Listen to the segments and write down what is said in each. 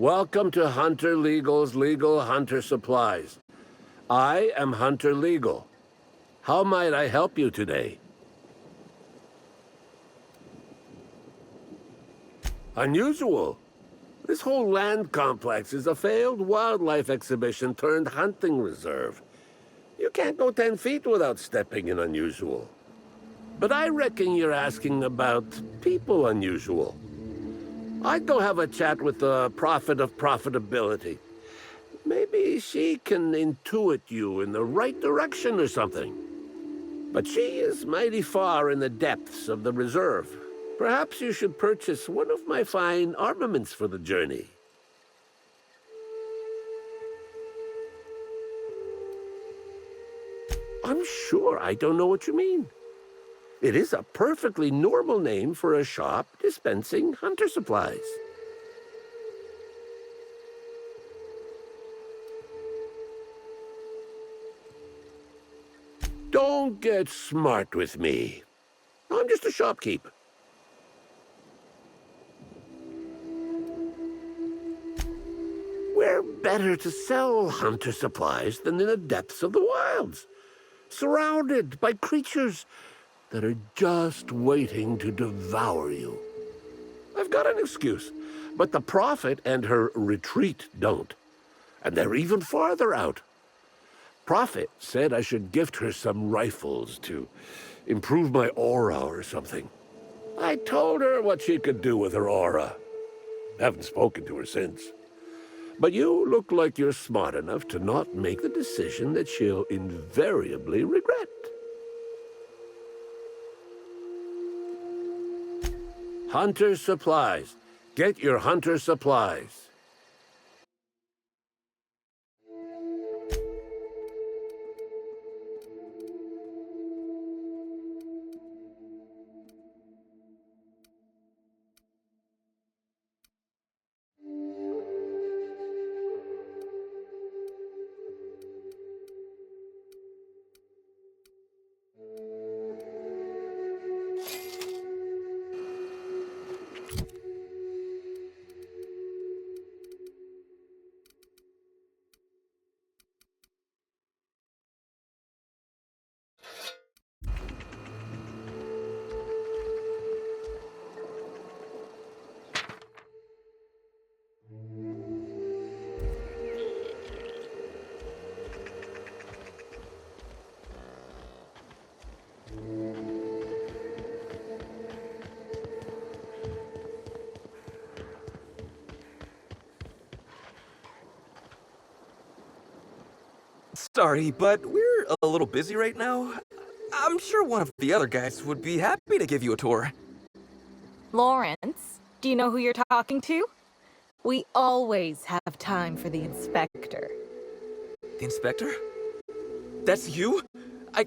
Welcome to Hunter Legal's Legal Hunter Supplies. I am Hunter Legal. How might I help you today? Unusual. This whole land complex is a failed wildlife exhibition turned hunting reserve. You can't go 10 feet without stepping in unusual. But I reckon you're asking about people unusual. I'd go have a chat with the prophet of profitability. Maybe she can intuit you in the right direction or something. But she is mighty far in the depths of the reserve. Perhaps you should purchase one of my fine armaments for the journey. I'm sure I don't know what you mean. It is a perfectly normal name for a shop dispensing hunter supplies. Don't get smart with me. I'm just a shopkeep. Where better to sell hunter supplies than in the depths of the wilds, surrounded by creatures that are just waiting to devour you. I've got an excuse, but the prophet and her retreat don't. And they're even farther out. Prophet said I should gift her some rifles to improve my aura or something. I told her what she could do with her aura. Haven't spoken to her since. But you look like you're smart enough to not make the decision that she'll invariably regret. Hunter supplies. Get your hunter supplies. Sorry, but we're a little busy right now. I'm sure one of the other guys would be happy to give you a tour. Lawrence, do you know who you're talking to? We always have time for the inspector. The inspector? That's you? I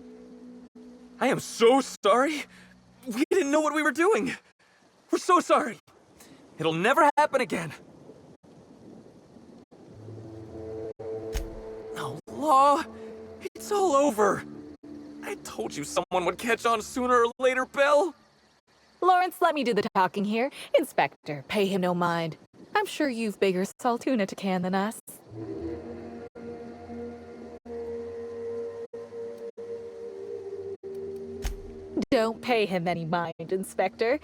am so sorry. We didn't know what we were doing. We're so sorry. It'll never happen again. Oh, Law, it's all over. I told you someone would catch on sooner or later, Bill. Lawrence, let me do the talking here. Inspector, pay him no mind. I'm sure you've bigger saltuna to can than us. Don't pay him any mind, Inspector.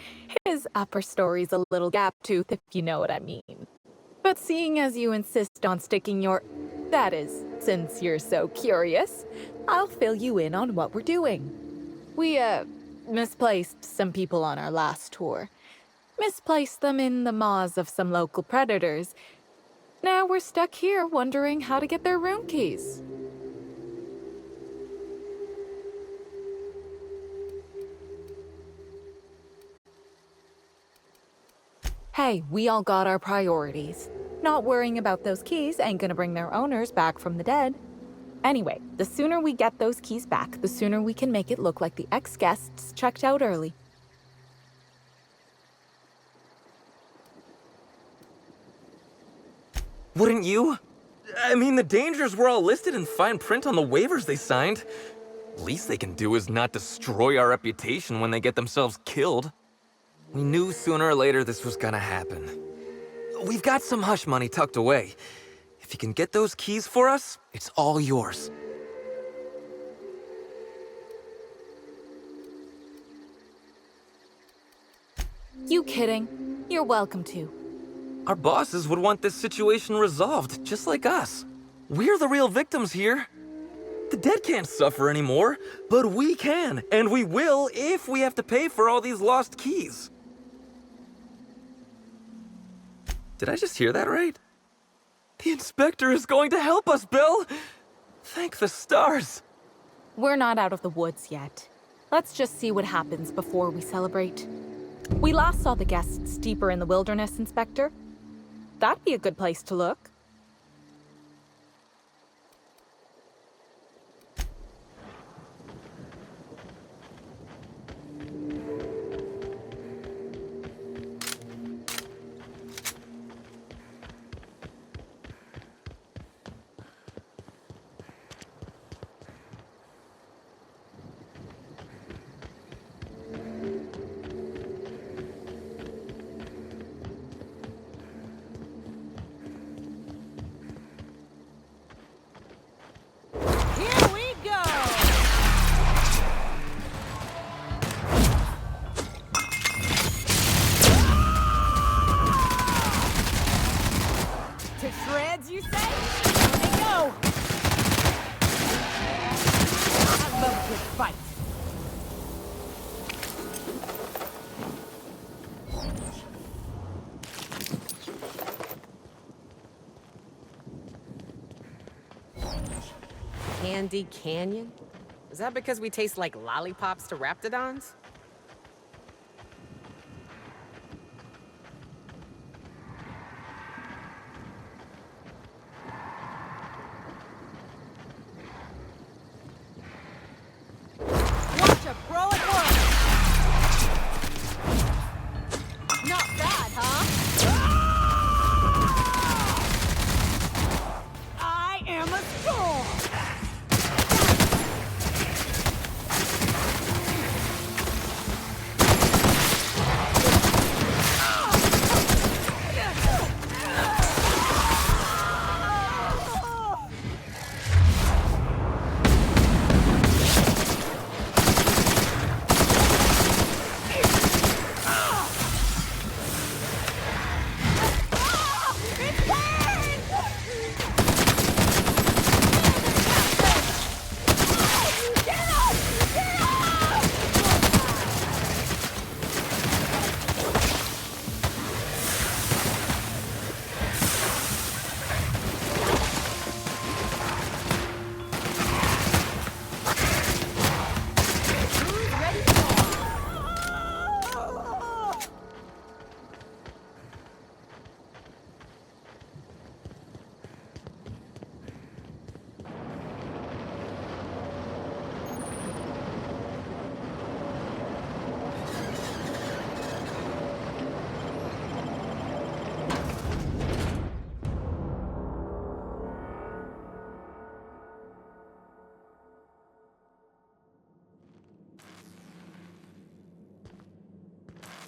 His upper story's a little gap-toothed, if you know what I mean. But seeing as you insist on sticking your... That is, since you're so curious, I'll fill you in on what we're doing. We, misplaced some people on our last tour. Misplaced them in the maws of some local predators. Now we're stuck here wondering how to get their room keys. Hey, we all got our priorities. Not worrying about those keys ain't gonna bring their owners back from the dead. Anyway, the sooner we get those keys back, the sooner we can make it look like the ex-guests checked out early. Wouldn't you? I mean, the dangers were all listed in fine print on the waivers they signed. Least they can do is not destroy our reputation when they get themselves killed. We knew sooner or later this was gonna happen. We've got some hush money tucked away. If you can get those keys for us, it's all yours. You kidding? You're welcome to. Our bosses would want this situation resolved, just like us. We're the real victims here. The dead can't suffer anymore, but we can, and we will if we have to pay for all these lost keys. Did I just hear that right? The inspector is going to help us, Bill! Thank the stars! We're not out of the woods yet. Let's just see what happens before we celebrate. We last saw the guests deeper in the wilderness, Inspector. That'd be a good place to look. Candy Canyon? Is that because we taste like lollipops to Raptidons? Watch a pro at work! Not bad, huh? I am a storm!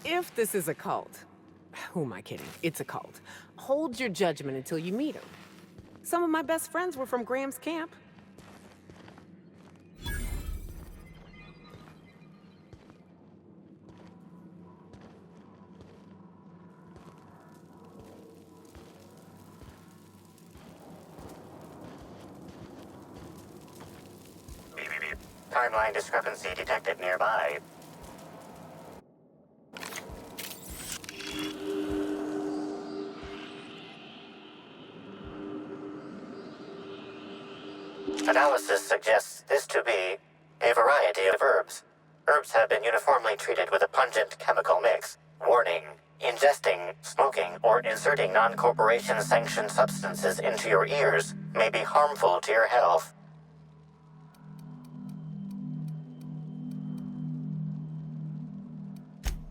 If this is a cult, who am I kidding? It's a cult. Hold your judgment until you meet them. Some of my best friends were from Graham's camp. Timeline discrepancy detected nearby. Analysis suggests this to be a variety of herbs. Herbs have been uniformly treated with a pungent chemical mix. Warning: ingesting, smoking, or inserting non-corporation sanctioned substances into your ears may be harmful to your health.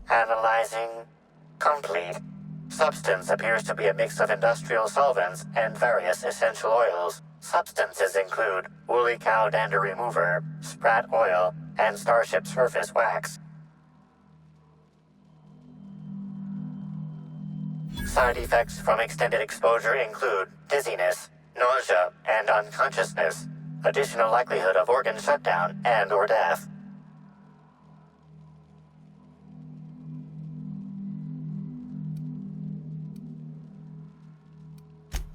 Analyzing complete. Substance appears to be a mix of industrial solvents and various essential oils. Substances include woolly cow dander remover, sprat oil, and starship surface wax. Side effects from extended exposure include dizziness, nausea, and unconsciousness. Additional likelihood of organ shutdown and/or death.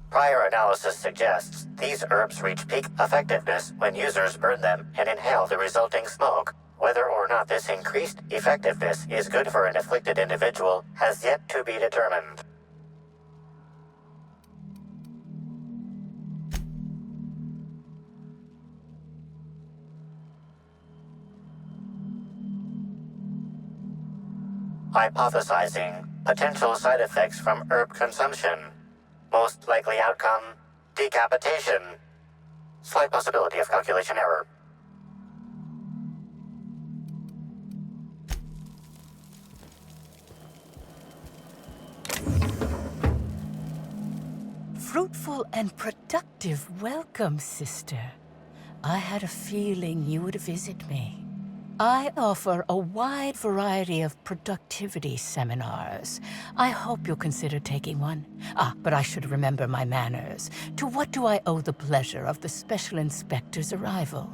Prior analysis suggests these herbs reach peak effectiveness when users burn them and inhale the resulting smoke. Whether or not this increased effectiveness is good for an afflicted individual has yet to be determined. Hypothesizing potential side effects from herb consumption. Most likely outcome, decapitation. Slight possibility of calculation error. Fruitful and productive welcome, sister. I had a feeling you would visit me. I offer a wide variety of productivity seminars. I hope you'll consider taking one. But I should remember my manners. To what do I owe the pleasure of the Special Inspector's arrival?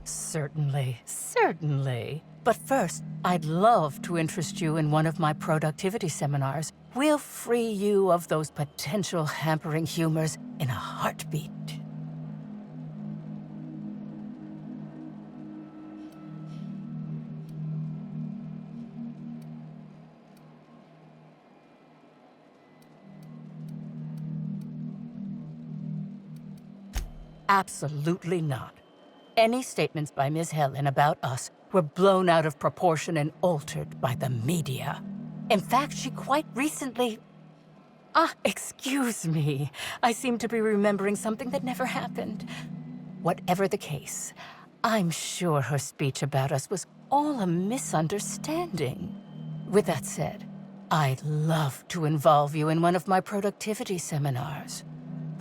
Certainly. But first, I'd love to interest you in one of my productivity seminars. We'll free you of those potential hampering humors in a heartbeat. Absolutely not. Any statements by Ms. Helen about us were blown out of proportion and altered by the media. In fact, she quite recently... excuse me. I seem to be remembering something that never happened. Whatever the case, I'm sure her speech about us was all a misunderstanding. With that said, I'd love to involve you in one of my productivity seminars.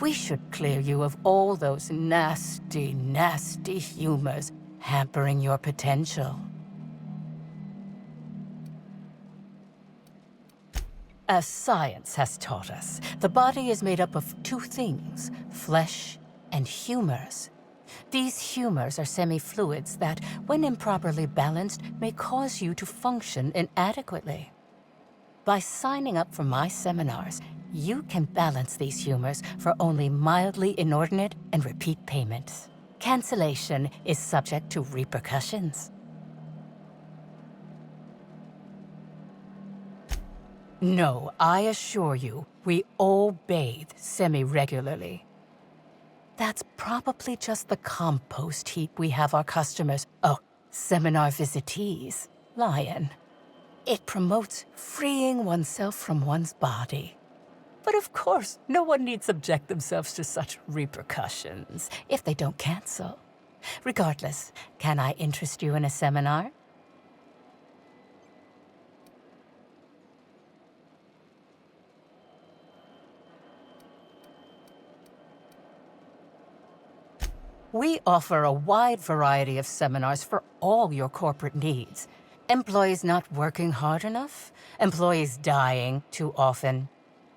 We should clear you of all those nasty, nasty humors hampering your potential. As science has taught us, the body is made up of two things, flesh and humors. These humors are semi-fluids that, when improperly balanced, may cause you to function inadequately. By signing up for my seminars, you can balance these humors for only mildly inordinate and repeat payments. Cancellation is subject to repercussions. No, I assure you, we all bathe semi-regularly. That's probably just the compost heap we have our customers, seminar visitees, lie in. It promotes freeing oneself from one's body. But of course, no one need subject themselves to such repercussions if they don't cancel. Regardless, can I interest you in a seminar? We offer a wide variety of seminars for all your corporate needs. Employees not working hard enough? Employees dying too often?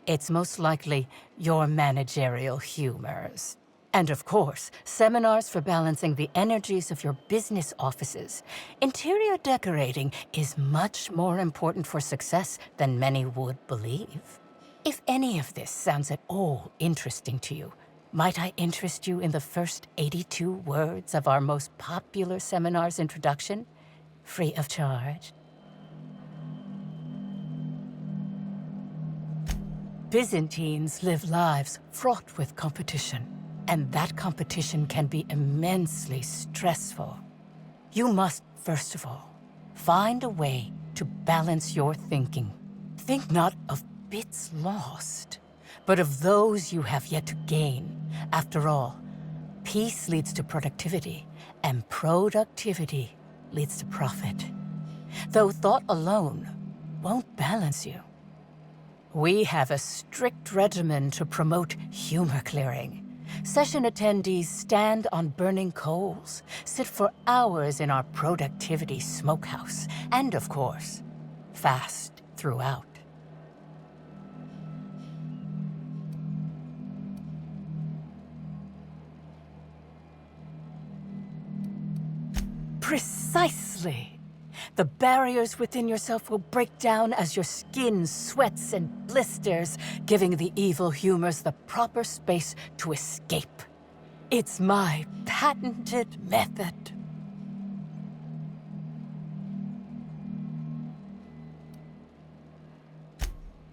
It's most likely your managerial humors. And of course, seminars for balancing the energies of your business offices. Interior decorating is much more important for success than many would believe. If any of this sounds at all interesting to you, might I interest you in the first 82 words of our most popular seminar's introduction, free of charge? Byzantines live lives fraught with competition, and that competition can be immensely stressful. You must, first of all, find a way to balance your thinking. Think not of bits lost, but of those you have yet to gain. After all, peace leads to productivity, and productivity leads to profit. Though thought alone won't balance you. We have a strict regimen to promote humor clearing. Session attendees stand on burning coals, sit for hours in our productivity smokehouse, and of course, fast throughout. Precisely. The barriers within yourself will break down as your skin sweats and blisters, giving the evil humors the proper space to escape. It's my patented method.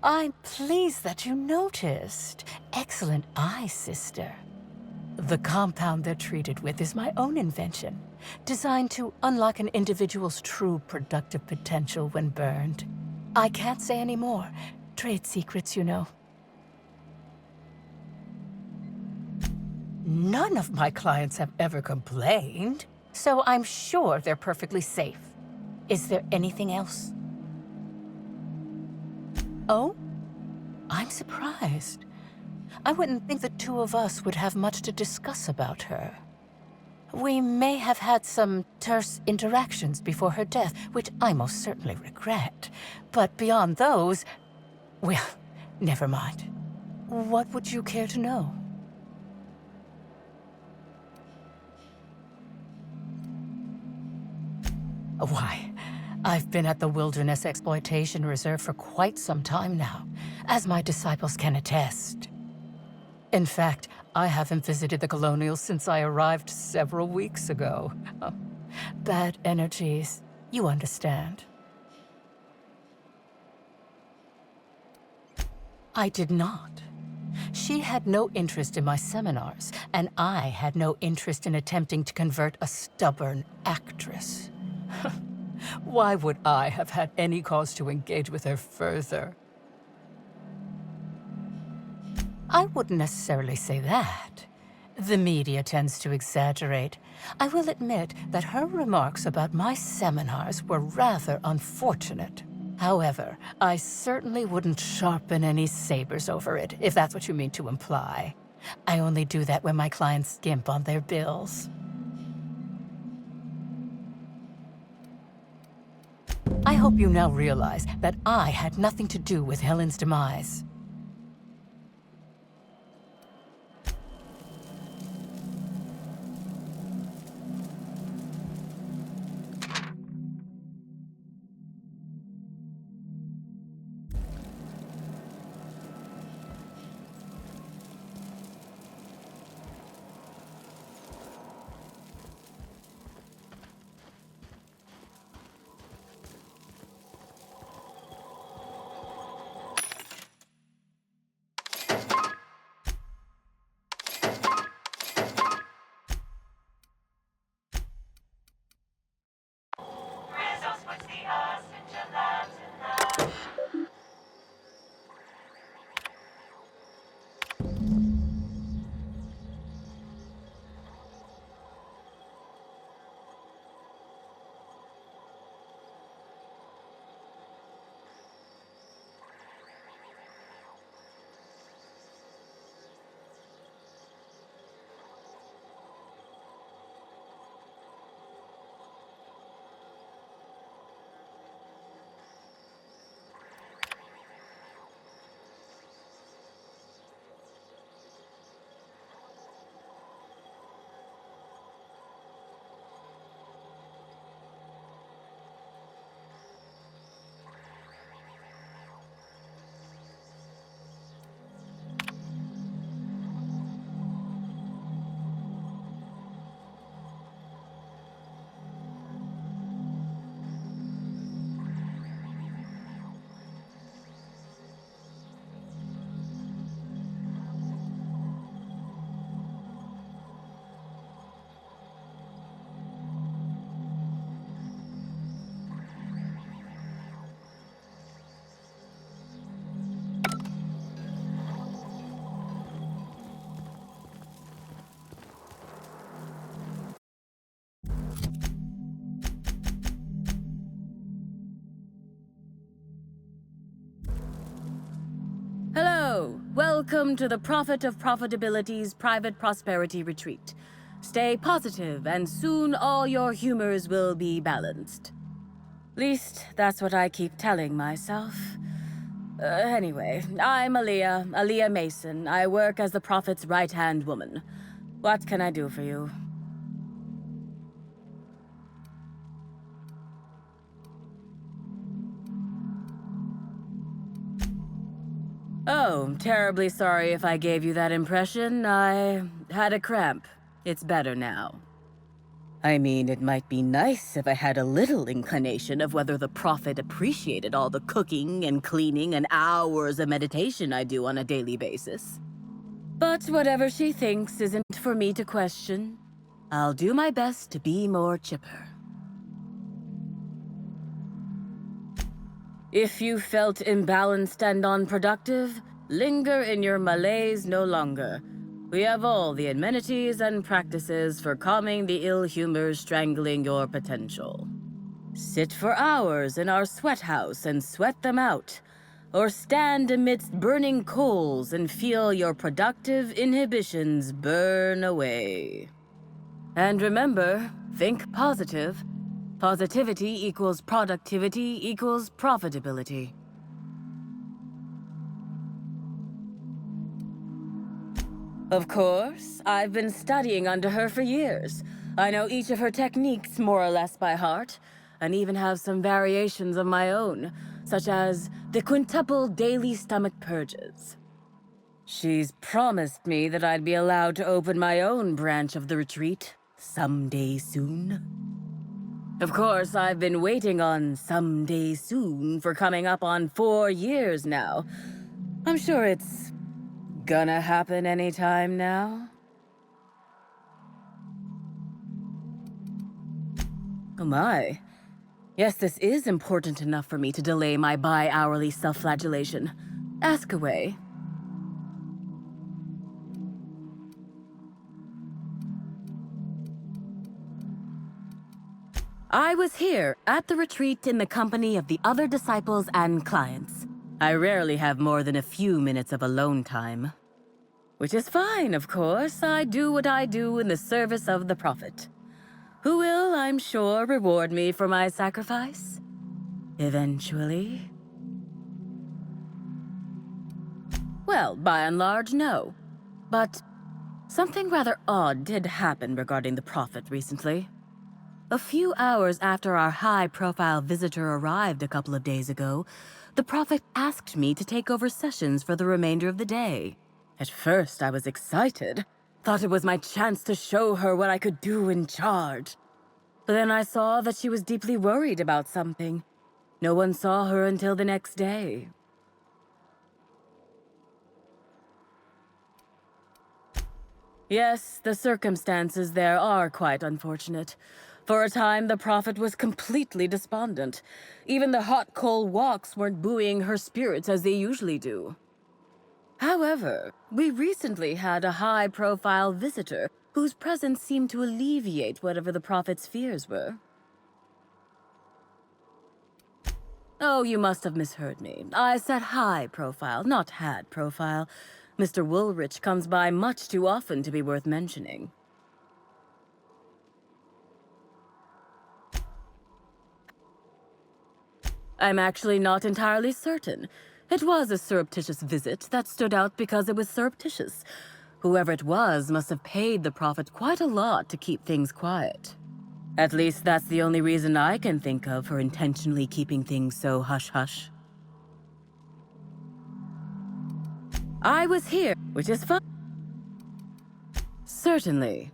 I'm pleased that you noticed. Excellent eye, sister. The compound they're treated with is my own invention, designed to unlock an individual's true productive potential when burned. I can't say any more. Trade secrets, you know. None of my clients have ever complained, so I'm sure they're perfectly safe. Is there anything else? Oh? I'm surprised. I wouldn't think the two of us would have much to discuss about her. We may have had some terse interactions before her death, which I most certainly regret. But beyond those, well, never mind. What would you care to know? Why, I've been at the Wilderness Exploitation Reserve for quite some time now, as my disciples can attest. In fact, I haven't visited the Colonials since I arrived several weeks ago. Bad energies, you understand. I did not. She had no interest in my seminars, and I had no interest in attempting to convert a stubborn actress. Why would I have had any cause to engage with her further? I wouldn't necessarily say that. The media tends to exaggerate. I will admit that her remarks about my seminars were rather unfortunate. However, I certainly wouldn't sharpen any sabers over it, if that's what you mean to imply. I only do that when my clients skimp on their bills. I hope you now realize that I had nothing to do with Helen's demise. So, welcome to the Prophet of Profitability's private prosperity retreat. Stay positive, and soon all your humors will be balanced. Least, that's what I keep telling myself. Anyway, I'm Aaliyah Mason. I work as the Prophet's right-hand woman. What can I do for you? Oh, terribly sorry if I gave you that impression. I had a cramp. It's better now. I mean, it might be nice if I had a little inclination of whether the Prophet appreciated all the cooking and cleaning and hours of meditation I do on a daily basis. But whatever she thinks isn't for me to question. I'll do my best to be more chipper. If you felt imbalanced and unproductive, linger in your malaise no longer. We have all the amenities and practices for calming the ill humors strangling your potential. Sit for hours in our sweat house and sweat them out, or stand amidst burning coals and feel your productive inhibitions burn away. And remember, think positive. Positivity equals productivity equals profitability. Of course, I've been studying under her for years. I know each of her techniques more or less by heart, and even have some variations of my own, such as the quintuple daily stomach purges. She's promised me that I'd be allowed to open my own branch of the retreat someday soon. Of course, I've been waiting on someday soon for coming up on 4 years now. I'm sure it's gonna happen anytime now. Oh my. Yes, this is important enough for me to delay my bi-hourly self-flagellation. Ask away. I was here at the retreat in the company of the other disciples and clients. I rarely have more than a few minutes of alone time. Which is fine, of course. I do what I do in the service of the Prophet, who will, I'm sure, reward me for my sacrifice. Eventually. Well, by and large, no. But something rather odd did happen regarding the Prophet recently. A few hours after our high-profile visitor arrived a couple of days ago, the Prophet asked me to take over sessions for the remainder of the day. At first, I was excited. Thought it was my chance to show her what I could do in charge. But then I saw that she was deeply worried about something. No one saw her until the next day. Yes, the circumstances there are quite unfortunate. For a time, the Prophet was completely despondent. Even the hot coal walks weren't buoying her spirits as they usually do. However, we recently had a high-profile visitor whose presence seemed to alleviate whatever the Prophet's fears were. Oh, you must have misheard me. I said high-profile, not had-profile. Mr. Woolrich comes by much too often to be worth mentioning. I'm actually not entirely certain. It was a surreptitious visit that stood out because it was surreptitious. Whoever it was must have paid the Prophet quite a lot to keep things quiet. At least that's the only reason I can think of for intentionally keeping things so hush-hush. I was here, which is fun. Certainly.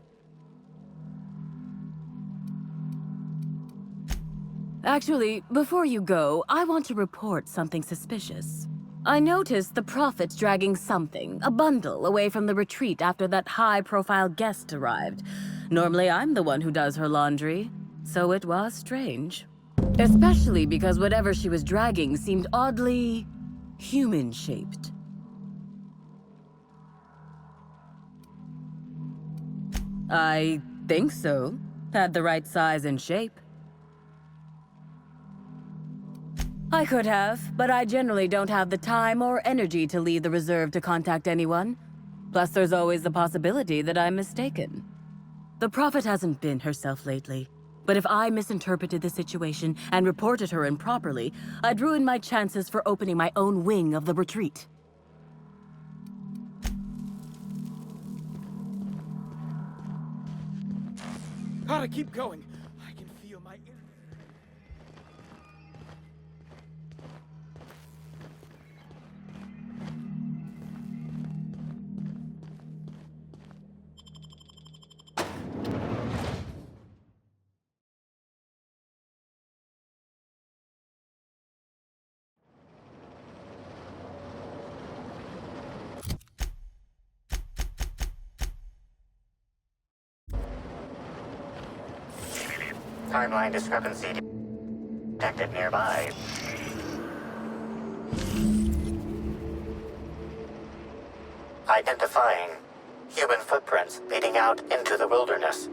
Actually, before you go, I want to report something suspicious. I noticed the Prophet dragging something, a bundle, away from the retreat after that high-profile guest arrived. Normally, I'm the one who does her laundry, so it was strange. Especially because whatever she was dragging seemed oddly human-shaped. I think so. Had the right size and shape. I could have, but I generally don't have the time or energy to leave the reserve to contact anyone. Plus, there's always the possibility that I'm mistaken. The Prophet hasn't been herself lately, but if I misinterpreted the situation and reported her improperly, I'd ruin my chances for opening my own wing of the retreat. Gotta keep going. I can feel my... Timeline discrepancy detected nearby. Identifying human footprints leading out into the wilderness.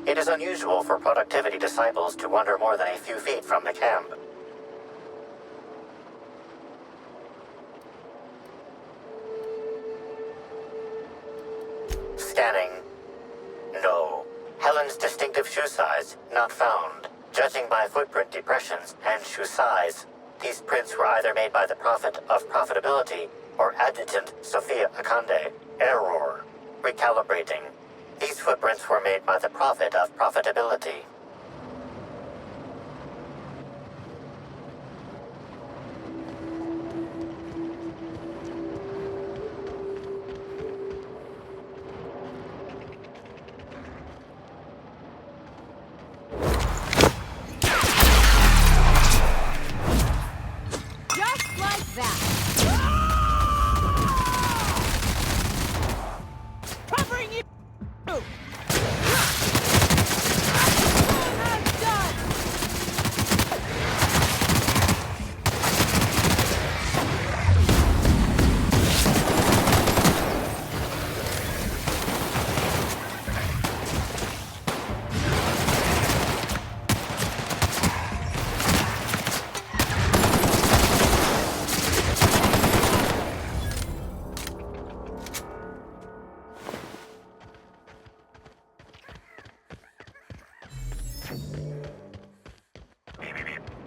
It is unusual for productivity disciples to wander more than a few feet from the camp. Scanning. No. Helen's distinctive shoe size, not found. Judging by footprint depressions and shoe size, these prints were either made by the Prophet of Profitability or Adjutant Sophia Akande. Error. Recalibrating. These footprints were made by the Prophet of Profitability. Just like that. Covering you!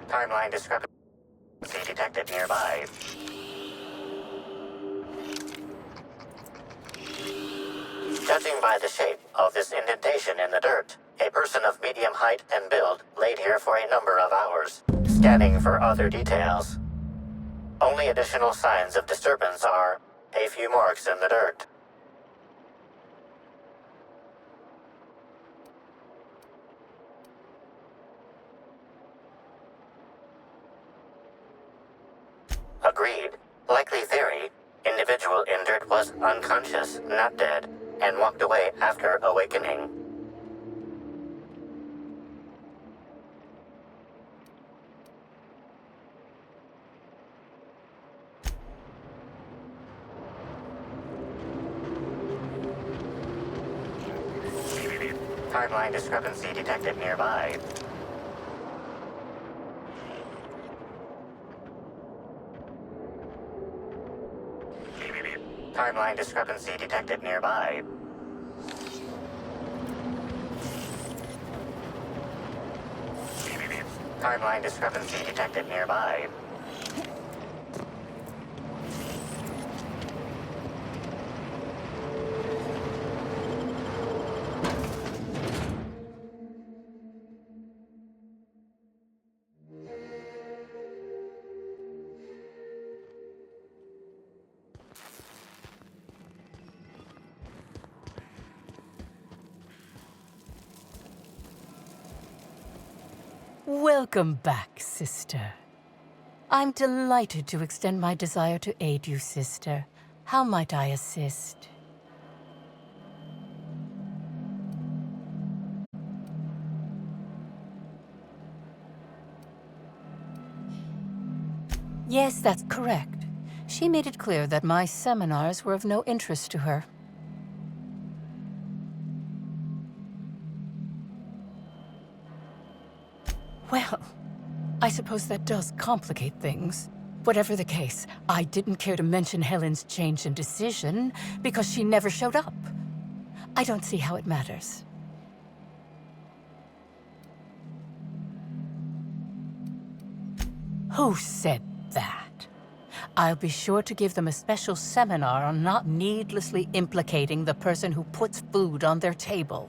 Timeline discrepancy detected nearby. Judging by the shape of this indentation in the dirt, a person of medium height and build laid here for a number of hours. Scanning for other details. Only additional signs of disturbance are a few marks in the dirt. Agreed. Likely theory. Individual injured was unconscious, not dead, and walked away after awakening. Timeline discrepancy detected nearby. Timeline discrepancy detected nearby. Timeline discrepancy detected nearby. Welcome back, sister. I'm delighted to extend my desire to aid you, sister. How might I assist? Yes, that's correct. She made it clear that my seminars were of no interest to her. Well, I suppose that does complicate things. Whatever the case, I didn't care to mention Helen's change in decision because she never showed up. I don't see how it matters. Who said that? I'll be sure to give them a special seminar on not needlessly implicating the person who puts food on their table.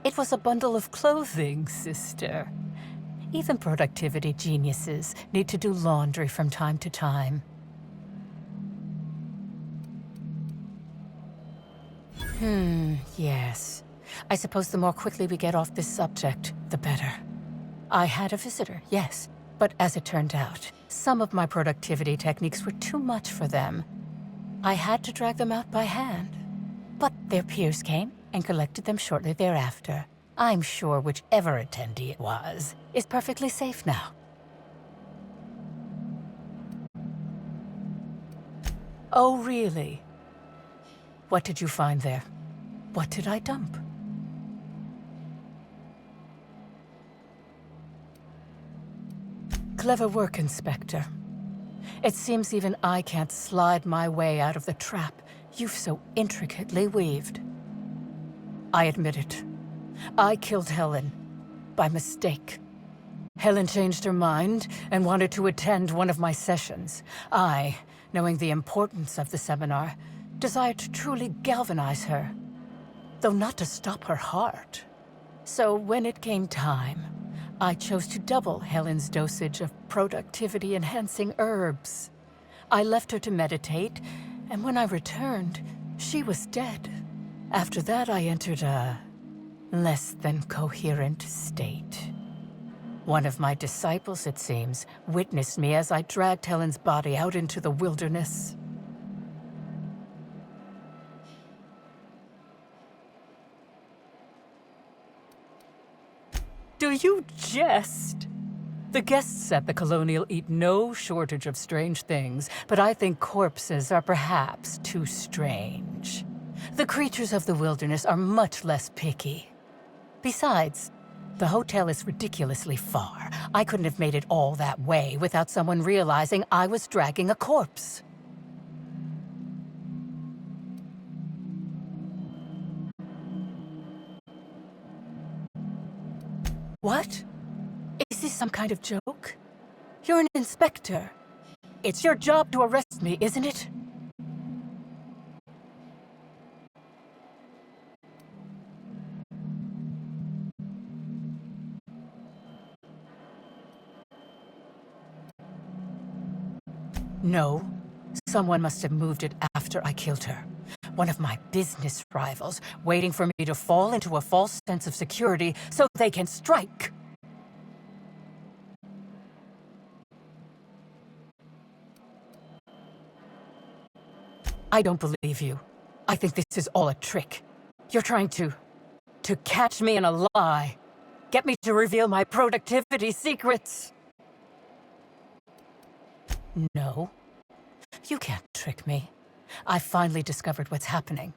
It was a bundle of clothing, sister. Even productivity geniuses need to do laundry from time to time. Yes. I suppose the more quickly we get off this subject, the better. I had a visitor, yes. But as it turned out, some of my productivity techniques were too much for them. I had to drag them out by hand. But their peers came and collected them shortly thereafter. I'm sure whichever attendee it was is perfectly safe now. Oh, really? What did you find there? What did I dump? Clever work, Inspector. It seems even I can't slide my way out of the trap you've so intricately weaved. I admit it. I killed Helen. By mistake. Helen changed her mind and wanted to attend one of my sessions. I, knowing the importance of the seminar, desired to truly galvanize her, though not to stop her heart. So when it came time, I chose to double Helen's dosage of productivity-enhancing herbs. I left her to meditate, and when I returned, she was dead. After that, I entered a less than coherent state. One of my disciples, it seems, witnessed me as I dragged Helen's body out into the wilderness. Do you jest? The guests at the Colonial eat no shortage of strange things, but I think corpses are perhaps too strange. The creatures of the wilderness are much less picky. Besides, the hotel is ridiculously far. I couldn't have made it all that way without someone realizing I was dragging a corpse. What? Is this some kind of joke? You're an inspector. It's your job to arrest me, isn't it? No. Someone must have moved it after I killed her. One of my business rivals, waiting for me to fall into a false sense of security so they can strike. I don't believe you. I think this is all a trick. You're trying to catch me in a lie. Get me to reveal my productivity secrets. No. You can't trick me. I finally discovered what's happening.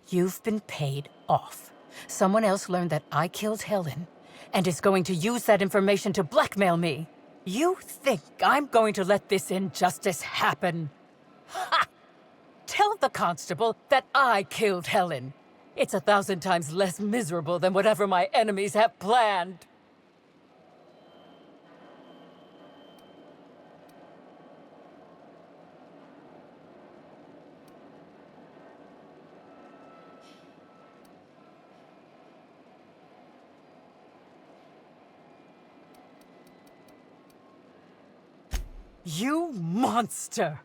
You've been paid off. Someone else learned that I killed Helen, and is going to use that information to blackmail me. You think I'm going to let this injustice happen? Ha! Tell the constable that I killed Helen. It's 1,000 times less miserable than whatever my enemies have planned. You monster!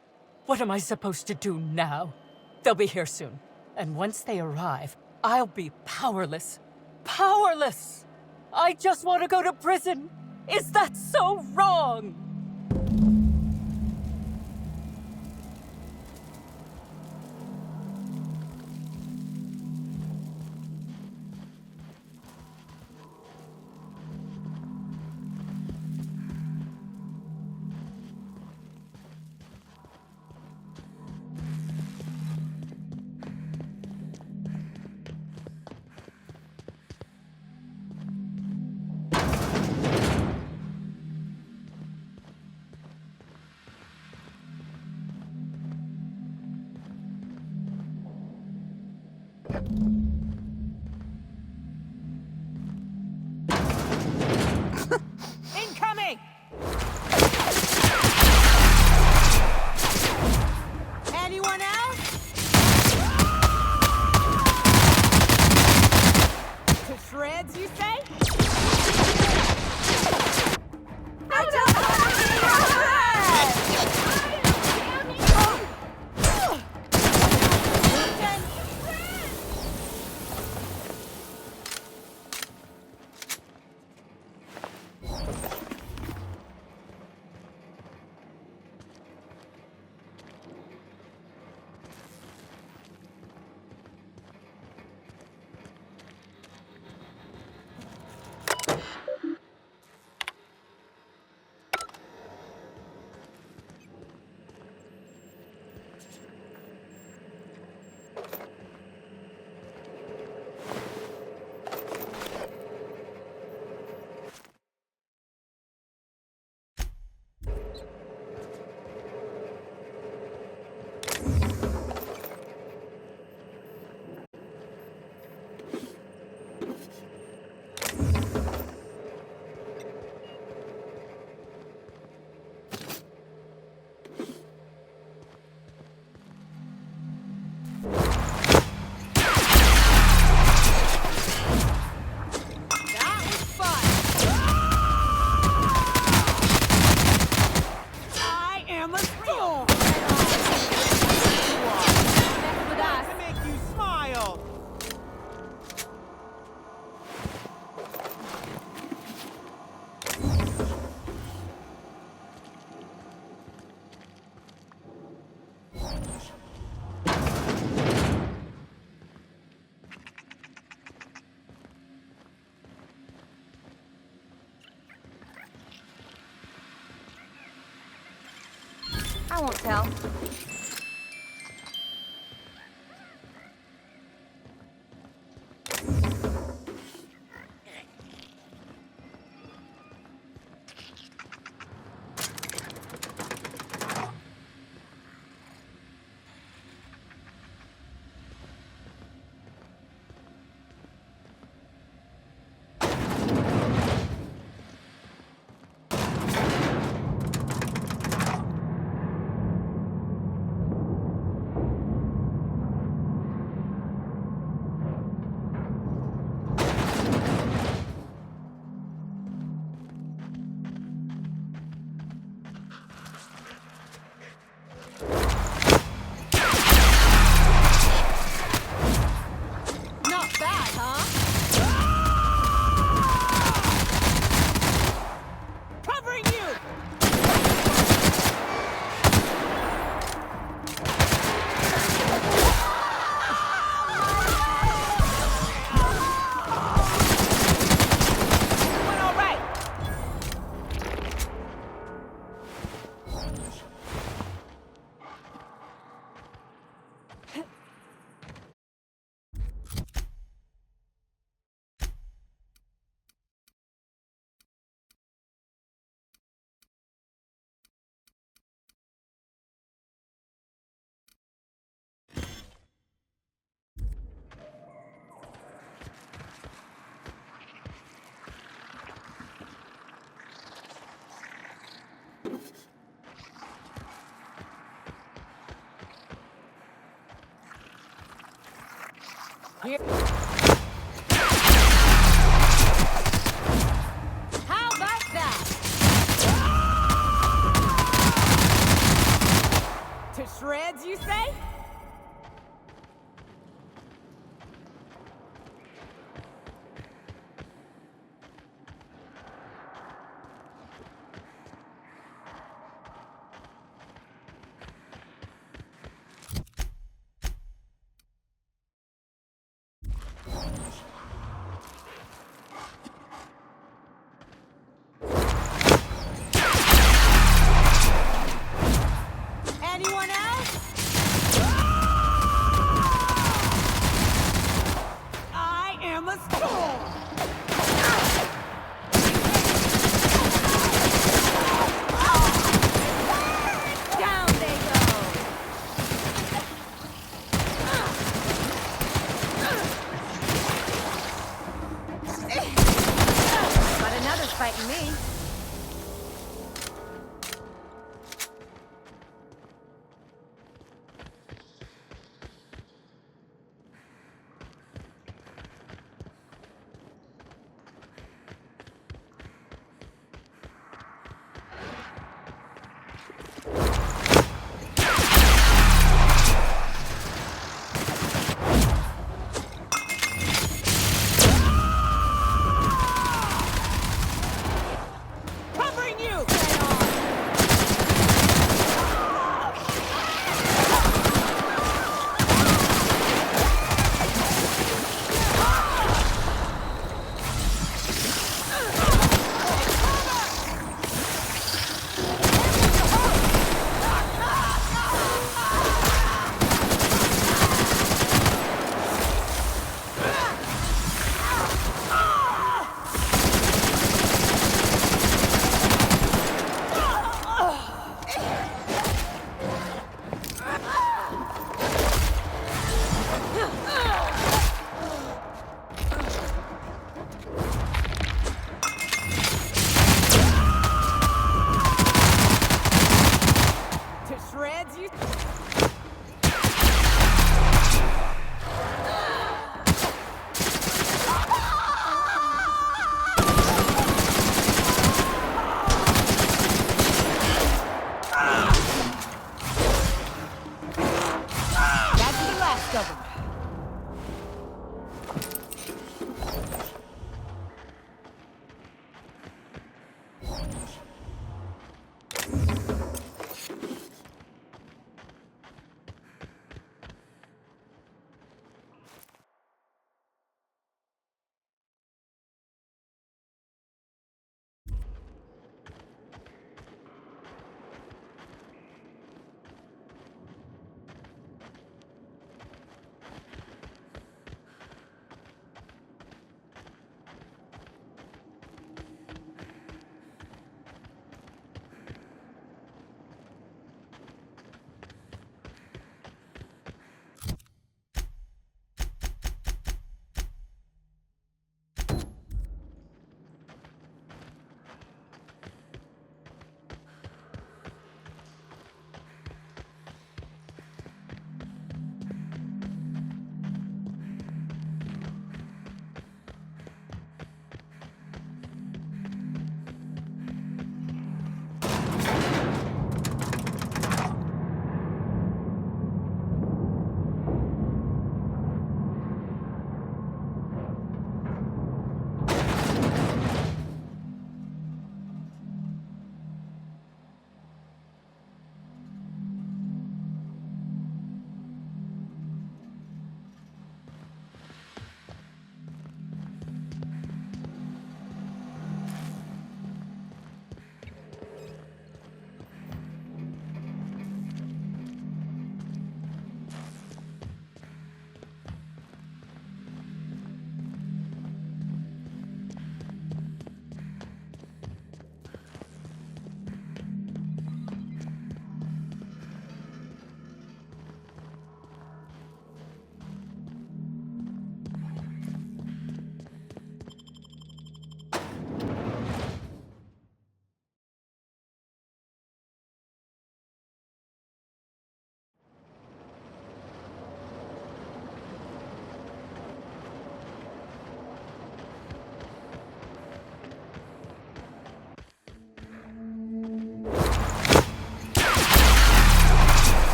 What am I supposed to do now? They'll be here soon. And once they arrive, I'll be powerless. Powerless! I just want to go to prison! Is that so wrong? Anyone else? To shreds, you say? I just I won't tell. Here. How about that? To shreds, you say? Anyone else? I am a storm! Down they go! But another's fighting me.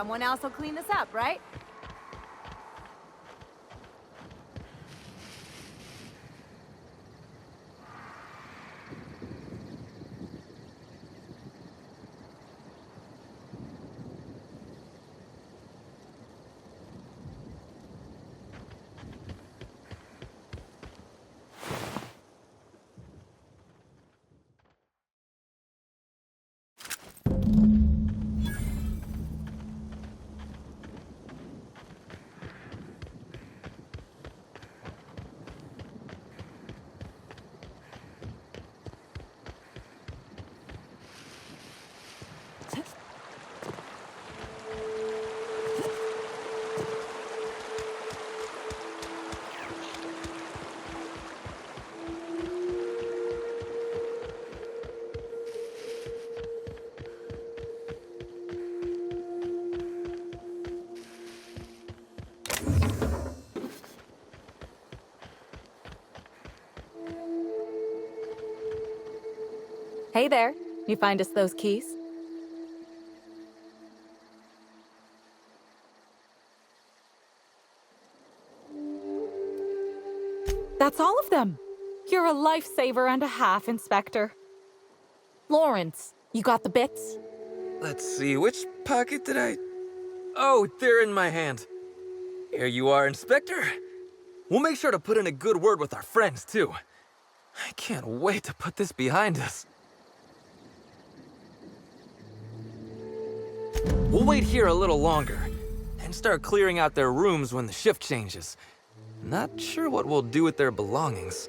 Someone else will clean this up, right? Hey there. You find us those keys? That's all of them. You're a lifesaver and a half, Inspector. Lawrence, you got the bits? Let's see, which pocket did I... Oh, they're in my hand. Here you are, Inspector. We'll make sure to put in a good word with our friends, too. I can't wait to put this behind us. We'll wait here a little longer, and start clearing out their rooms when the shift changes. Not sure what we'll do with their belongings.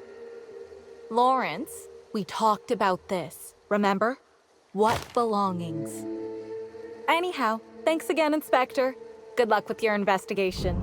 Lawrence, we talked about this, remember? What belongings? Anyhow, thanks again, Inspector. Good luck with your investigation.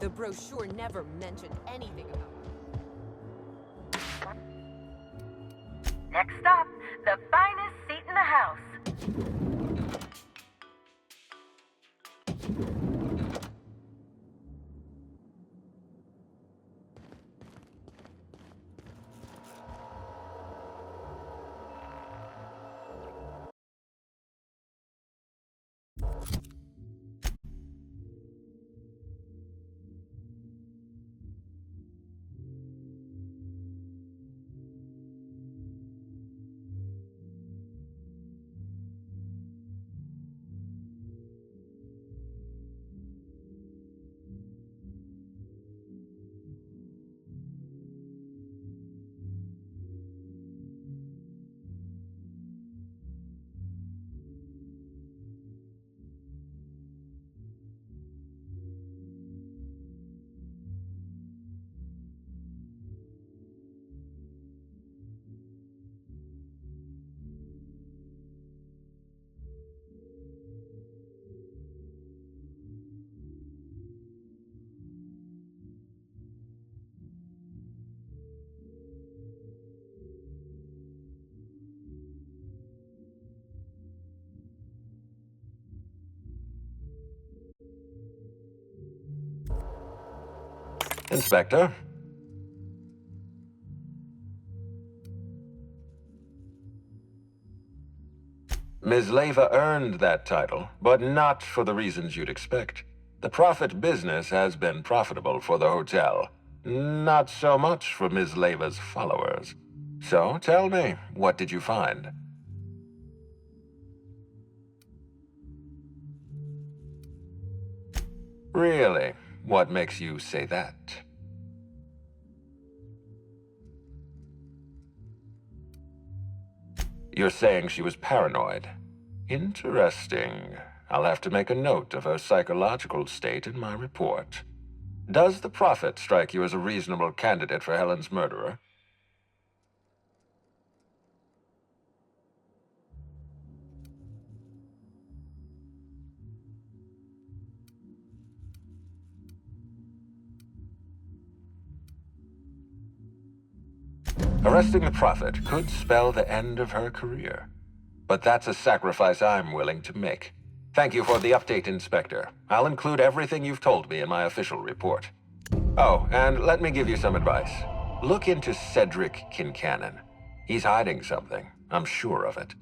The brochure never mentioned anything about it. Next stop, the finest seat in the house. Inspector? Ms. Leyva earned that title, but not for the reasons you'd expect. The profit business has been profitable for the hotel. Not so much for Ms. Leyva's followers. So, tell me, what did you find? Really? What makes you say that? You're saying she was paranoid. Interesting. I'll have to make a note of her psychological state in my report. Does the Prophet strike you as a reasonable candidate for Helen's murderer? Arresting the Prophet could spell the end of her career. But that's a sacrifice I'm willing to make. Thank you for the update, Inspector. I'll include everything you've told me in my official report. Oh, and let me give you some advice. Look into Cedric Kincannon. He's hiding something. I'm sure of it.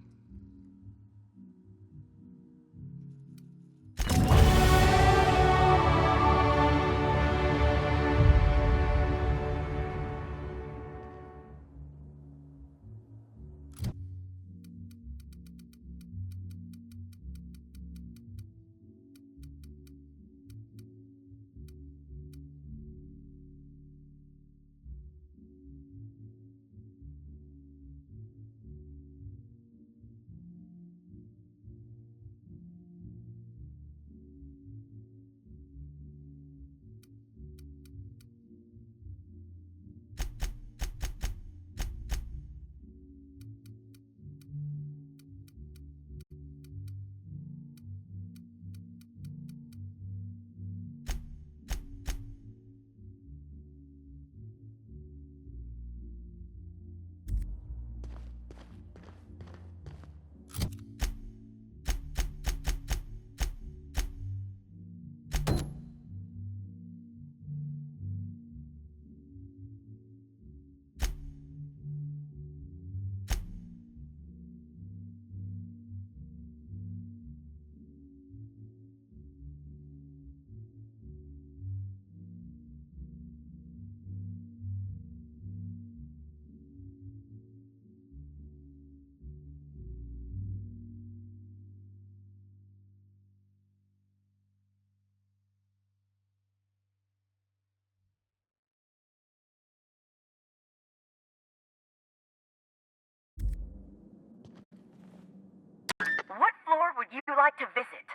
What floor would you like to visit?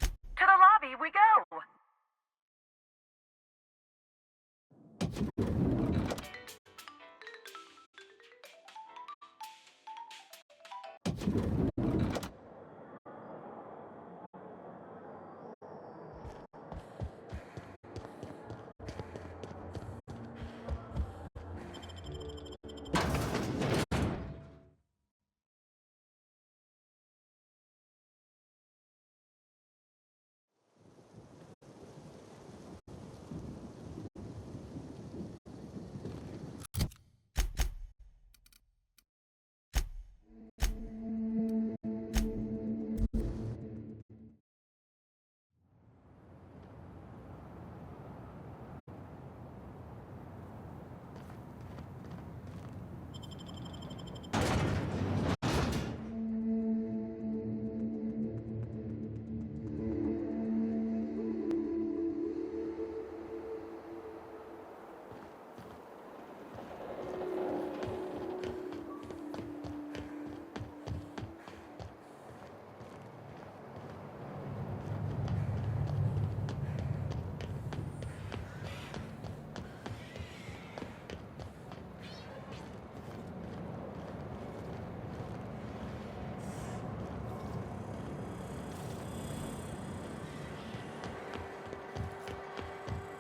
To the lobby we go!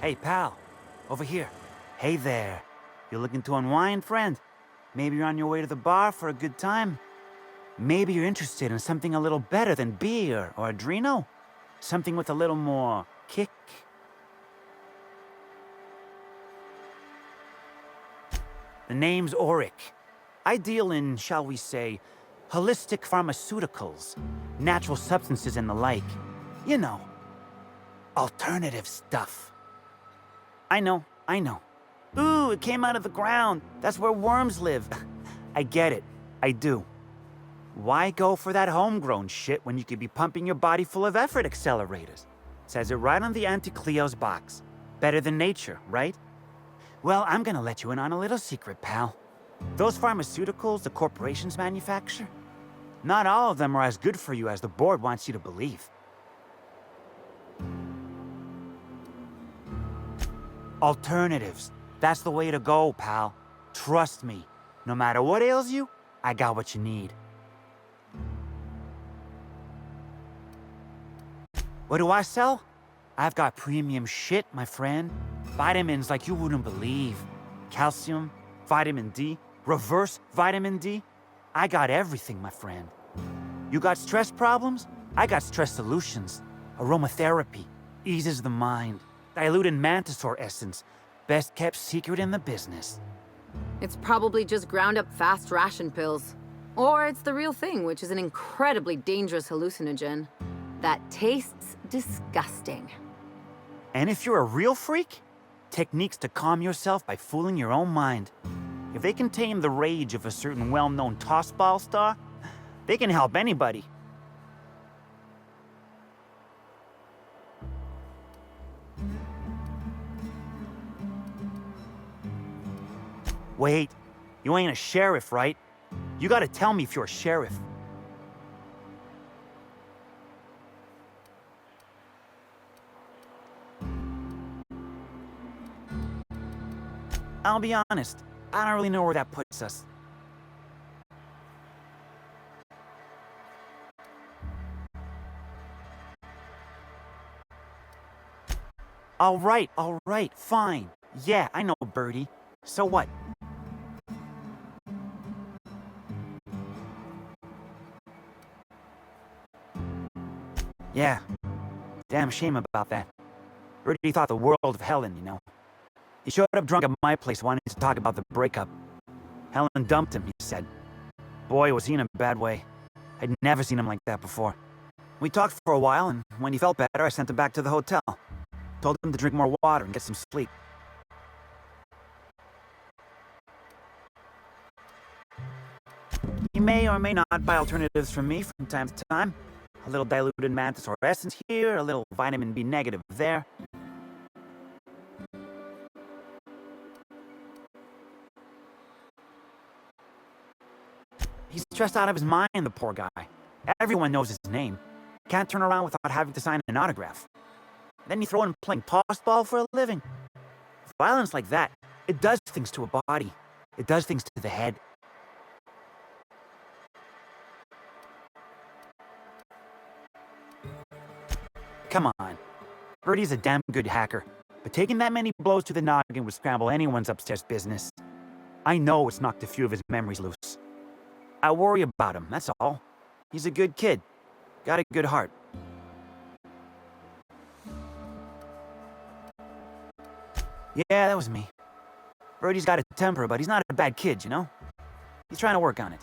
Hey, pal. Over here. Hey there. You looking to unwind, friend? Maybe you're on your way to the bar for a good time? Maybe you're interested in something a little better than beer or Adreno? Something with a little more kick? The name's Auric. I deal in, shall we say, holistic pharmaceuticals, natural substances and the like. You know, alternative stuff. I know. Ooh, it came out of the ground. That's where worms live. I get it. I do. Why go for that homegrown shit when you could be pumping your body full of effort accelerators? Says it right on the Anti-Cleo's box. Better than nature, right? Well, I'm gonna let you in on a little secret, pal. Those pharmaceuticals the corporations manufacture, not all of them are as good for you as the board wants you to believe. Alternatives. That's the way to go, pal. Trust me. No matter what ails you, I got what you need. What do I sell? I've got premium shit, my friend. Vitamins like you wouldn't believe. Calcium, vitamin D, reverse vitamin D. I got everything, my friend. You got stress problems? I got stress solutions. Aromatherapy eases the mind. Diluted mantisaur essence, best kept secret in the business. It's probably just ground up fast ration pills. Or it's the real thing, which is an incredibly dangerous hallucinogen. That tastes disgusting. And if you're a real freak, techniques to calm yourself by fooling your own mind. If they can tame the rage of a certain well-known Tossball star, they can help anybody. Wait, you ain't a sheriff, right? You gotta tell me if you're a sheriff. I'll be honest, I don't really know where that puts us. All right, fine. Yeah, I know, Birdie. So what? Yeah, damn shame about that. Birdie thought the world of Helen, you know. He showed up drunk at my place wanting to talk about the breakup. Helen dumped him, he said. Boy, was he in a bad way. I'd never seen him like that before. We talked for a while, and when he felt better, I sent him back to the hotel. Told him to drink more water and get some sleep. He may or may not buy alternatives from me from time to time. A little diluted mantisaur essence here, a little vitamin B negative there. He's stressed out of his mind, the poor guy. Everyone knows his name. Can't turn around without having to sign an autograph. Then you throw in playing tossball for a living. Violence like that, it does things to a body. It does things to the head. Come on. Birdie's a damn good hacker, but taking that many blows to the noggin would scramble anyone's upstairs business. I know it's knocked a few of his memories loose. I worry about him, that's all. He's a good kid. Got a good heart. Yeah, that was me. Birdie's got a temper, but he's not a bad kid, you know? He's trying to work on it.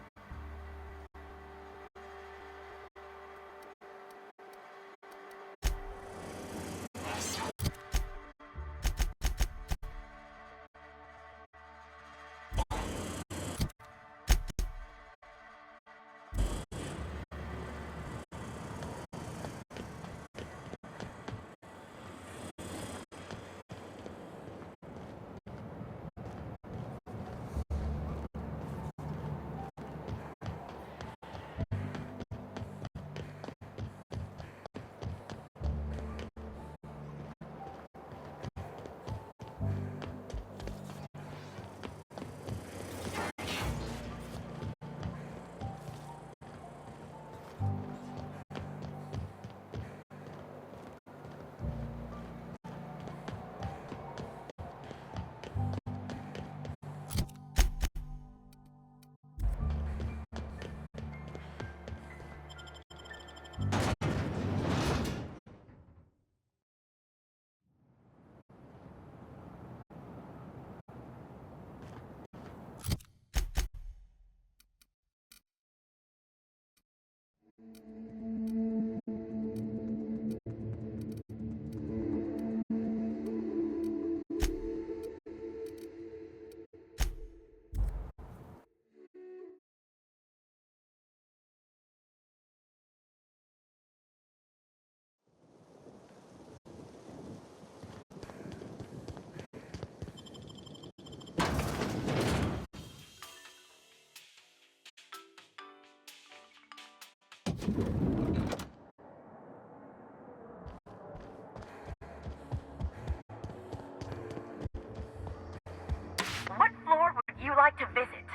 to visit?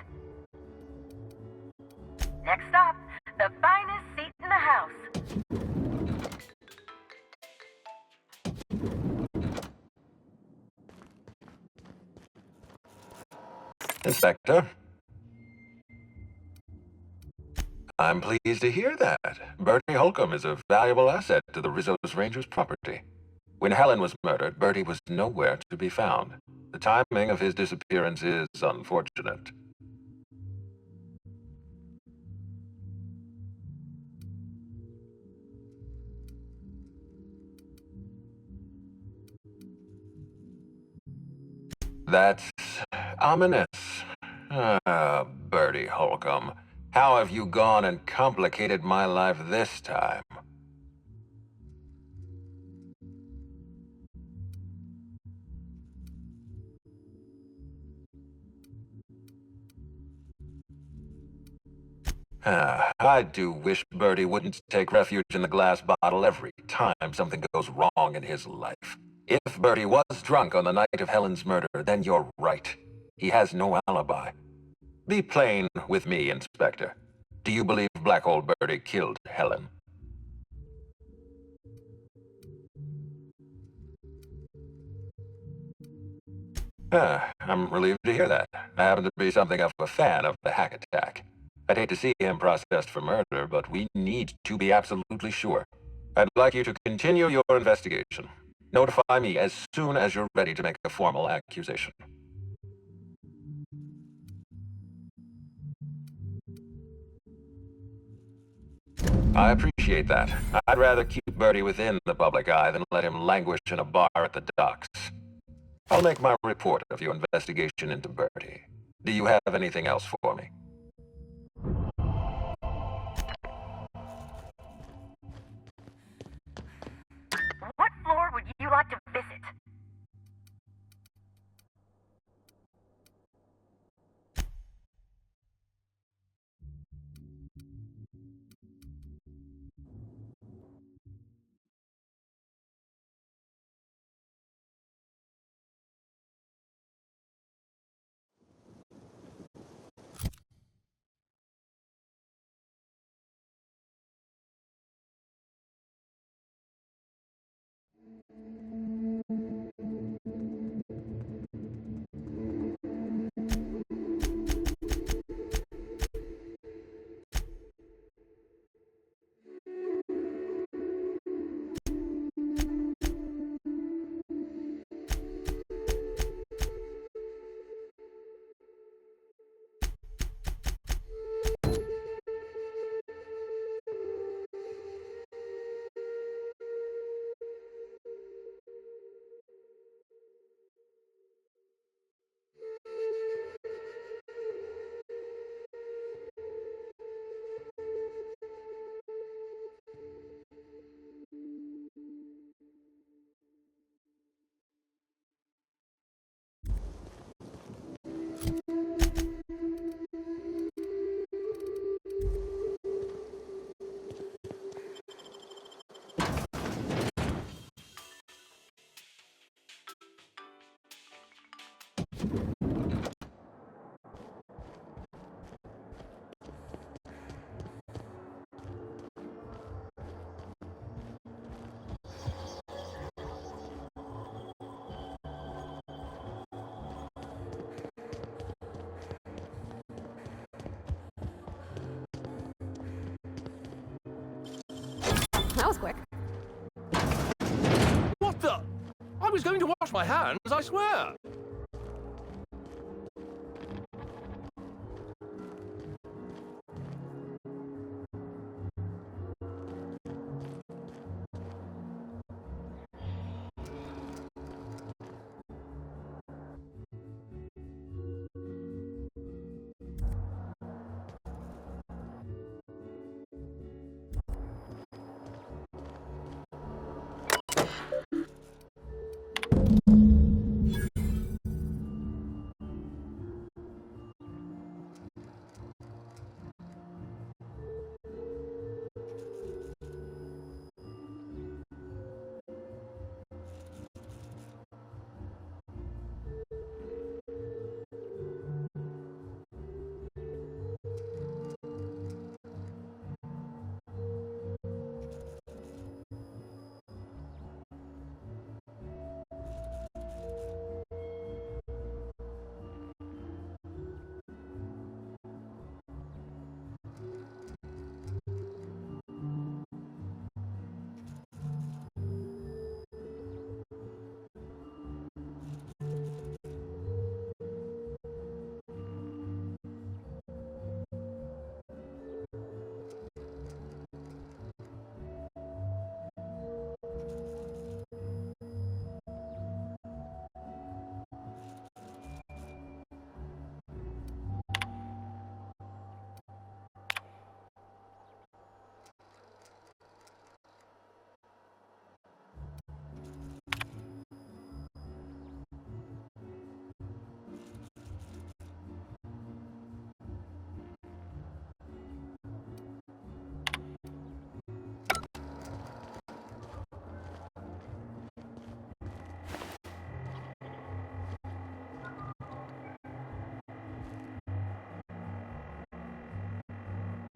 Next stop, the finest seat in the house. Inspector? I'm pleased to hear that. Bertie Holcomb is a valuable asset to the Rizzo's Rangers property. When Helen was murdered, Bertie was nowhere to be found. The timing of his disappearance is unfortunate. That's ominous. Bertie Holcomb, how have you gone and complicated my life this time? I do wish Bertie wouldn't take refuge in the glass bottle every time something goes wrong in his life. If Bertie was drunk on the night of Helen's murder, then you're right. He has no alibi. Be plain with me, Inspector. Do you believe Black Hole Bertie killed Helen? I'm relieved to hear that. I happen to be something of a fan of the hack attack. I'd hate to see him processed for murder, but we need to be absolutely sure. I'd like you to continue your investigation. Notify me as soon as you're ready to make a formal accusation. I appreciate that. I'd rather keep Bertie within the public eye than let him languish in a bar at the docks. I'll make my report of your investigation into Bertie. Do you have anything else for me? What floor would you like to visit? That was quick. What the? I was going to wash my hands, I swear.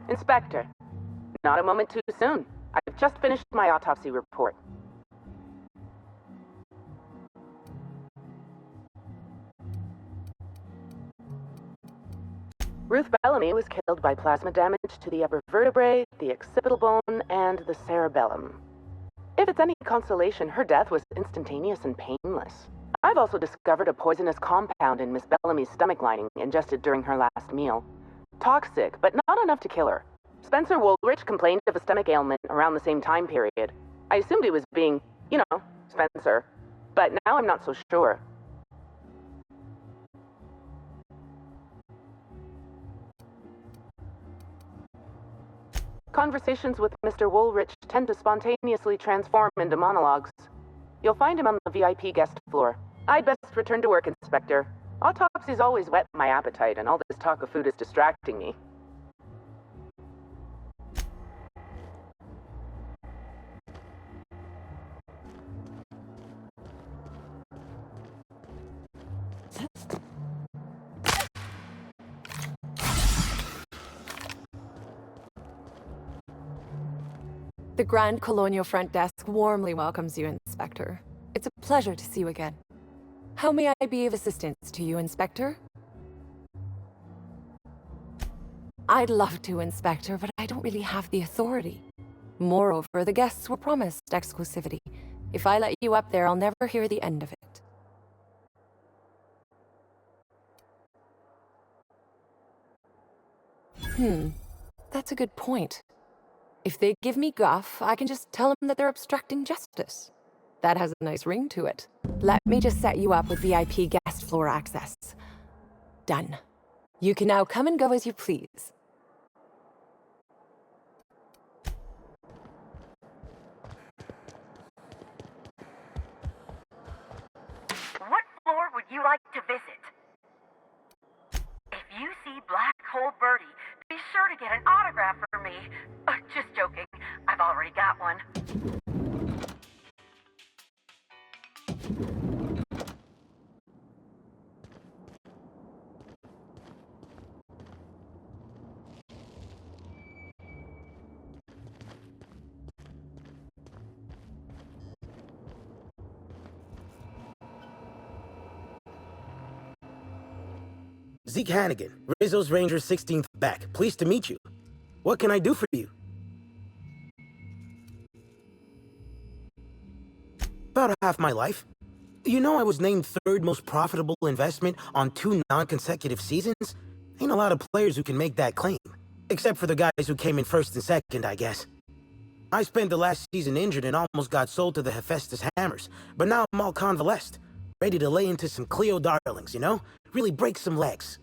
Inspector, not a moment too soon. I've just finished my autopsy report. Ruth Bellamy was killed by plasma damage to the upper vertebrae, the occipital bone, and the cerebellum. If it's any consolation, her death was instantaneous and painless. I've also discovered a poisonous compound in Miss Bellamy's stomach lining ingested during her last meal. Toxic, but not enough to kill her. Spencer Woolrich complained of a stomach ailment around the same time period. I assumed he was being, Spencer. But now I'm not so sure. Conversations with Mr. Woolrich tend to spontaneously transform into monologues. You'll find him on the VIP guest floor. I'd best return to work, Inspector. Autopsies always whet my appetite, and all this talk of food is distracting me. The Grand Colonial Front Desk warmly welcomes you, Inspector. It's a pleasure to see you again. How may I be of assistance to you, Inspector? I'd love to, Inspector, but I don't really have the authority. Moreover, the guests were promised exclusivity. If I let you up there, I'll never hear the end of it. That's a good point. If they give me guff, I can just tell them that they're obstructing justice. That has a nice ring to it. Let me just set you up with VIP guest floor access. Done. You can now come and go as you please. What floor would you like to visit? If you see Black Hole Birdie, be sure to get an autograph for me. Just joking. I've already got one. Zeke Hannigan, Rizzo's Ranger 16th back. Pleased to meet you. What can I do for you? About half my life. You know I was named third most profitable investment on 2 non-consecutive seasons? Ain't a lot of players who can make that claim. Except for the guys who came in first and second, I guess. I spent the last season injured and almost got sold to the Hephaestus Hammers, but now I'm all convalesced. Ready to lay into some Cleo darlings, you know? Really break some legs.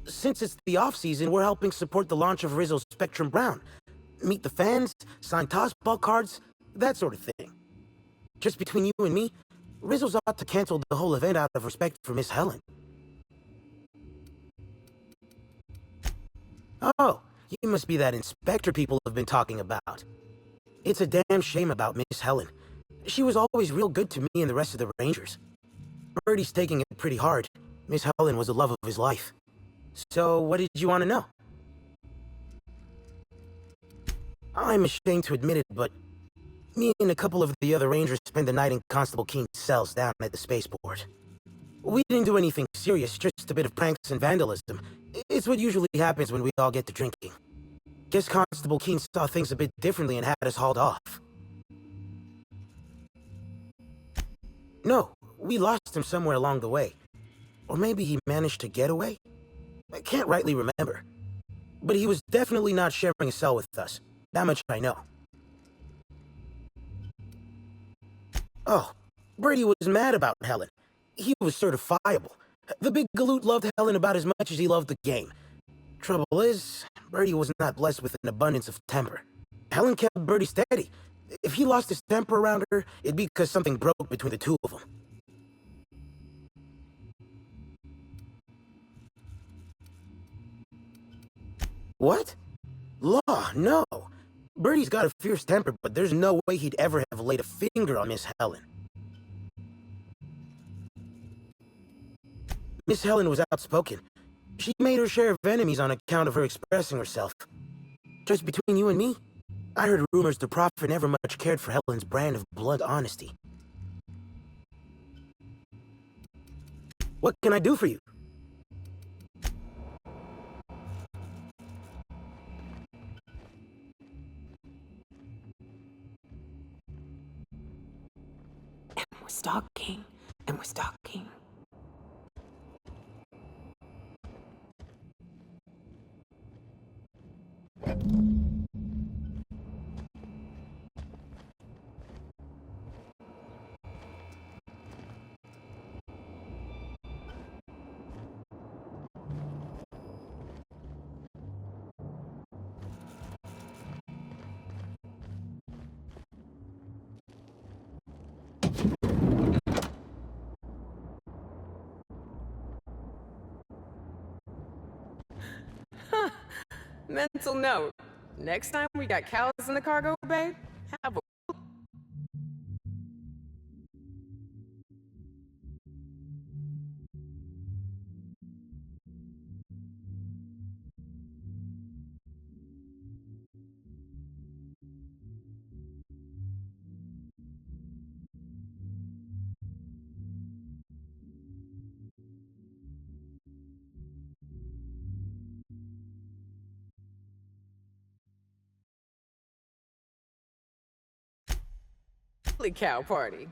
Since it's the off-season, we're helping support the launch of Rizzo's Spectrum Brown. Meet the fans, sign Tossball cards, that sort of thing. Just between you and me, Rizzo's ought to cancel the whole event out of respect for Miss Helen. Oh, you must be that inspector people have been talking about. It's a damn shame about Miss Helen. She was always real good to me and the rest of the Rangers. Birdie's taking it pretty hard. Miss Helen was the love of his life. So, what did you want to know? I'm ashamed to admit it, but me and a couple of the other Rangers spent the night in Constable Keen's cells down at the spaceport. We didn't do anything serious, just a bit of pranks and vandalism. It's what usually happens when we all get to drinking. Guess Constable Keen saw things a bit differently and had us hauled off. No, we lost him somewhere along the way. Or maybe he managed to get away? I can't rightly remember. But he was definitely not sharing a cell with us. That much I know. Oh, Brady was mad about Helen. He was certifiable. The big galoot loved Helen about as much as he loved the game. Trouble is, Brady was not blessed with an abundance of temper. Helen kept Brady steady. If he lost his temper around her, it'd be because something broke between the two of them. What? Law, no. Birdie's got a fierce temper, but there's no way he'd ever have laid a finger on Miss Helen. Miss Helen was outspoken. She made her share of enemies on account of her expressing herself. Just between you and me, I heard rumors the Prophet never much cared for Helen's brand of blunt honesty. What can I do for you? We're stalking, and we're stalking. Mental note. Next time we got cows in the cargo bay, have a... Holy cow party.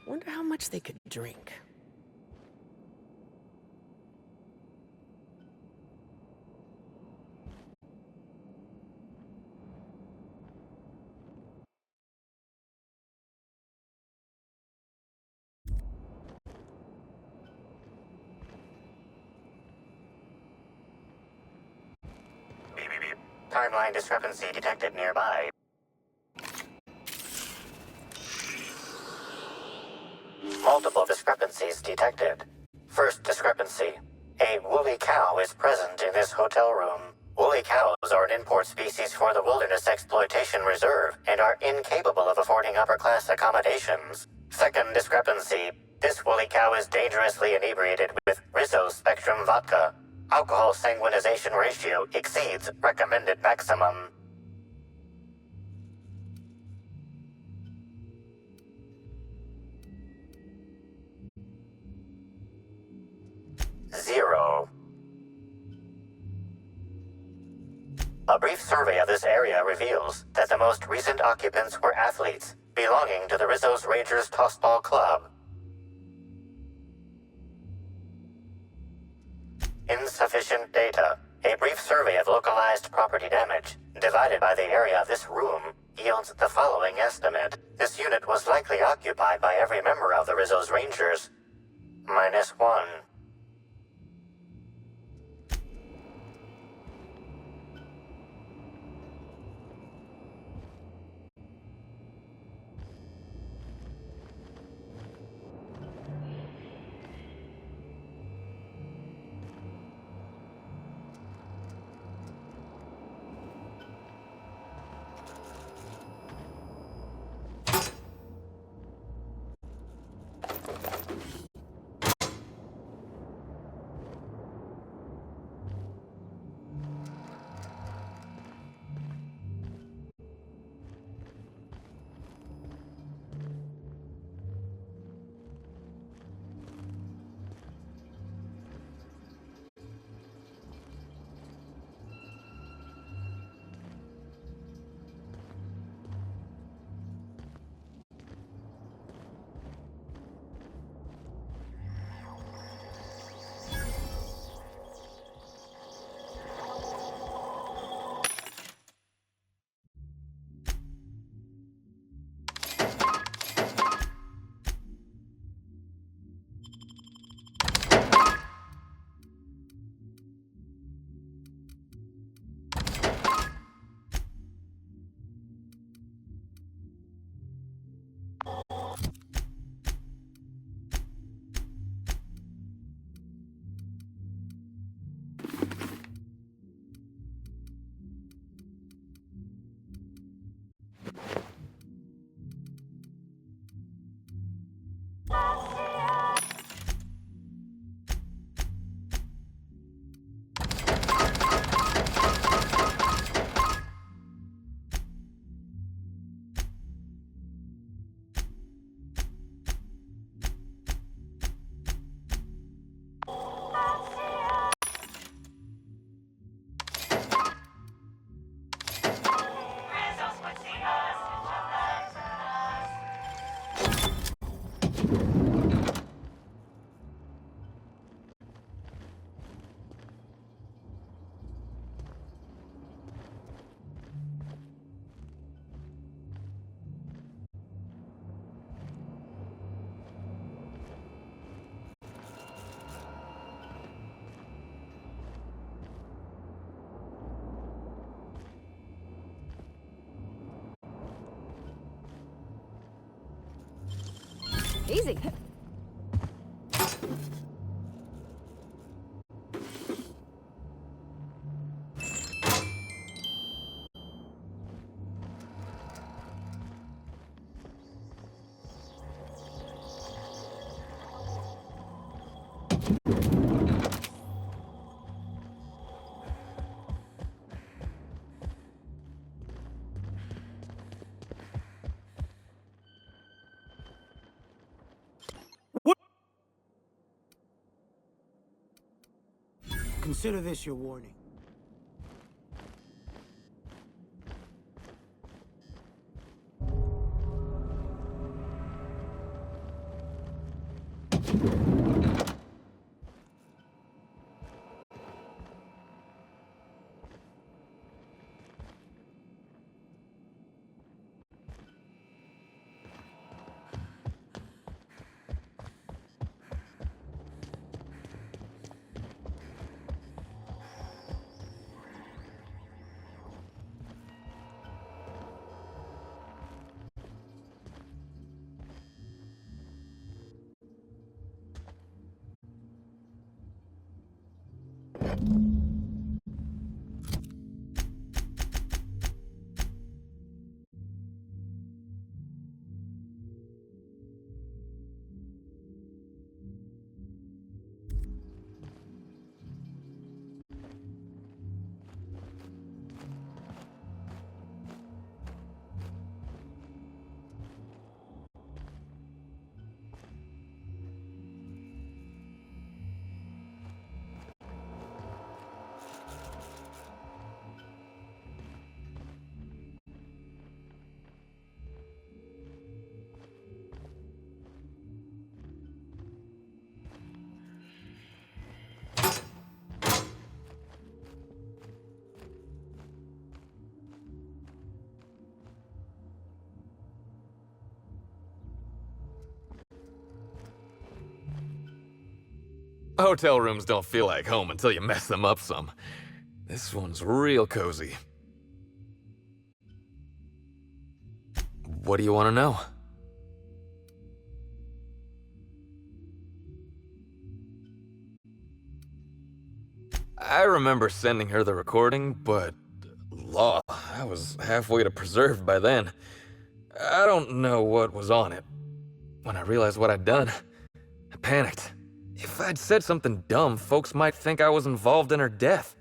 Wonder how much they could drink. Timeline discrepancy detected nearby. Multiple discrepancies detected. First discrepancy. A woolly cow is present in this hotel room. Woolly cows are an import species for the Wilderness Exploitation Reserve and are incapable of affording upper-class accommodations. Second discrepancy. This woolly cow is dangerously inebriated with Rizzo Spectrum vodka. Alcohol sanguinization ratio exceeds recommended maximum. Zero. A brief survey of this area reveals that the most recent occupants were athletes belonging to the Rizzo's Rangers Tossball Club. Insufficient data. A brief survey of localized property damage, divided by the area of this room, yields the following estimate. This unit was likely occupied by every member of the Rizzo's Rangers. -1. Easy. Consider this your warning. Hotel rooms don't feel like home until you mess them up some. This one's real cozy. What do you want to know? I remember sending her the recording, but law, I was halfway to preserved by then. I don't know what was on it. When I realized what I'd done, I panicked. If I'd said something dumb, folks might think I was involved in her death.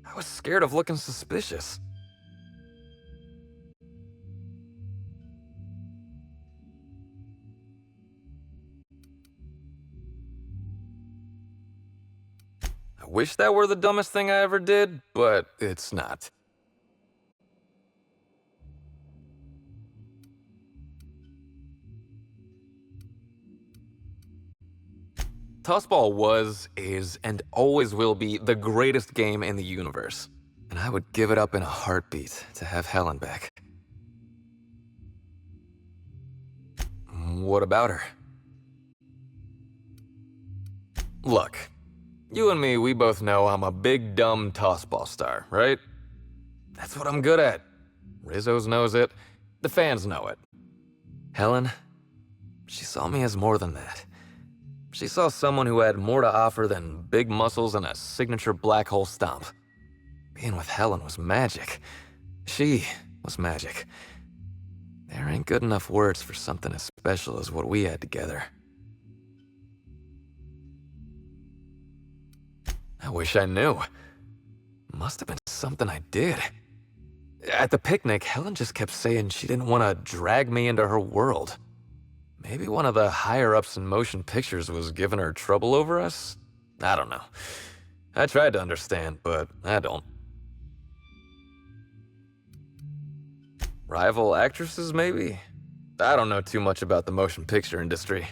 I was scared of looking suspicious. I wish that were the dumbest thing I ever did, but it's not. Tossball was, is, and always will be the greatest game in the universe. And I would give it up in a heartbeat to have Helen back. What about her? Look, you and me, we both know I'm a big dumb Tossball star, right? That's what I'm good at. Rizzo's knows it. The fans know it. Helen, she saw me as more than that. She saw someone who had more to offer than big muscles and a signature black hole stomp. Being with Helen was magic. She was magic. There ain't good enough words for something as special as what we had together. I wish I knew. Must have been something I did. At the picnic, Helen just kept saying she didn't want to drag me into her world. Maybe one of the higher-ups in motion pictures was giving her trouble over us? I don't know. I tried to understand, but I don't. Rival actresses, maybe? I don't know too much about the motion picture industry.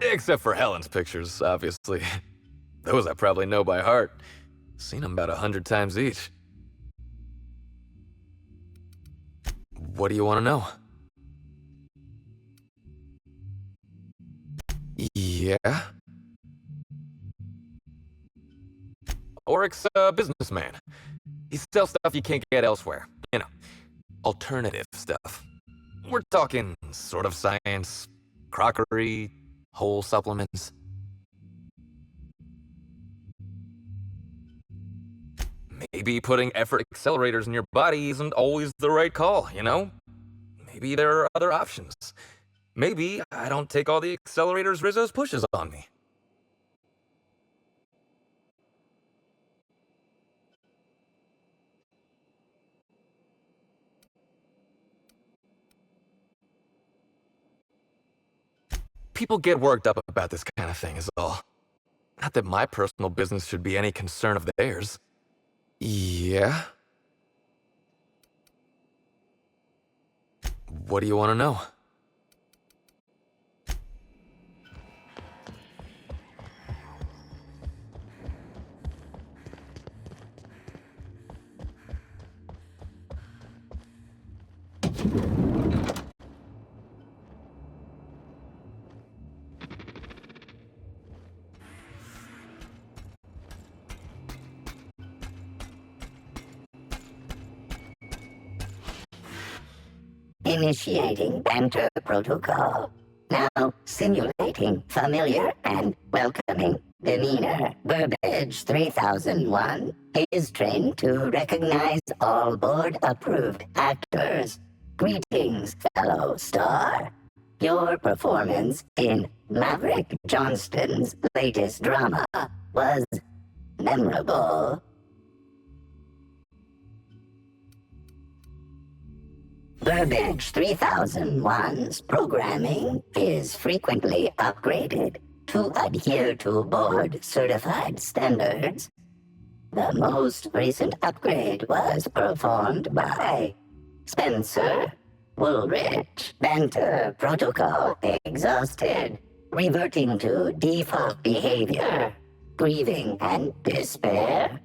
Except for Helen's pictures, obviously. Those I probably know by heart. Seen them about 100 times each. What do you want to know? Yeah? Oryx's a businessman. He sells stuff you can't get elsewhere. Alternative stuff. We're talking sort of science, crockery, whole supplements. Maybe putting effort accelerators in your body isn't always the right call, you know? Maybe there are other options. Maybe I don't take all the accelerators Rizzo's pushes on me. People get worked up about this kind of thing is all. Not that my personal business should be any concern of theirs. Yeah? What do you want to know? Initiating banter protocol. Now simulating familiar and welcoming demeanor. Burbage 3001 is trained to recognize all board-approved actors. Greetings, fellow star. Your performance in Maverick Johnston's latest drama was memorable. Burbage 3001's programming is frequently upgraded to adhere to board-certified standards. The most recent upgrade was performed by Spencer Woolrich. Banter protocol exhausted, reverting to default behavior, grieving and despair.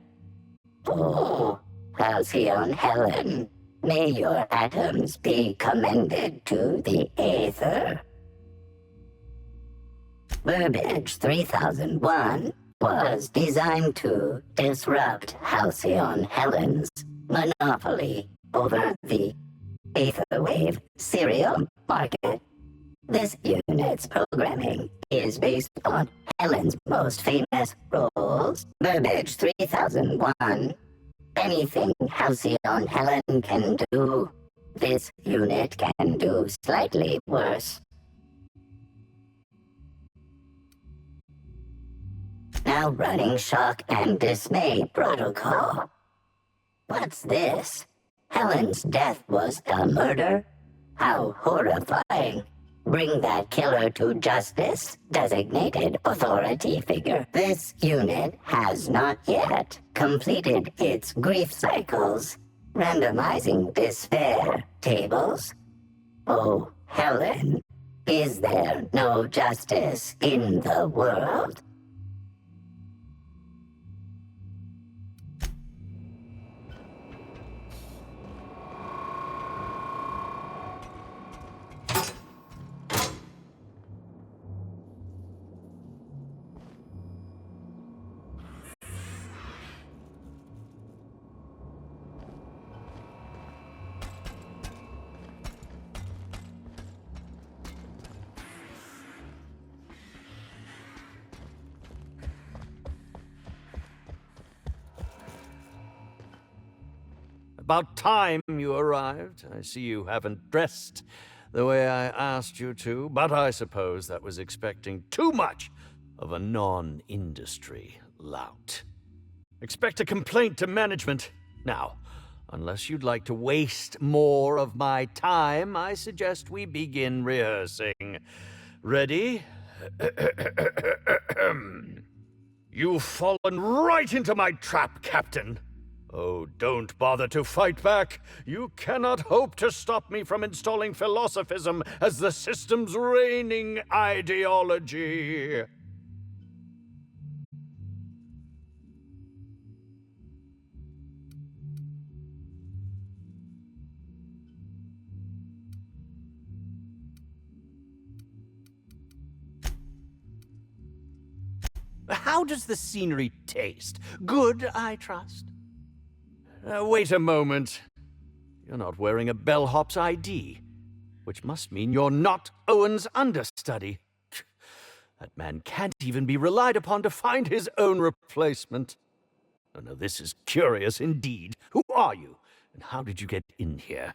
Oh, Halcyon Helen. May your atoms be commended to the Aether. Burbage 3001 was designed to disrupt Halcyon Helen's monopoly over the Aetherwave serial market. This unit's programming is based on Helen's most famous roles. Burbage 3001. Anything Halcyon Helen can do, this unit can do slightly worse. Now running shock and dismay protocol. What's this? Helen's death was a murder? How horrifying. Bring that killer to justice, designated authority figure. This unit has not yet completed its grief cycles. Randomizing despair tables. Oh, Helen, is there no justice in the world? About time you arrived. I see you haven't dressed the way I asked you to, but I suppose that was expecting too much of a non-industry lout. Expect a complaint to management. Now, unless you'd like to waste more of my time, I suggest we begin rehearsing. Ready? You've fallen right into my trap, Captain. Oh, don't bother to fight back. You cannot hope to stop me from installing philosophism as the system's reigning ideology. How does the scenery taste? Good, I trust. Wait a moment. You're not wearing a bellhop's ID. which must mean you're not Owen's understudy. That man can't even be relied upon to find his own replacement. Oh, no, this is curious indeed. Who are you, and how did you get in here?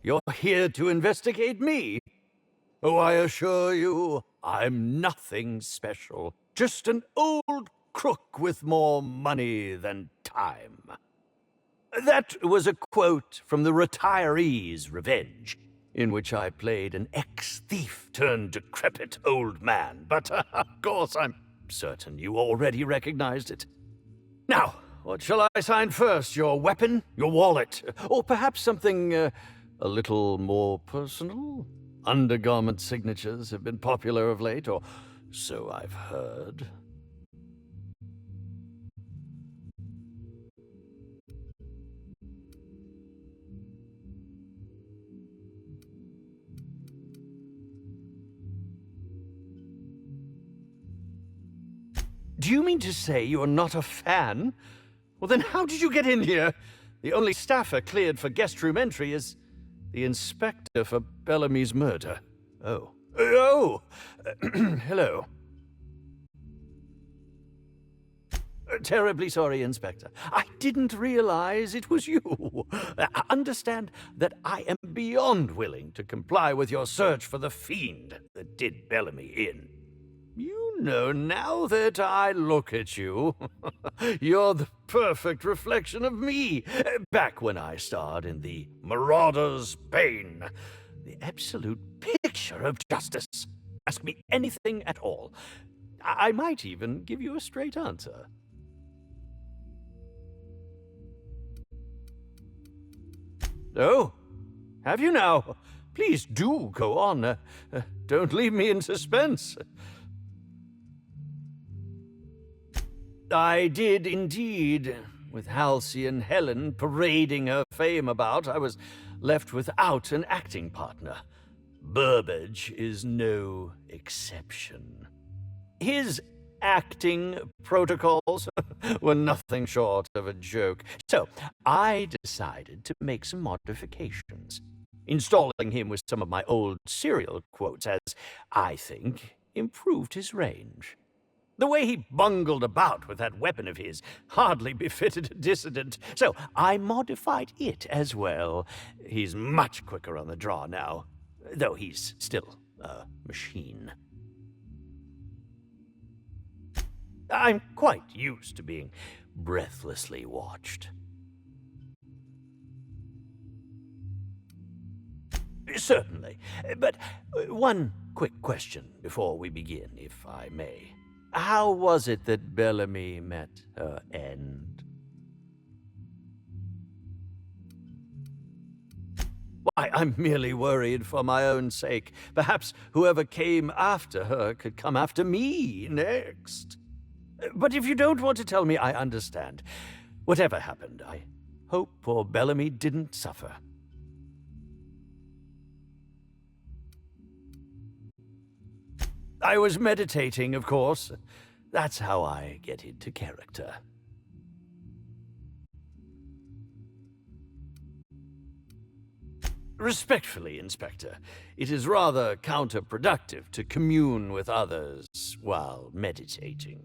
You're here to investigate me? Oh, I assure you, I'm nothing special. Just an old crook with more money than time. That was a quote from The Retiree's Revenge, in which I played an ex-thief turned decrepit old man. But, of course, I'm certain you already recognized it. Now, what shall I sign first? Your weapon? Your wallet? Or perhaps something, a little more personal? Undergarment signatures have been popular of late, or so I've heard. Do you mean to say you're not a fan? Well, then how did you get in here? The only staffer cleared for guest room entry is the inspector for Bellamy's murder. Oh. Oh! Hello. Terribly sorry, Inspector. I didn't realize it was you. Understand that I am beyond willing to comply with your search for the fiend that did Bellamy in. You know, now that I look at you, you're the perfect reflection of me, back when I starred in The Marauder's Bane. The absolute picture of justice. Ask me anything at all. I might even give you a straight answer. Oh, have you now? Please do go on. Don't leave me in suspense. I did indeed. With Halcyon Helen parading her fame about, I was left without an acting partner. Burbage is no exception. His acting protocols were nothing short of a joke. So I decided to make some modifications, installing him with some of my old serial quotes as, I think, improved his range. The way he bungled about with that weapon of his hardly befitted a dissident, so I modified it as well. He's much quicker on the draw now, though he's still a machine. I'm quite used to being breathlessly watched. Certainly, but one quick question before we begin, if I may. How was it that Bellamy met her end? Why, I'm merely worried for my own sake. Perhaps whoever came after her could come after me next. But if you don't want to tell me, I understand. Whatever happened, I hope poor Bellamy didn't suffer. I was meditating, of course. That's how I get into character. Respectfully, Inspector, it is rather counterproductive to commune with others while meditating.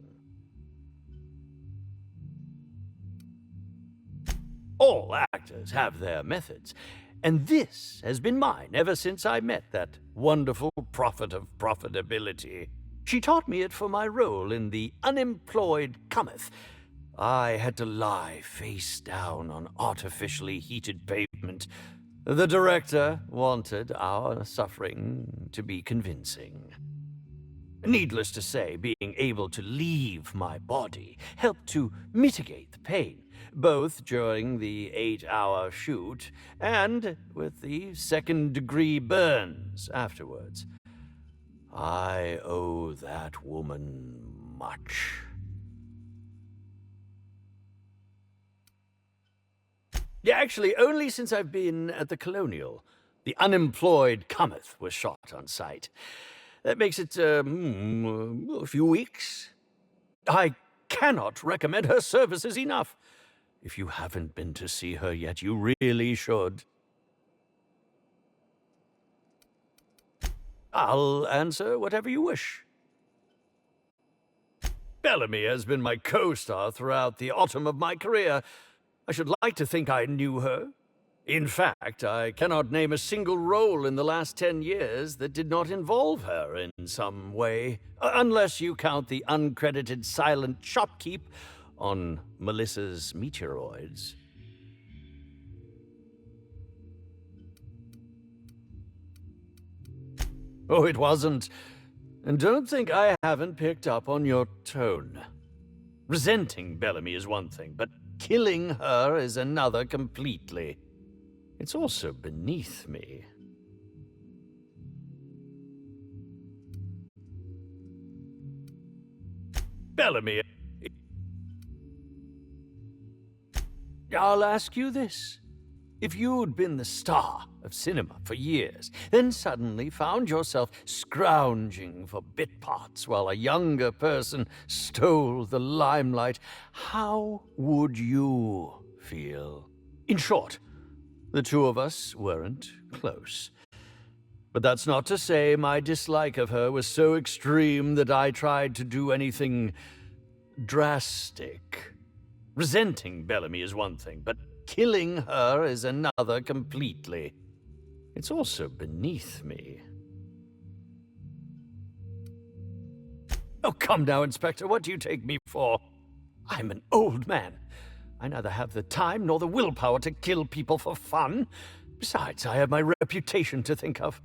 All actors have their methods, and this has been mine ever since I met that wonderful prophet of profitability. She taught me it for my role in The Unemployed Cometh. I had to lie face down on artificially heated pavement. The director wanted our suffering to be convincing. Needless to say, being able to leave my body helped to mitigate the pain, both during the 8-hour shoot and with the second-degree burns afterwards. I owe that woman much. Yeah, actually, only since I've been at the Colonial. The Unemployed Cometh was shot on site. That makes it, a few weeks. I cannot recommend her services enough. If you haven't been to see her yet, you really should. I'll answer whatever you wish. Bellamy has been my co-star throughout the autumn of my career. I should like to think I knew her. In fact, I cannot name a single role in the last 10 years that did not involve her in some way, unless you count the uncredited silent shopkeep on Melissa's meteoroids. Oh, it wasn't. And don't think I haven't picked up on your tone. Resenting Bellamy is one thing, but killing her is another completely. It's also beneath me. Bellamy, I'll ask you this. If you'd been the star of cinema for years, then suddenly found yourself scrounging for bit parts while a younger person stole the limelight, how would you feel? In short, the two of us weren't close. But that's not to say my dislike of her was so extreme that I tried to do anything drastic. Resenting Bellamy is one thing, but killing her is another completely. It's also beneath me. Oh, come now, Inspector. What do you take me for? I'm an old man. I neither have the time nor the willpower to kill people for fun. Besides, I have my reputation to think of.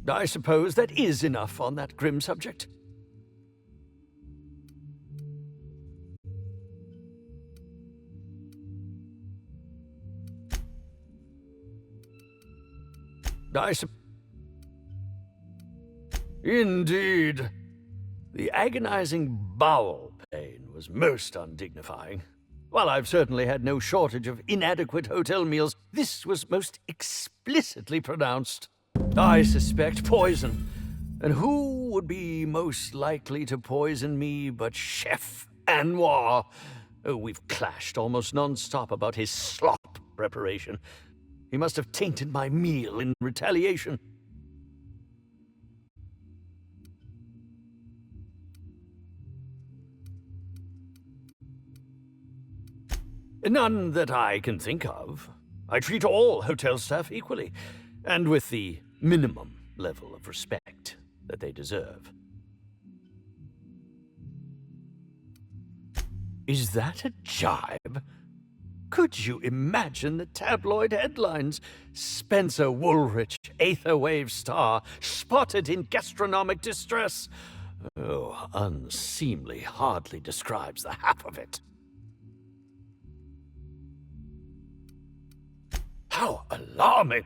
I suppose that is enough on that grim subject. Indeed. The agonizing bowel pain was most undignifying. While I've certainly had no shortage of inadequate hotel meals, this was most explicitly pronounced. I suspect poison. And who would be most likely to poison me but Chef Anwar? Oh, we've clashed almost non-stop about his slop preparation. He must have tainted my meal in retaliation. None that I can think of. I treat all hotel staff equally, and with the minimum level of respect that they deserve. Is that a jibe? Could you imagine the tabloid headlines? Spencer Woolrich, Aetherwave star, spotted in gastronomic distress. Oh, unseemly hardly describes the half of it. How alarming!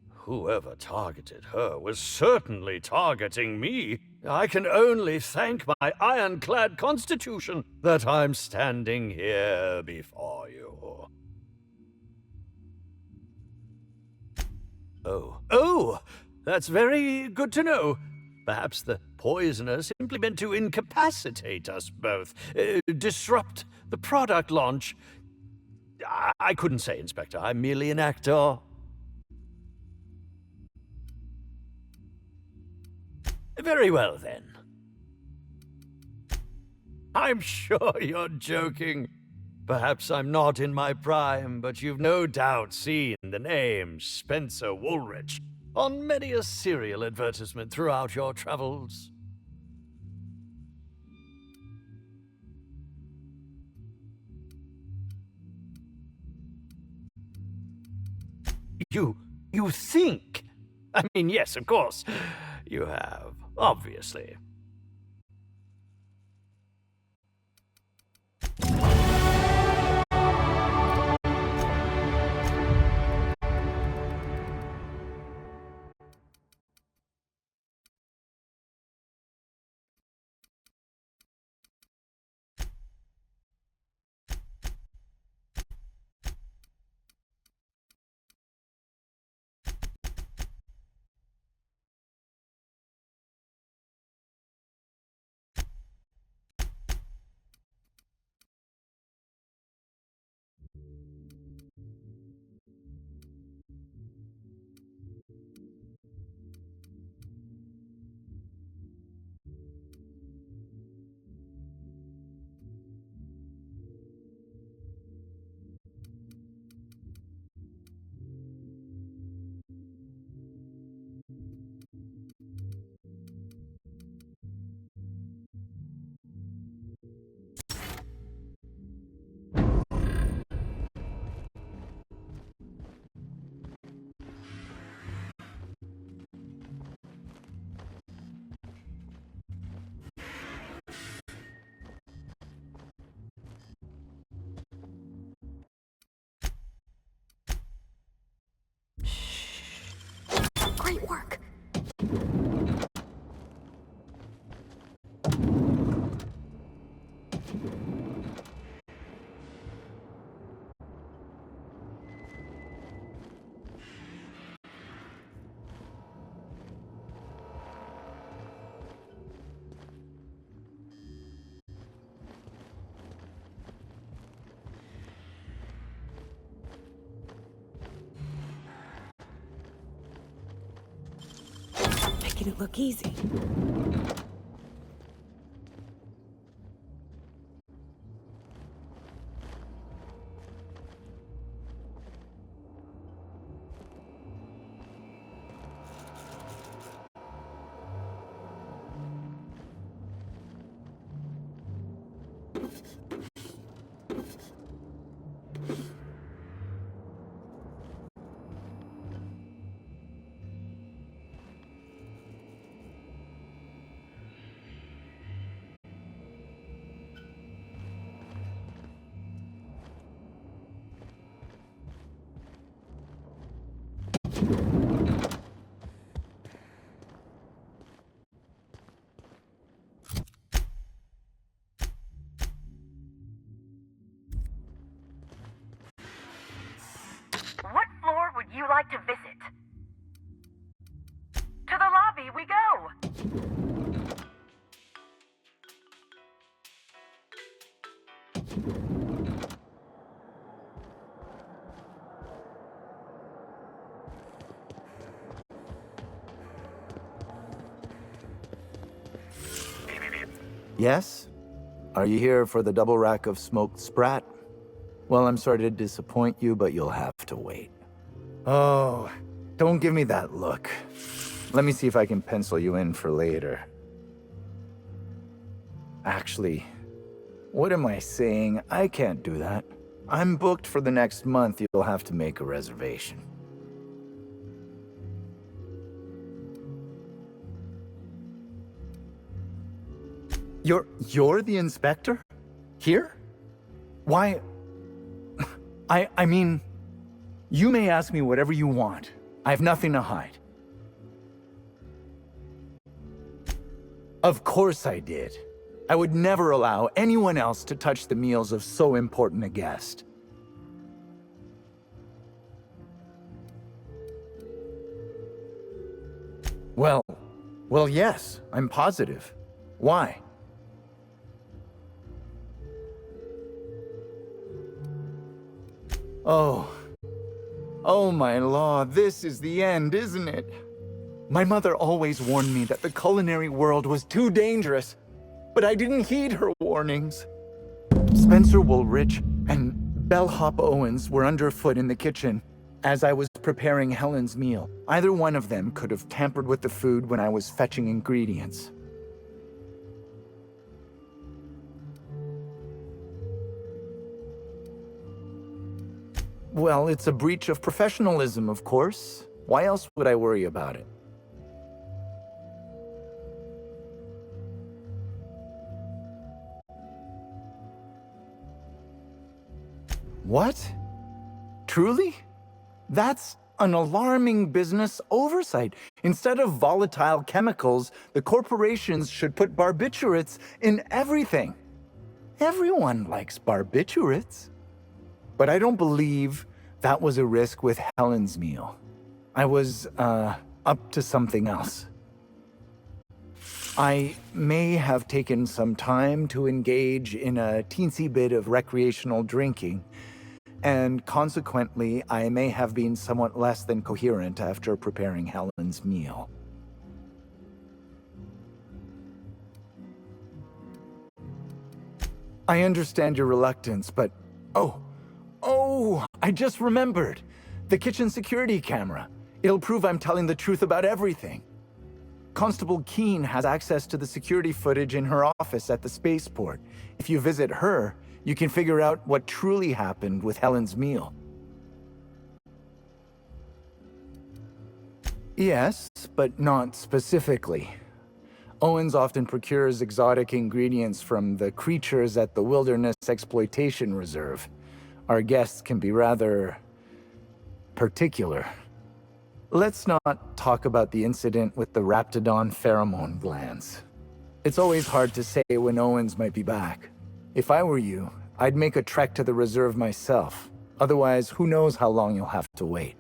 Whoever targeted her was certainly targeting me. I can only thank my ironclad constitution that I'm standing here before you. Oh, that's very good to know. Perhaps the poisoner simply meant to incapacitate us both, disrupt the product launch. I couldn't say, Inspector. I'm merely an actor. Very well, then. I'm sure you're joking. Perhaps I'm not in my prime, but you've no doubt seen the name Spencer Woolrich on many a serial advertisement throughout your travels. You think? I mean, yes, of course. You have, obviously. making it look easy. What floor would you like to visit? To the lobby we go! Yes? Are you here for the double rack of smoked sprat? Well, I'm sorry to disappoint you, but you'll have to wait. Oh, don't give me that look. Let me see if I can pencil you in for later. Actually, what am I saying? I can't do that. I'm booked for the next month. You'll have to make a reservation. You're the inspector? Here? Why? I mean, you may ask me whatever you want. I have nothing to hide. Of course I did. I would never allow anyone else to touch the meals of so important a guest. Well, yes, I'm positive. Why? Oh my law, this is the end, isn't it? My mother always warned me that the culinary world was too dangerous, but I didn't heed her warnings. Spencer Woolrich and Bellhop Owens were underfoot in the kitchen as I was preparing Helen's meal. Either one of them could have tampered with the food when I was fetching ingredients. Well, it's a breach of professionalism, of course. Why else would I worry about it? What? Truly? That's an alarming business oversight. Instead of volatile chemicals, the corporations should put barbiturates in everything. Everyone likes barbiturates. But I don't believe that was a risk with Helen's meal. I was, up to something else. I may have taken some time to engage in a teensy bit of recreational drinking, and consequently, I may have been somewhat less than coherent after preparing Helen's meal. I understand your reluctance, but... Oh, I just remembered. The kitchen security camera. It'll prove I'm telling the truth about everything. Constable Keene has access to the security footage in her office at the spaceport. If you visit her, you can figure out what truly happened with Helen's meal. Yes, but not specifically. Owens often procures exotic ingredients from the creatures at the Wilderness Exploitation Reserve. Our guests can be rather particular. Let's not talk about the incident with the Raptidon pheromone glands. It's always hard to say when Owens might be back. If I were you, I'd make a trek to the reserve myself. Otherwise, who knows how long you'll have to wait.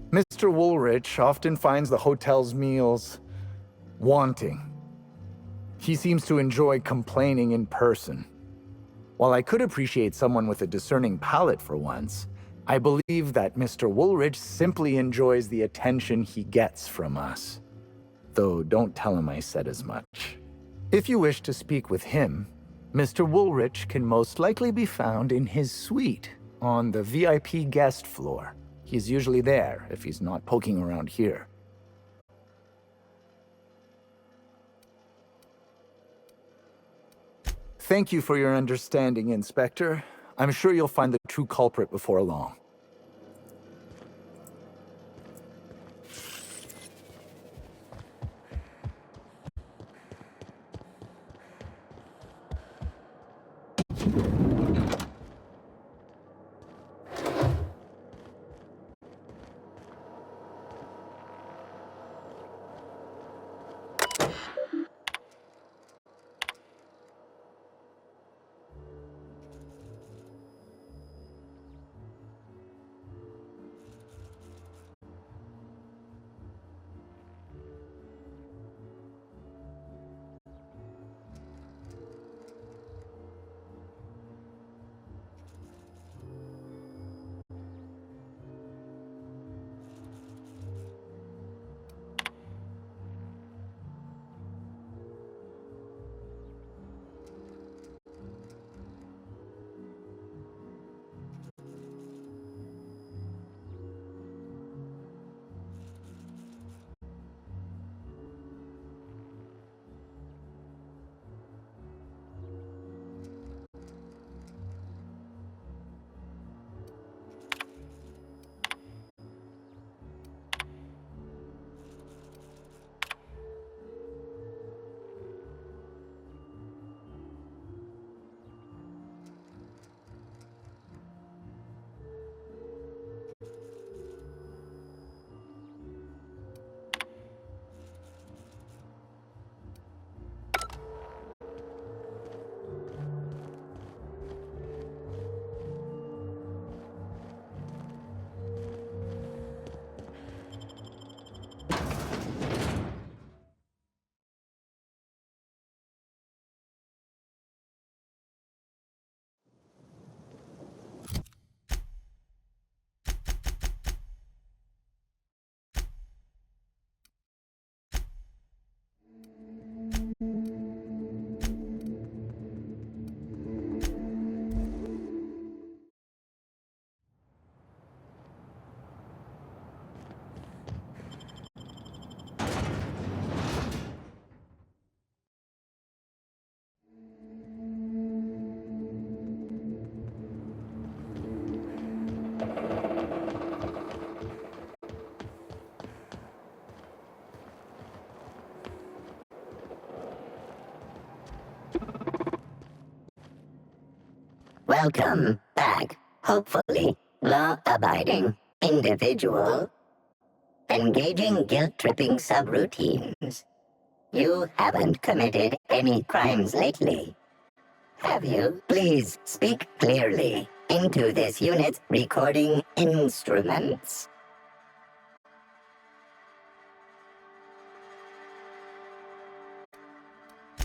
Mr. Woolrich often finds the hotel's meals wanting. He seems to enjoy complaining in person. While I could appreciate someone with a discerning palate for once, I believe that Mr. Woolridge simply enjoys the attention he gets from us. Though don't tell him I said as much. If you wish to speak with him, Mr. Woolridge can most likely be found in his suite on the VIP guest floor. He's usually there if he's not poking around here. Thank you for your understanding, Inspector. I'm sure you'll find the true culprit before long. Welcome back, hopefully, law-abiding individual. Engaging guilt-tripping subroutines. You haven't committed any crimes lately, have you? Please speak clearly into this unit's recording instruments.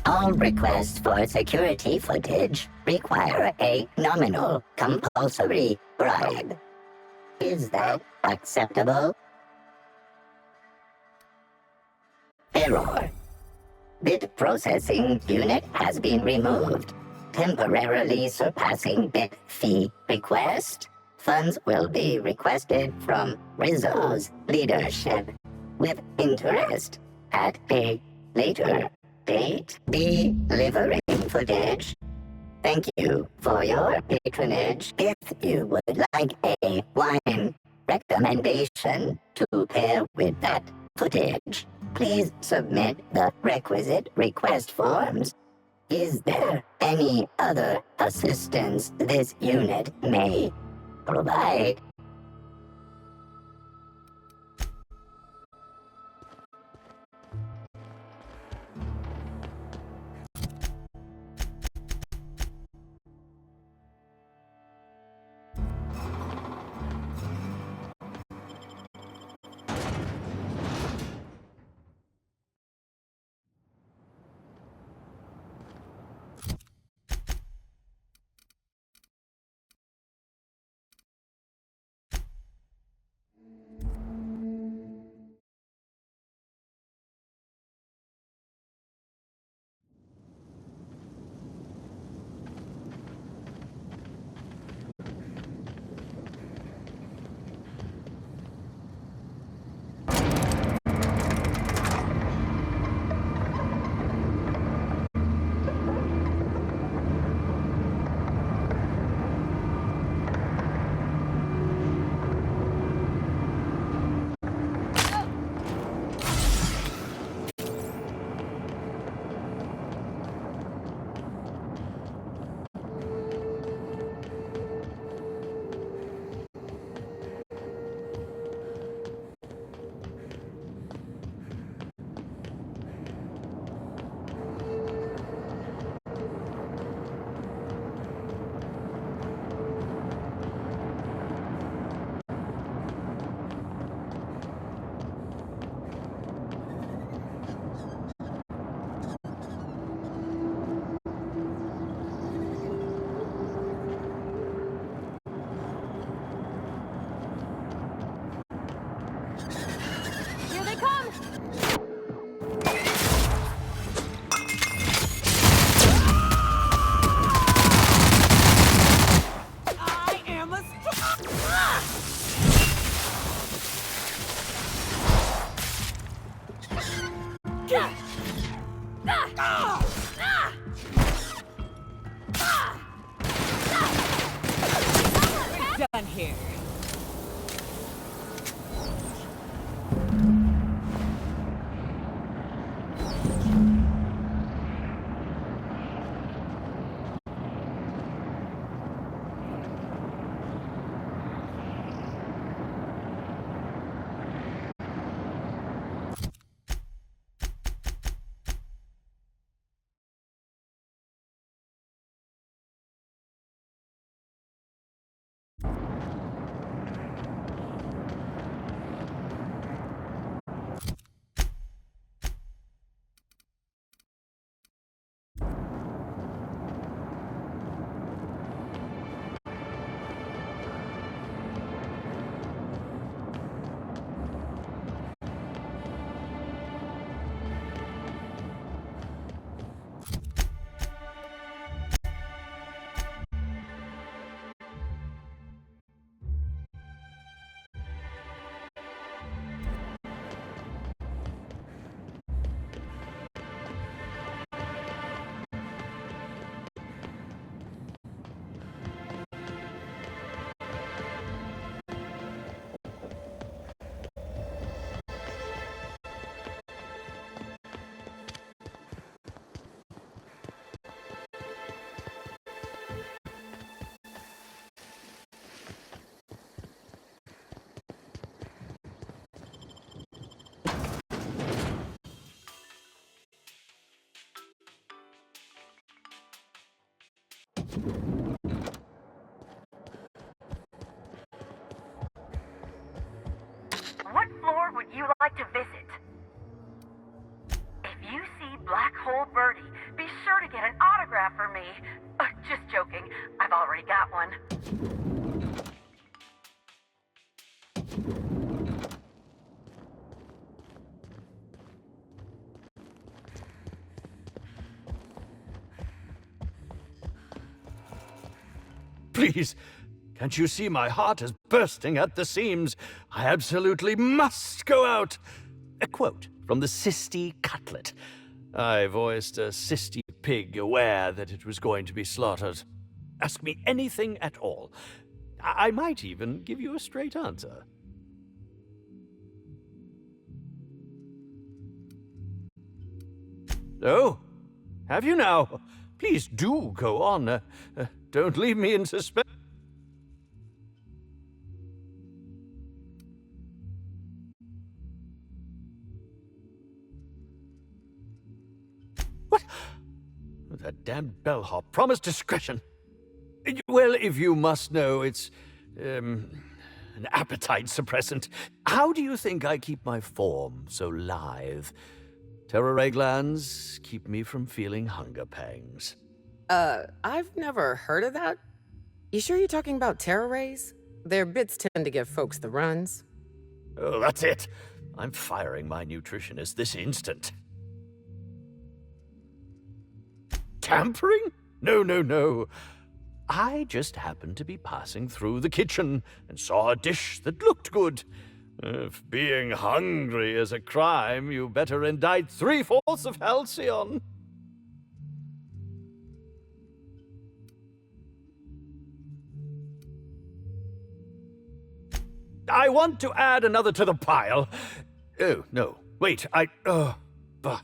All requests for security footage require a nominal compulsory bribe. Is that acceptable? Error. Bit processing unit has been removed. Temporarily surpassing bit fee request. Funds will be requested from Rizzo's leadership with interest at a later date. Delivering footage. Thank you for your patronage. If you would like a wine recommendation to pair with that footage, please submit the requisite request forms. Is there any other assistance this unit may provide? We're done here. What floor would you like to visit? If you see Black Hole Birdie, be sure to get an autograph for me. Just joking. I've already got one. Please, can't you see my heart is bursting at the seams? I absolutely must go out. A quote from the Sisty Cutlet. I voiced a Sisty pig aware that it was going to be slaughtered. Ask me anything at all. I might even give you a straight answer. Oh, have you now? Please do go on. Don't leave me in suspense. What? That damned bellhop promised discretion. Well, if you must know, it's an appetite suppressant. How do you think I keep my form so lithe? Terror glands keep me from feeling hunger pangs. I've never heard of that. You sure you're talking about terror rays? Their bits tend to give folks the runs. Oh, that's it. I'm firing my nutritionist this instant. Tampering? No, no, no. I just happened to be passing through the kitchen and saw a dish that looked good. If being hungry is a crime, you better indict 3/4 of Halcyon. I want to add another to the pile. Oh, no. Wait, bah.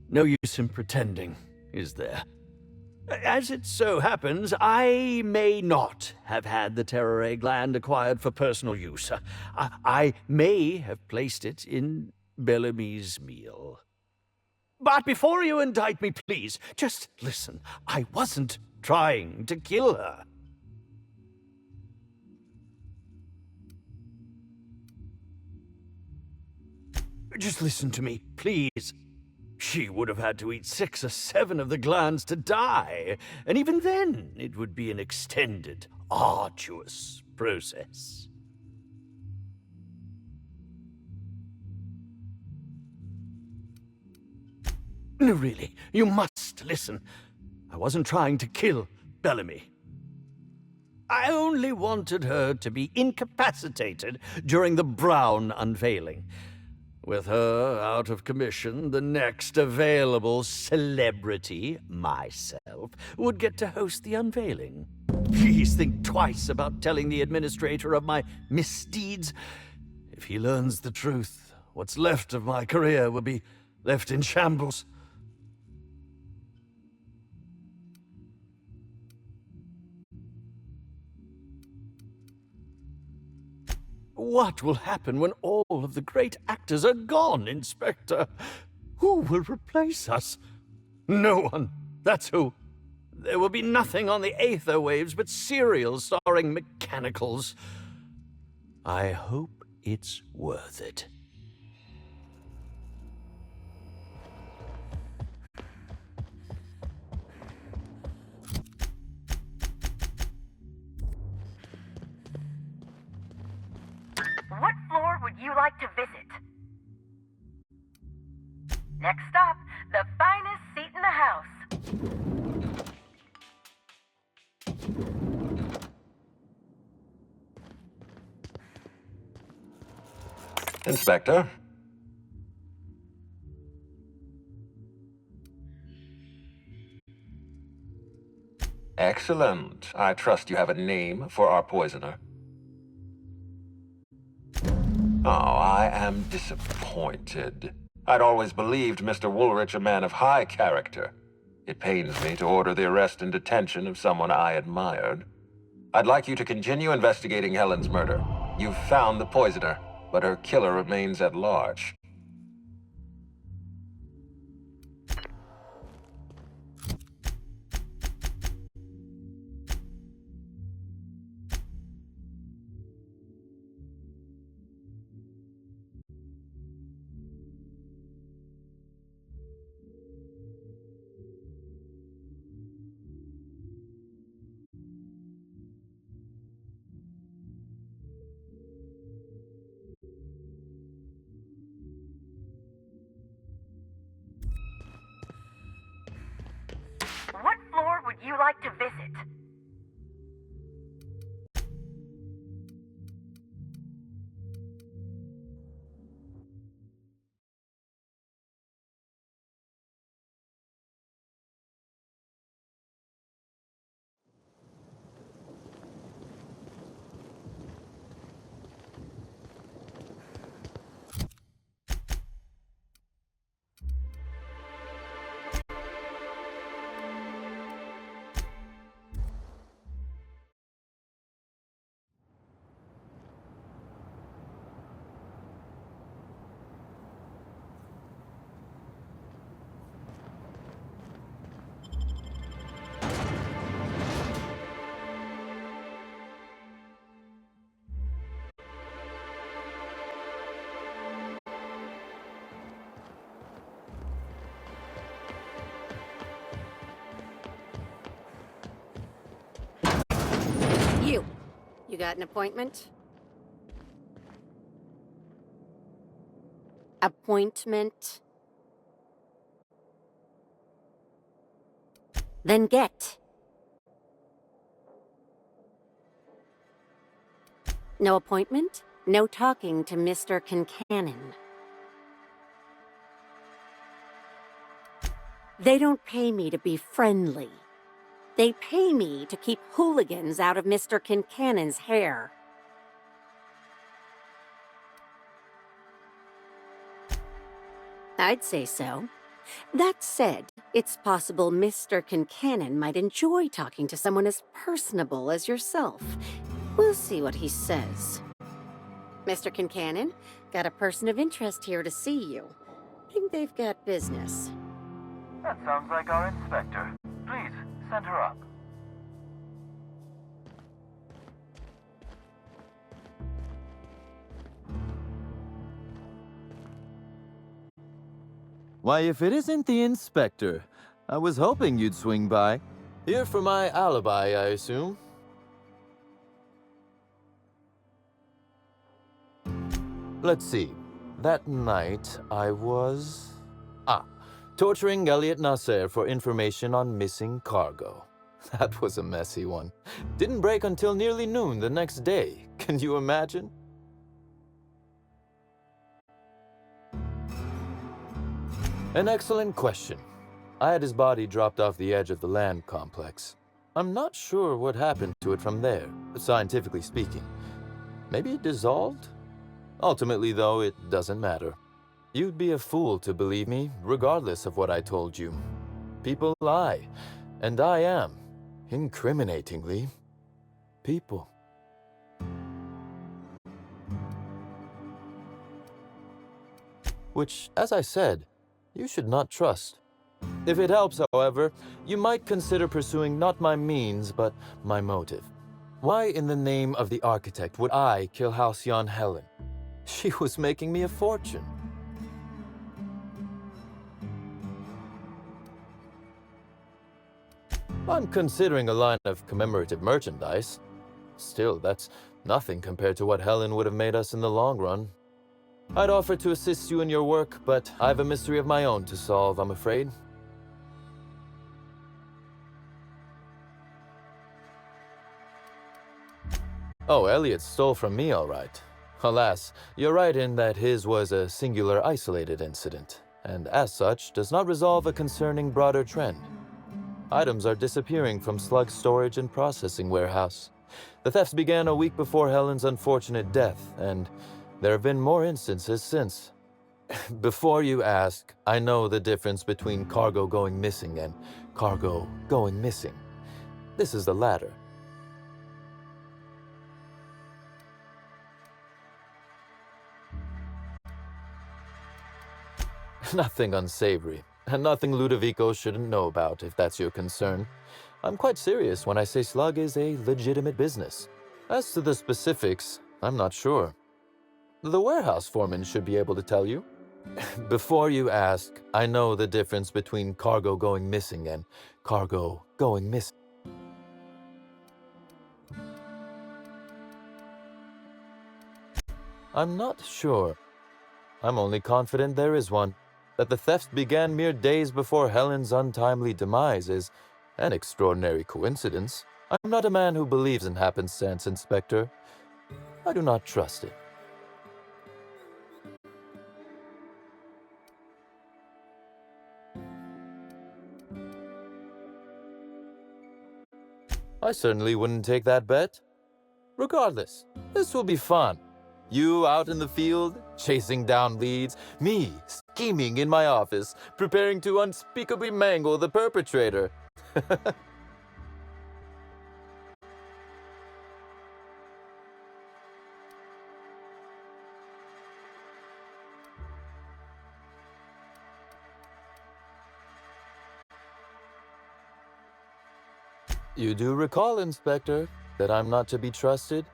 No use in pretending, is there? As it so happens, I may not have had the terror gland acquired for personal use. I may have placed it in Bellamy's meal. But before you indict me, please, just listen. I wasn't trying to kill her. Just listen to me, please. She would have had to eat 6 or 7 of the glands to die, and even then it would be an extended, arduous process. No, really, you must listen. I wasn't trying to kill Bellamy. I only wanted her to be incapacitated during the Brown unveiling. With her out of commission, the next available celebrity, myself, would get to host the unveiling. Please think twice about telling the administrator of my misdeeds. If he learns the truth, what's left of my career will be left in shambles. What will happen when all of the great actors are gone, Inspector? Who will replace us? No one. That's who. There will be nothing on the aether waves but serials starring mechanicals. I hope it's worth it. What floor would you like to visit? Next stop, the finest seat in the house. Inspector? Excellent. I trust you have a name for our poisoner. Oh, I am disappointed. I'd always believed Mr. Woolrich a man of high character. It pains me to order the arrest and detention of someone I admired. I'd like you to continue investigating Helen's murder. You've found the poisoner, but her killer remains at large. What floor would you like to visit? You got an appointment? Appointment? Then get. No appointment? No talking to Mr. Kincannon. They don't pay me to be friendly. They pay me to keep hooligans out of Mr. Kincannon's hair. I'd say so. That said, it's possible Mr. Kincannon might enjoy talking to someone as personable as yourself. We'll see what he says. Mr. Kincannon, got a person of interest here to see you. Think they've got business. That sounds like our inspector. Please, send her up. Why, if it isn't the inspector, I was hoping you'd swing by. Here for my alibi, I assume. Let's see. That night, I was... torturing Elliot Nasser for information on missing cargo. That was a messy one. Didn't break until nearly noon the next day. Can you imagine? An excellent question. I had his body dropped off the edge of the land complex. I'm not sure what happened to it from there, scientifically speaking. Maybe it dissolved? Ultimately, though, it doesn't matter. You'd be a fool to believe me, regardless of what I told you. People lie, and I am, incriminatingly, people. Which, as I said, you should not trust. If it helps, however, you might consider pursuing not my means, but my motive. Why in the name of the architect would I kill Halcyon Helen? She was making me a fortune. I'm considering a line of commemorative merchandise. Still, that's nothing compared to what Helen would have made us in the long run. I'd offer to assist you in your work, but I have a mystery of my own to solve, I'm afraid. Oh, Elliot stole from me, all right. Alas, you're right in that his was a singular isolated incident, and as such, does not resolve a concerning broader trend. Items are disappearing from Slug's storage and processing warehouse. The thefts began a week before Helen's unfortunate death, and there have been more instances since. Before you ask, I know the difference between cargo going missing and cargo going missing. This is the latter. Nothing unsavory, and nothing Ludovico shouldn't know about, if that's your concern. I'm quite serious when I say Slug is a legitimate business. As to the specifics, I'm not sure. The warehouse foreman should be able to tell you. Before you ask, I know the difference between cargo going missing and cargo going missing. I'm not sure. I'm only confident there is one. That the thefts began mere days before Helen's untimely demise is an extraordinary coincidence. I'm not a man who believes in happenstance, Inspector. I do not trust it. I certainly wouldn't take that bet. Regardless, this will be fun. You out in the field, chasing down leads, me scheming in my office, preparing to unspeakably mangle the perpetrator. You do recall, Inspector, that I'm not to be trusted?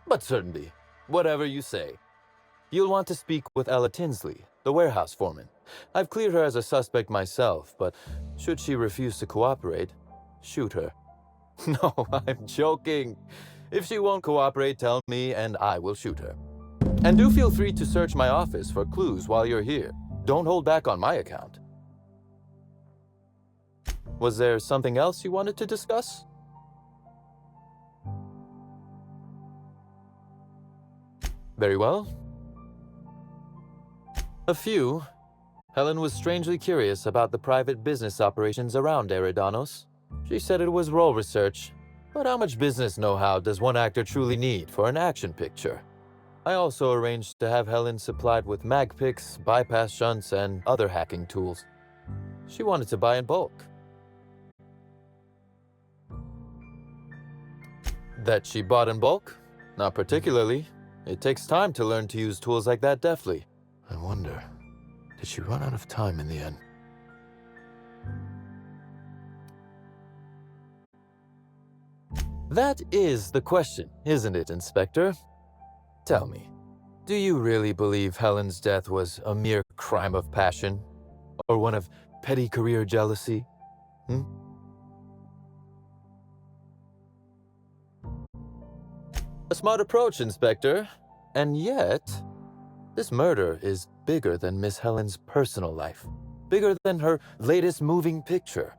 But certainly. Whatever you say. You'll want to speak with Ella Tinsley, the warehouse foreman. I've cleared her as a suspect myself, but should she refuse to cooperate, shoot her. No, I'm joking. If she won't cooperate, tell me and I will shoot her. And do feel free to search my office for clues while you're here. Don't hold back on my account. Was there something else you wanted to discuss? Very well. A few. Helen was strangely curious about the private business operations around Eridanos. She said it was role research, but how much business know-how does one actor truly need for an action picture? I also arranged to have Helen supplied with mag picks, bypass shunts, and other hacking tools. She wanted to buy in bulk. That she bought in bulk? Not particularly. It takes time to learn to use tools like that deftly. I wonder, did she run out of time in the end? That is the question, isn't it, Inspector? Tell me, do you really believe Helen's death was a mere crime of passion? Or one of petty career jealousy? A smart approach, Inspector. And yet, this murder is bigger than Miss Helen's personal life. Bigger than her latest moving picture.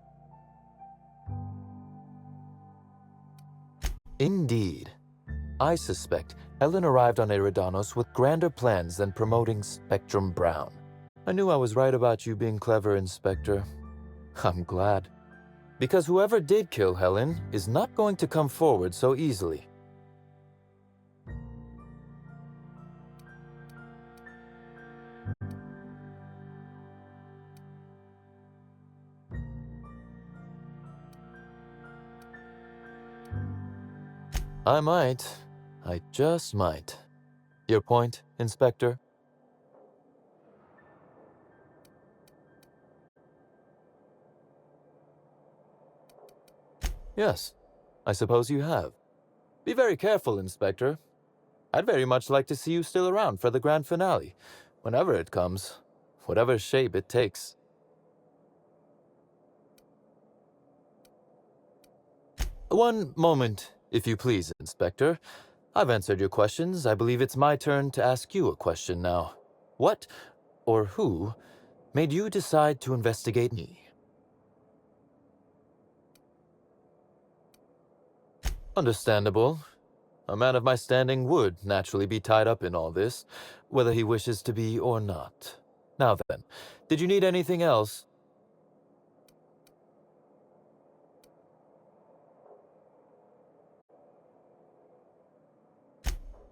Indeed. I suspect Helen arrived on Eridanos with grander plans than promoting Spectrum Brown. I knew I was right about you being clever, Inspector. I'm glad. Because whoever did kill Helen is not going to come forward so easily. I might. I just might. Your point, Inspector? Yes, I suppose you have. Be very careful, Inspector. I'd very much like to see you still around for the grand finale, whenever it comes, whatever shape it takes. One moment, if you please, Inspector. I've answered your questions. I believe it's my turn to ask you a question now. What, or who, made you decide to investigate me? Understandable. A man of my standing would naturally be tied up in all this, whether he wishes to be or not. Now then, did you need anything else?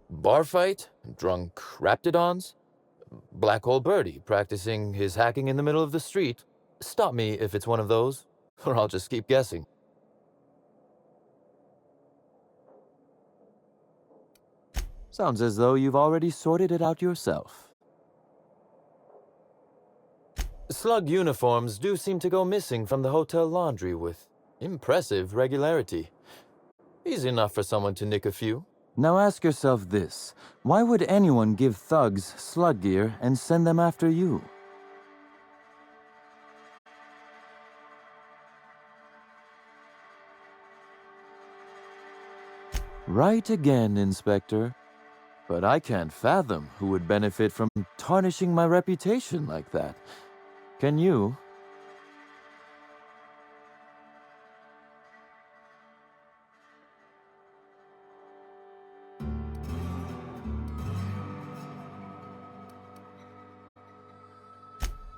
Bar fight? Drunk Raptidons? Black hole birdie practicing his hacking in the middle of the street? Stop me if it's one of those, or I'll just keep guessing. Sounds as though you've already sorted it out yourself. Slug uniforms do seem to go missing from the hotel laundry with impressive regularity. Easy enough for someone to nick a few. Now ask yourself this. Why would anyone give thugs slug gear and send them after you? Right again, Inspector. But I can't fathom who would benefit from tarnishing my reputation like that. Can you?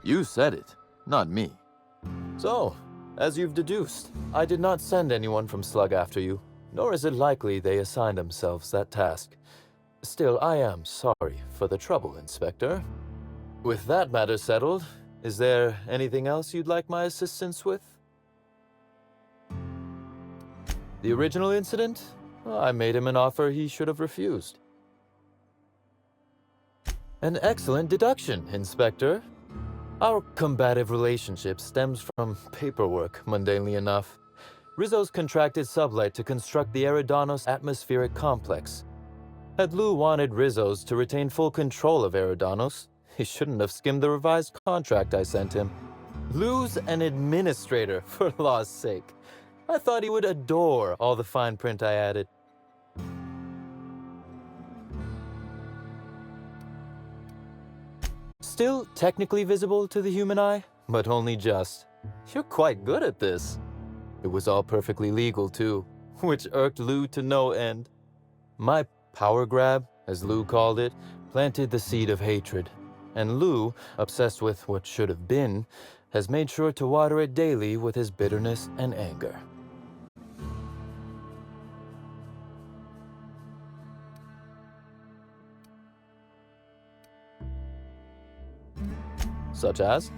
You said it, not me. So, as you've deduced, I did not send anyone from Slug after you, nor is it likely they assigned themselves that task. Still, I am sorry for the trouble, Inspector. With that matter settled, is there anything else you'd like my assistance with? The original incident? I made him an offer he should have refused. An excellent deduction, Inspector. Our combative relationship stems from paperwork, mundanely enough. Rizzo's contracted Sublight to construct the Eridanos atmospheric complex. Had Lou wanted Rizzo's to retain full control of Eridanos, he shouldn't have skimmed the revised contract I sent him. Lou's an administrator, for law's sake. I thought he would adore all the fine print I added. Still technically visible to the human eye, but only just. You're quite good at this. It was all perfectly legal, too, which irked Lou to no end. My power grab, as Lou called it, planted the seed of hatred. And Lou, obsessed with what should have been, has made sure to water it daily with his bitterness and anger. Such as?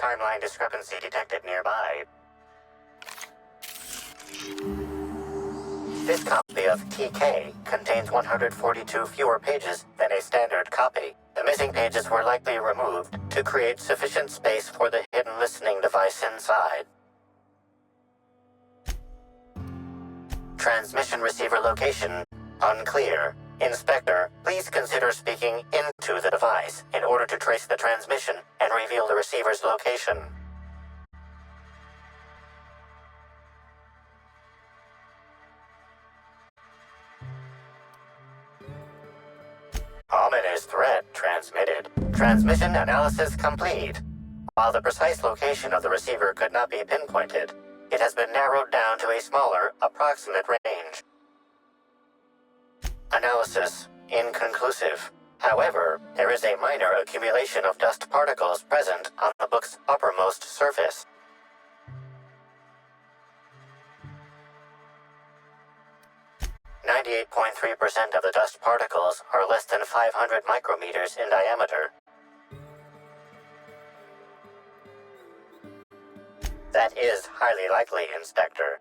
Timeline discrepancy detected nearby. This copy of TK contains 142 fewer pages than a standard copy. The missing pages were likely removed to create sufficient space for the hidden listening device inside. Transmission receiver location unclear. Inspector, please consider speaking into the device in order to trace the transmission and reveal the receiver's location. transmitted. Transmission analysis complete. While the precise location of the receiver could not be pinpointed, it has been narrowed down to a smaller, approximate range. Analysis inconclusive. However, there is a minor accumulation of dust particles present on the book's uppermost surface. .3% of the dust particles are less than 500 micrometers in diameter. That is highly likely, Inspector.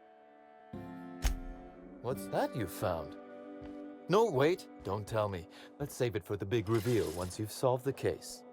What's that you found? No, wait, don't tell me. Let's save it for the big reveal once you've solved the case.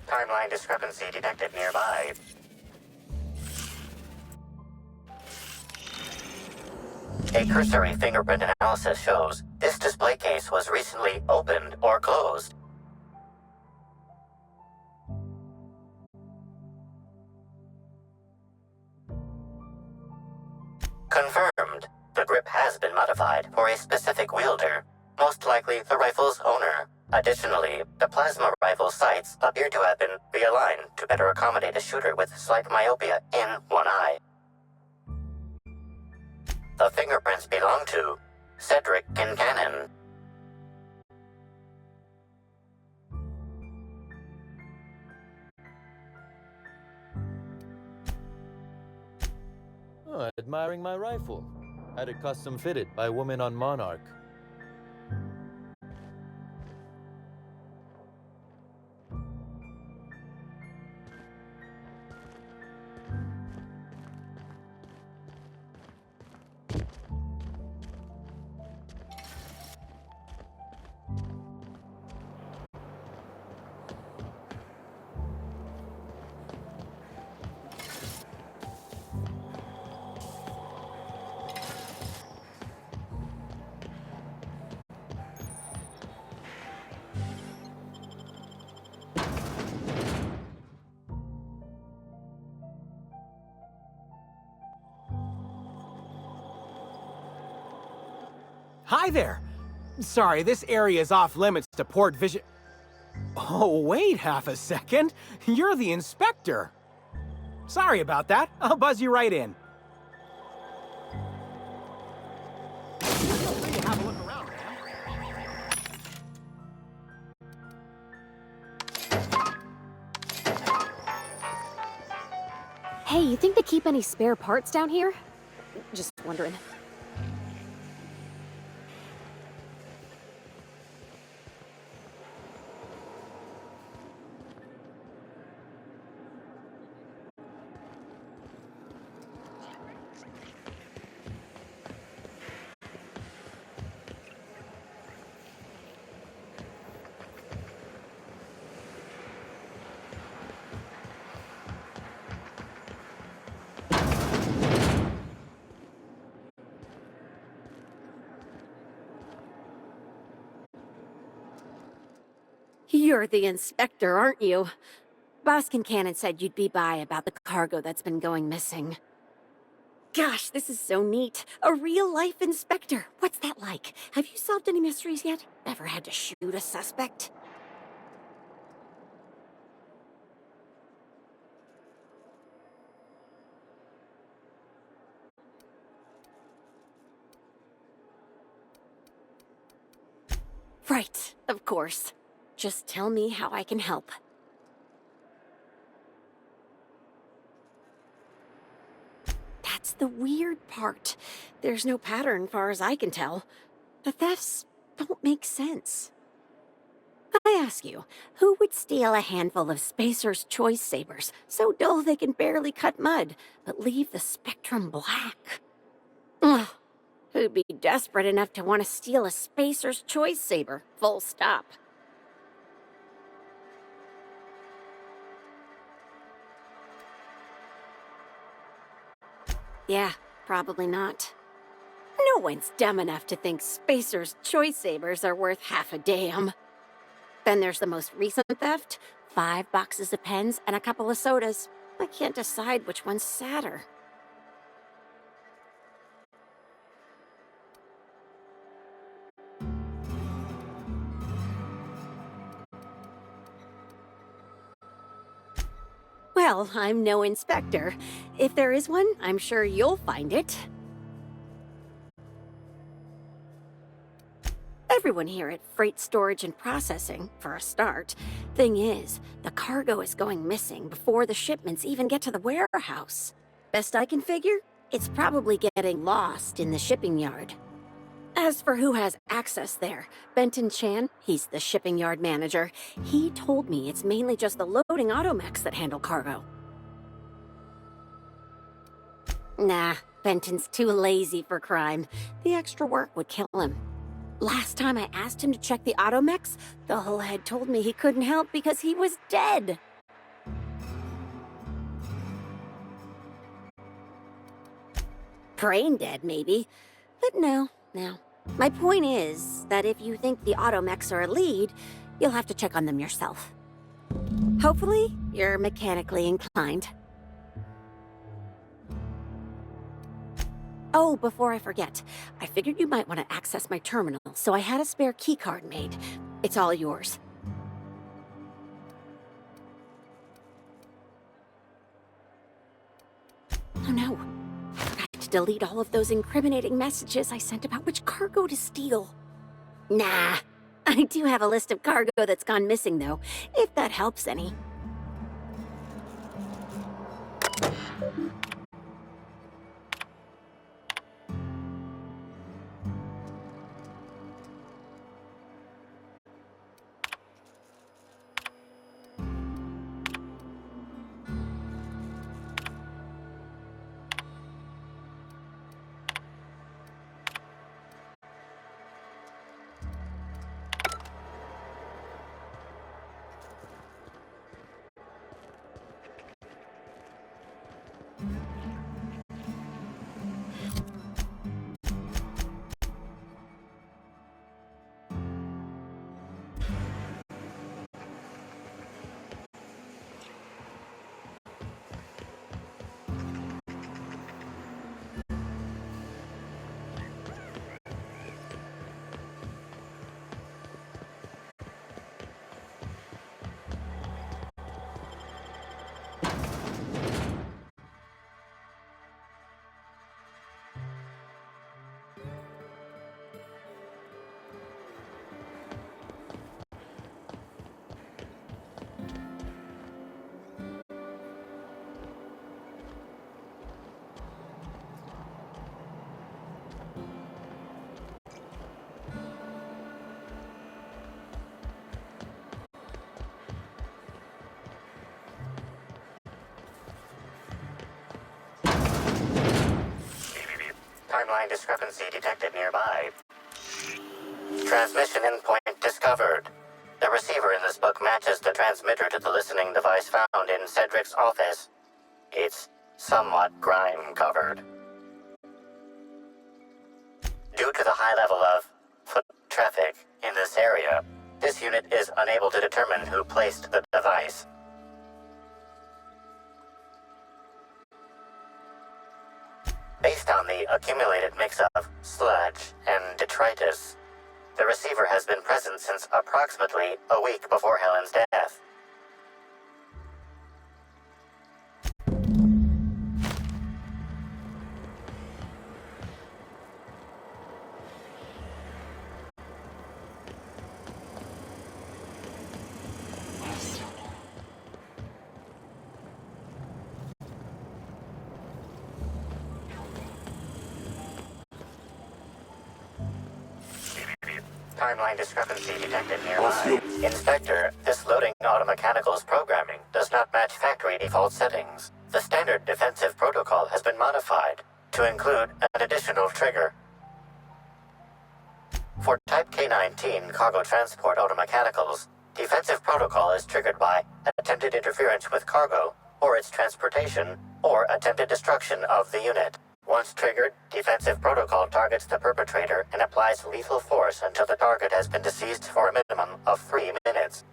Timeline discrepancy detected nearby. A cursory fingerprint analysis shows this display case was recently opened or closed. Confirmed. The grip has been modified for a specific wielder, most likely the rifle's owner. Additionally, the plasma rifle sights appear to have been realigned to better accommodate a shooter with slight myopia in one eye. The fingerprints belong to Cedric Kincannon. Oh, admiring my rifle. Had it custom fitted by a woman on Monarch. Hi there! Sorry, this area is off limits to port vision. Oh, wait half a second. You're the inspector. Sorry about that. I'll buzz you right in. Feel free to have a look around, man. Hey, you think they keep any spare parts down here? Just wondering. You're the inspector, aren't you? Boss Kincannon said you'd be by about the cargo that's been going missing. Gosh, this is so neat. A real-life inspector. What's that like? Have you solved any mysteries yet? Ever had to shoot a suspect? Right, of course. Just tell me how I can help. That's the weird part. There's no pattern, far as I can tell. The thefts don't make sense. I ask you, who would steal a handful of Spacer's Choice Sabers, so dull they can barely cut mud, but leave the spectrum black? Ugh. Who'd be desperate enough to want to steal a Spacer's Choice saber? Full stop. Yeah, probably not. No one's dumb enough to think Spacer's Choice sabers are worth half a damn. Then there's the most recent theft, 5 boxes of pens and a couple of sodas. I can't decide which one's sadder. Well, I'm no inspector. If there is one, I'm sure you'll find it. Everyone here at Freight Storage and Processing, for a start. Thing is, the cargo is going missing before the shipments even get to the warehouse. Best I can figure, it's probably getting lost in the shipping yard. As for who has access there, Benton Chan, he's the shipping yard manager. He told me it's mainly just the loading automechs that handle cargo. Nah, Benton's too lazy for crime. The extra work would kill him. Last time I asked him to check the automechs, the whole head told me he couldn't help because he was dead. Brain dead, maybe. But no. My point is that if you think the automechs are a lead, you'll have to check on them yourself. Hopefully, you're mechanically inclined. Oh, before I forget, I figured you might want to access my terminal, so I had a spare keycard made. It's all yours. Oh no. I forgot to delete all of those incriminating messages I sent about which cargo to steal. Nah. I do have a list of cargo that's gone missing, though, if that helps any. Timeline discrepancy detected nearby. Transmission endpoint discovered. The receiver in this book matches the transmitter to the listening device found in Cedric's office. It's somewhat grime-covered. Due to the high level of foot traffic in this area, this unit is unable to determine who placed the device. Based on the accumulated mix of sludge and detritus, the receiver has been present since approximately a week before Helen's death. Timeline discrepancy detected nearby. Inspector, this loading automechanical's programming does not match factory default settings. The standard defensive protocol has been modified to include an additional trigger. For Type K-19 cargo transport automechanicals, defensive protocol is triggered by attempted interference with cargo, or its transportation, or attempted destruction of the unit. Once triggered, defensive protocol targets the perpetrator and applies lethal force until the target has been deceased for a minimum of 3 minutes.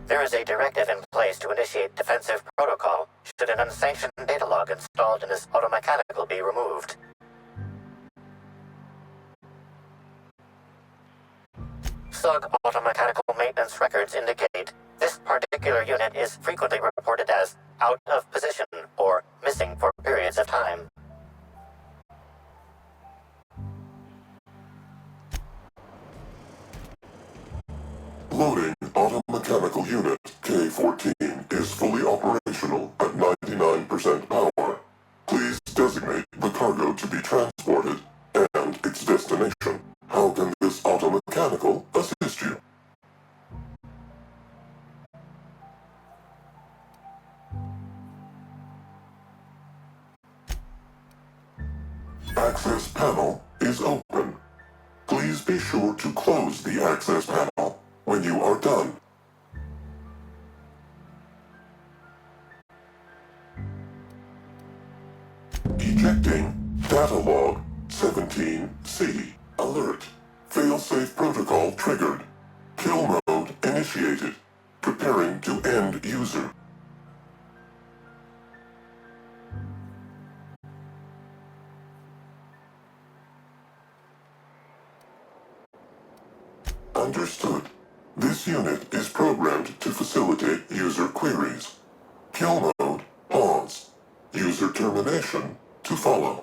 There is a directive in place to initiate defensive protocol should an unsanctioned data log installed in this automechanical be removed. SUG automechanical maintenance records indicate this particular unit is frequently reported as out of position or missing for periods of time. Loading automechanical unit K-14 is fully operational at 99% power. Please designate the cargo to be transported and its destination. How can this automechanical assist you? Access panel is open. Please be sure to close the access panel when you are done. Ejecting data log 17C. Alert. Failsafe protocol triggered. Kill mode initiated. Preparing to end user. Understood. This unit is programmed to facilitate user queries. Kill mode, pause. User termination, to follow.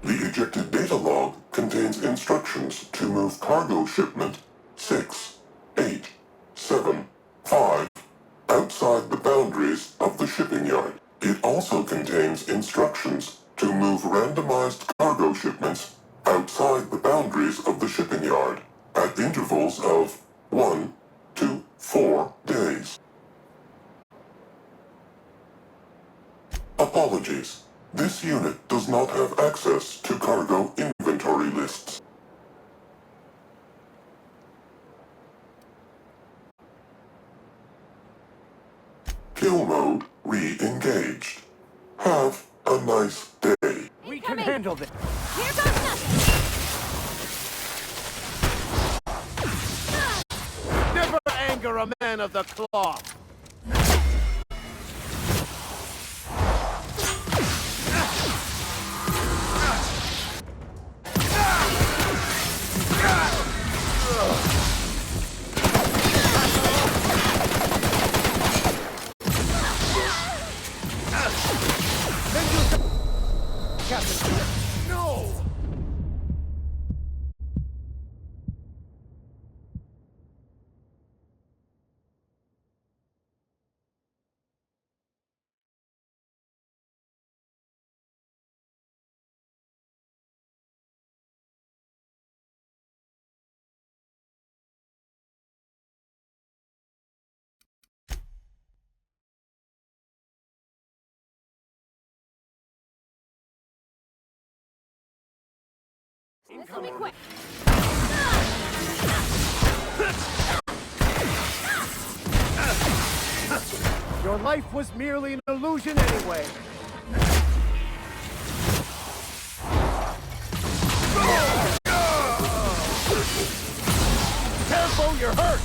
The ejected data log contains instructions to move cargo shipment 6, 8, 7, 5 outside the boundaries of the shipping yard. It also contains instructions to move randomized cargo shipments outside the boundaries of the shipping yard at intervals of 1 to 4 days. Apologies. This unit does not have access to cargo inventory lists. Kill mode re-engaged. Have a nice day. We can handle this. Here goes nothing! Never anger a man of the cloth. No! This'll be quick. Your life was merely an illusion anyway. Careful, you're hurt!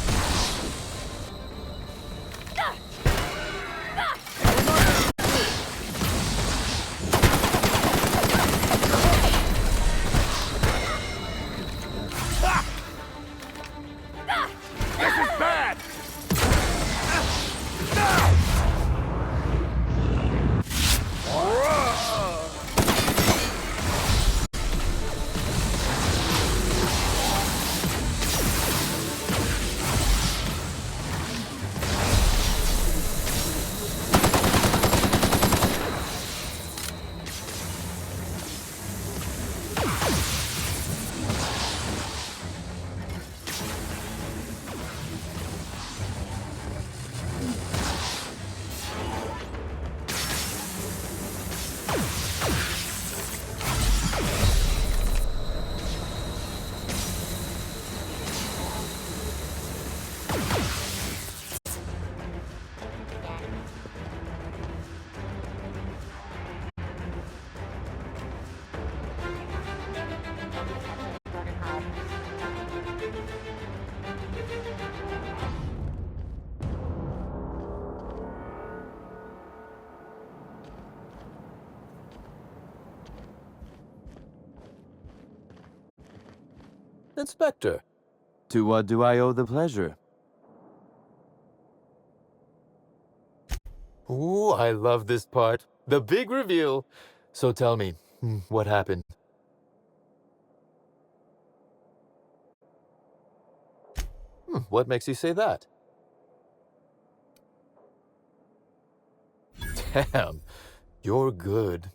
This is bad! Inspector, to what do I owe the pleasure? Ooh, I love this part. The big reveal. So tell me, what happened? What makes you say that? Damn, you're good.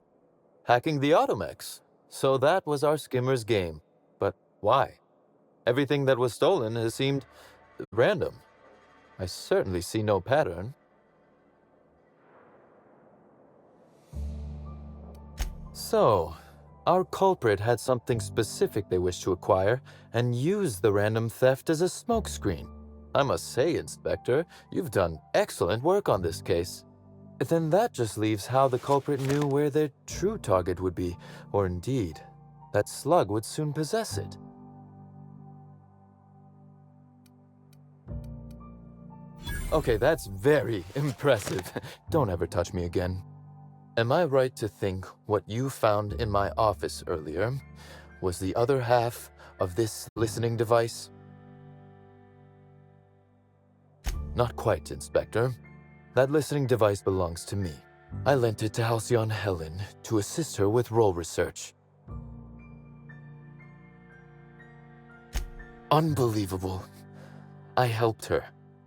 Hacking the Automex. So that was our skimmer's game. But why? Everything that was stolen has seemed random. I certainly see no pattern. So, our culprit had something specific they wished to acquire and used the random theft as a smokescreen. I must say, Inspector, you've done excellent work on this case. Then that just leaves how the culprit knew where their true target would be, or indeed, that slug would soon possess it. Okay, that's very impressive. Don't ever touch me again. Am I right to think what you found in my office earlier was the other half of this listening device? Not quite, Inspector. That listening device belongs to me. I lent it to Halcyon Helen to assist her with role research. Unbelievable. I helped her,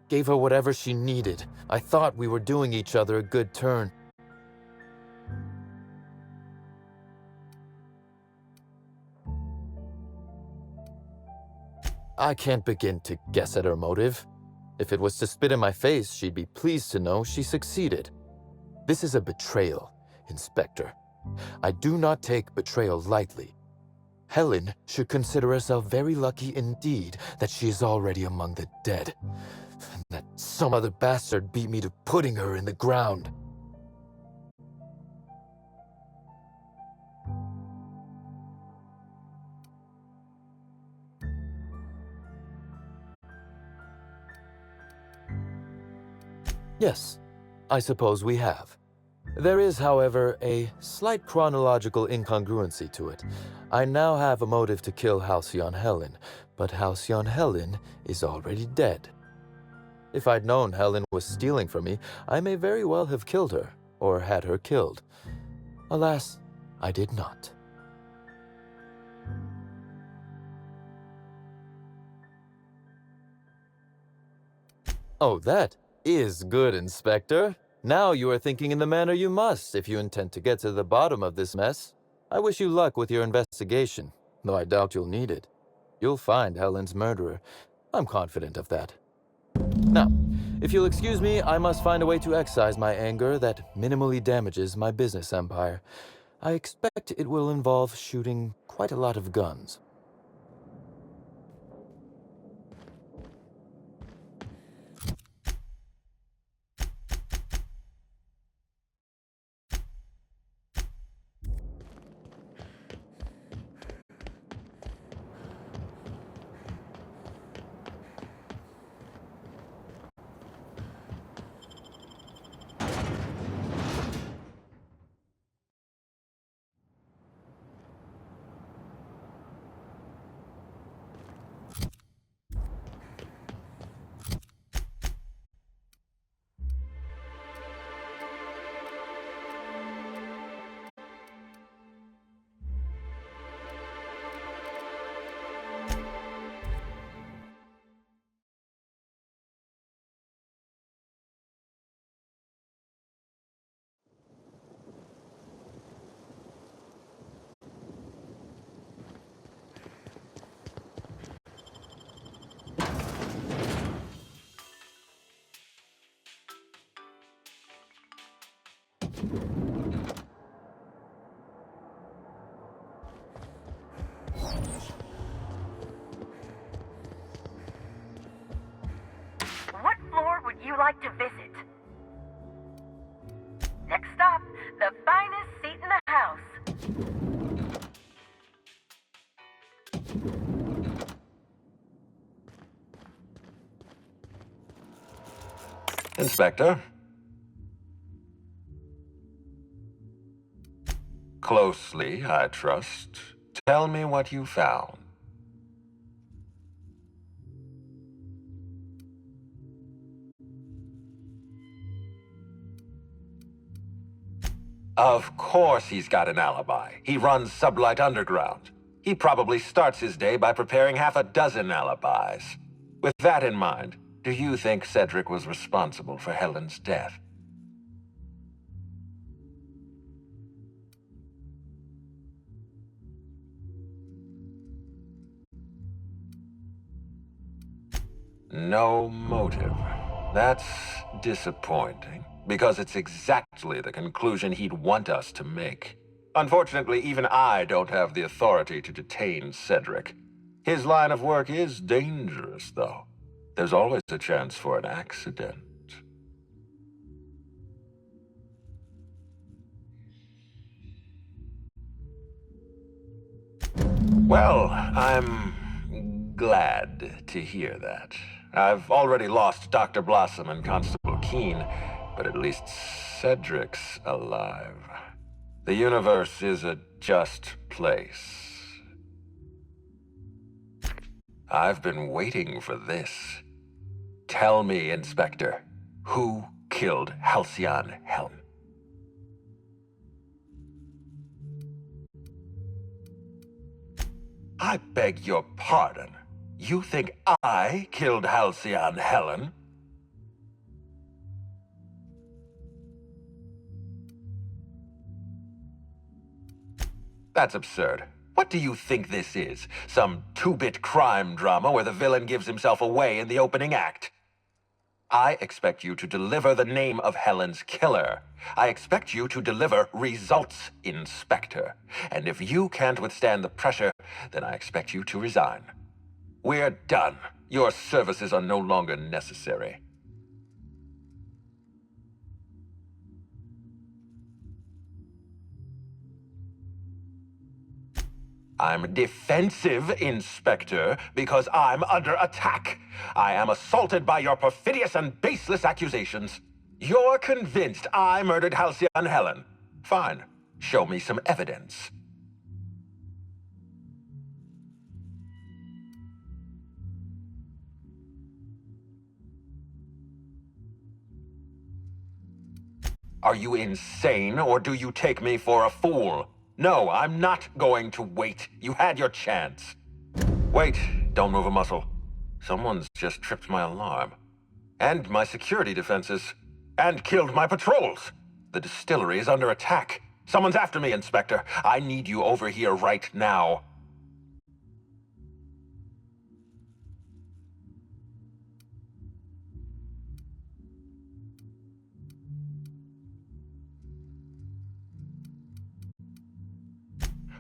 gave her whatever she needed. I thought we were doing each other a good turn. I can't begin to guess at her motive. If it was to spit in my face, she'd be pleased to know she succeeded. This is a betrayal, Inspector. I do not take betrayal lightly. Helen should consider herself very lucky indeed that she is already among the dead, and that some other bastard beat me to putting her in the ground. Yes, I suppose we have. There is, however, a slight chronological incongruency to it. I now have a motive to kill Halcyon Helen, but Halcyon Helen is already dead. If I'd known Helen was stealing from me, I may very well have killed her, or had her killed. Alas, I did not. Oh, that is good, Inspector. Now you are thinking in the manner you must if you intend to get to the bottom of this mess. I wish you luck with your investigation, though I doubt you'll need it. You'll find Helen's murderer. I'm confident of that. Now, if you'll excuse me, I must find a way to excise my anger that minimally damages my business empire. I expect it will involve shooting quite a lot of guns. What floor would you like to visit? Next stop, the finest seat in the house. Inspector? Closely, I trust. Tell me what you found. Of course he's got an alibi. He runs Sublight Underground. He probably starts his day by preparing half a dozen alibis. With that in mind, do you think Cedric was responsible for Helen's death? No motive. That's disappointing, because it's exactly the conclusion he'd want us to make. Unfortunately, even I don't have the authority to detain Cedric. His line of work is dangerous, though. There's always a chance for an accident. Well, I'm glad to hear that. I've already lost Dr. Blossom and Constable Keene, but at least Cedric's alive. The universe is a just place. I've been waiting for this. Tell me, Inspector, who killed Halcyon Helen? I beg your pardon. You think I killed Halcyon Helen? That's absurd. What do you think this is? Some two-bit crime drama where the villain gives himself away in the opening act? I expect you to deliver the name of Helen's killer. I expect you to deliver results, Inspector. And if you can't withstand the pressure, then I expect you to resign. We're done. Your services are no longer necessary. I'm defensive, Inspector, because I'm under attack. I am assaulted by your perfidious and baseless accusations. You're convinced I murdered Halcyon Helen. Fine. Show me some evidence. Are you insane, or do you take me for a fool? No, I'm not going to wait. You had your chance. Wait, don't move a muscle. Someone's just tripped my alarm. And my security defenses. And killed my patrols. The distillery is under attack. Someone's after me, Inspector. I need you over here right now.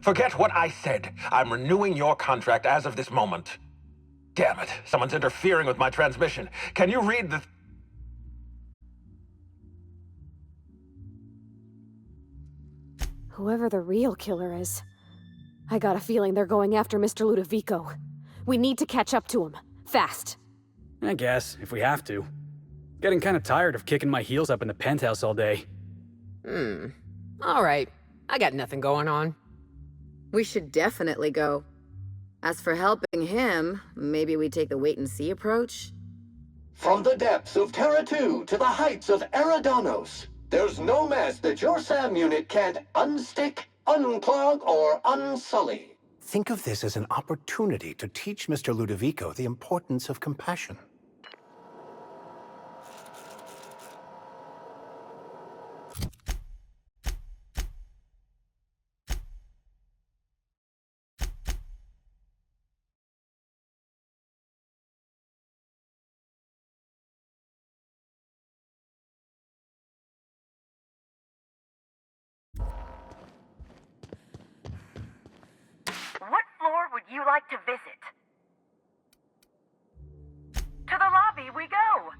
Forget what I said. I'm renewing your contract as of this moment. Damn it, someone's interfering with my transmission. Can you read the... Whoever the real killer is, I got a feeling they're going after Mr. Ludovico. We need to catch up to him. Fast. I guess, if we have to. Getting kind of tired of kicking my heels up in the penthouse all day. All right. I got nothing going on. We should definitely go. As for helping him, maybe we take the wait-and-see approach? From the depths of Terra 2 to the heights of Eridanos, there's no mess that your SAM unit can't unstick, unclog, or unsully. Think of this as an opportunity to teach Mr. Ludovico the importance of compassion. What floor would you like to visit? To the lobby we go!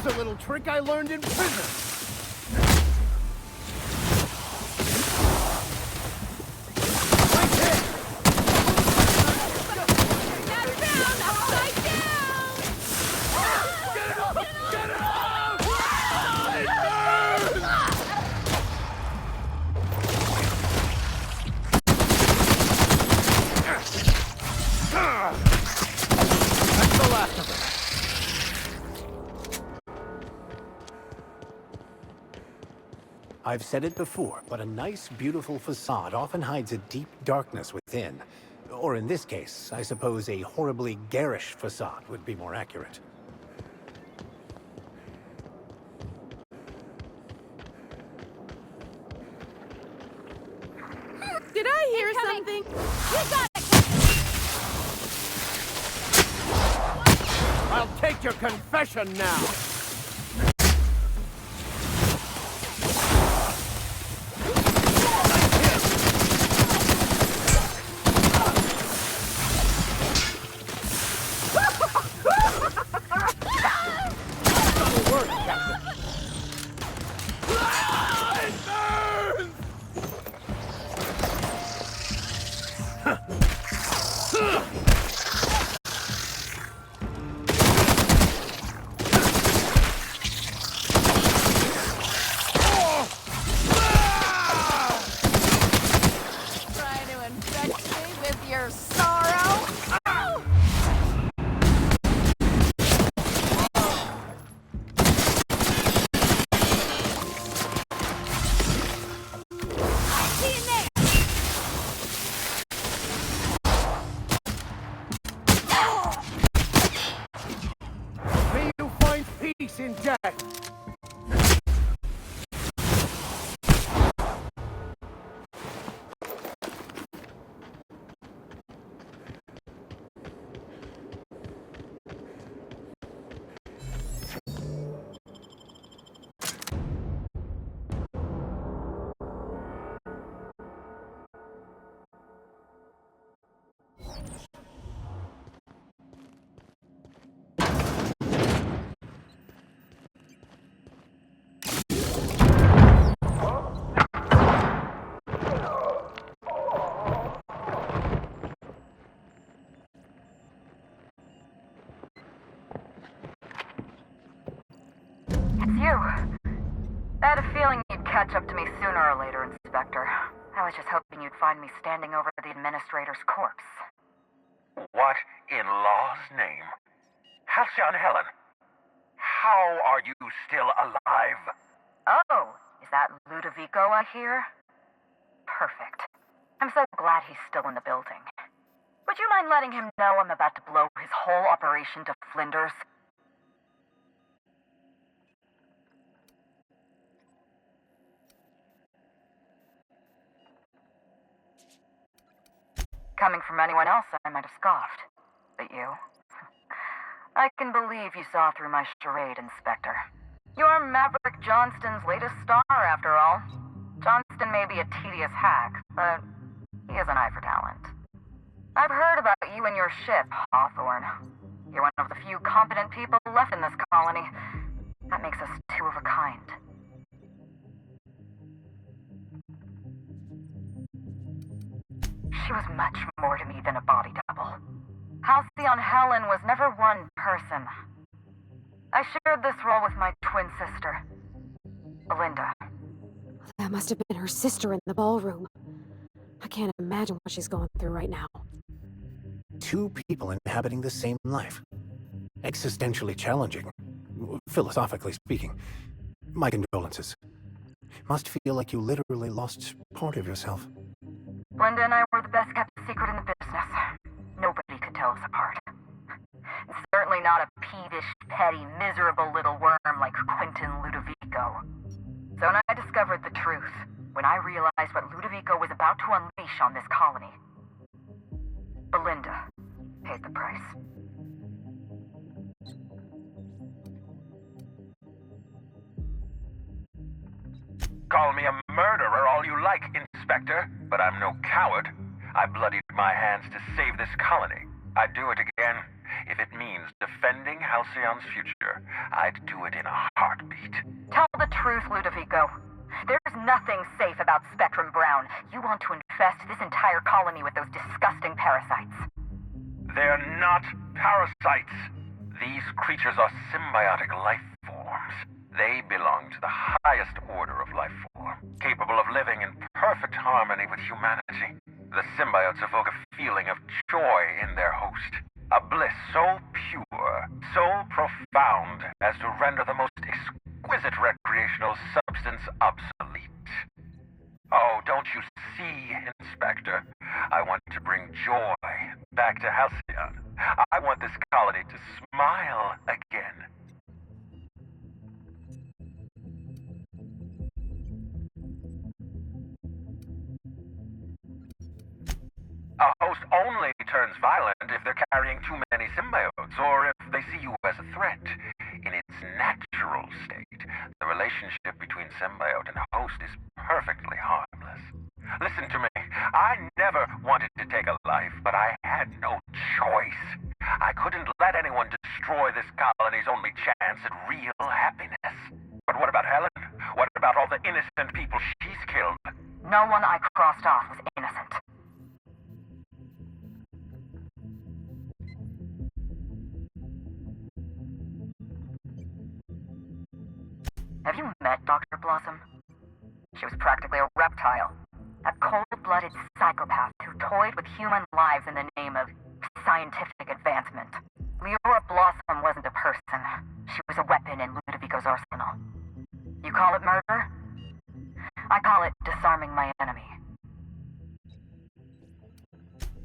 Here's a little trick I learned in prison. I've said it before, but a nice, beautiful facade often hides a deep darkness within. Or in this case, I suppose a horribly garish facade would be more accurate. Did I hear something? We got it! I'll take your confession now. In death. You. I had a feeling you'd catch up to me sooner or later, Inspector. I was just hoping you'd find me standing over the administrator's corpse. What in law's name? Halcyon Helen, how are you still alive? Oh, is that Ludovico I hear? Perfect. I'm so glad he's still in the building. Would you mind letting him know I'm about to blow his whole operation to flinders? Coming from anyone else, I might have scoffed. But you? I can believe you saw through my charade, Inspector. You're Maverick Johnston's latest star, after all. Johnston may be a tedious hack, but he has an eye for talent. I've heard about you and your ship, Hawthorne. You're one of the few competent people left in this colony. That makes us two of a kind. She was much more to me than a body double. Halcyon Helen was never one person. I shared this role with my twin sister, Belinda. That must have been her sister in the ballroom. I can't imagine what she's going through right now. Two people inhabiting the same life. Existentially challenging, philosophically speaking. My condolences. Must feel like you literally lost part of yourself. Linda and I were the best kept secret in the business. Nobody could tell us apart. And certainly not a peevish, petty, miserable little worm like Quentin Ludovico. So when I discovered the truth, when I realized what Ludovico was about to unleash on this colony, Belinda paid the price. Call me a murderer all you like, Inspector, but I'm no coward. I bloodied my hands to save this colony. I'd do it again If it means defending Halcyon's future, I'd do it in a heartbeat. Tell the truth, Ludovico. There's nothing safe about Spectrum Brown. You want to infest this entire colony with those disgusting parasites. They're not parasites. These creatures are symbiotic life forms. They belong to the highest order of life form, capable of living in perfect harmony with humanity. The symbiotes evoke a feeling of joy in their host, a bliss so pure, so profound as to render the most exquisite recreational substance obsolete. Oh, don't you see, Inspector? I want to bring joy back to Halcyon. I want this colony to smile again. A host only turns violent if they're carrying too many symbiotes, or if they see you as a threat. In its natural state, the relationship between symbiote and host is perfectly harmless. Listen to me. I never wanted to take a life, but I had no choice. I couldn't let anyone destroy this colony's only chance at real happiness. But what about Helen? What about all the innocent people she's killed? No one I crossed off was innocent. Have you met Dr. Blossom? She was practically a reptile. A cold-blooded psychopath who toyed with human lives in the name of scientific advancement. Leora Blossom wasn't a person. She was a weapon in Ludovico's arsenal. You call it murder? I call it disarming my enemy.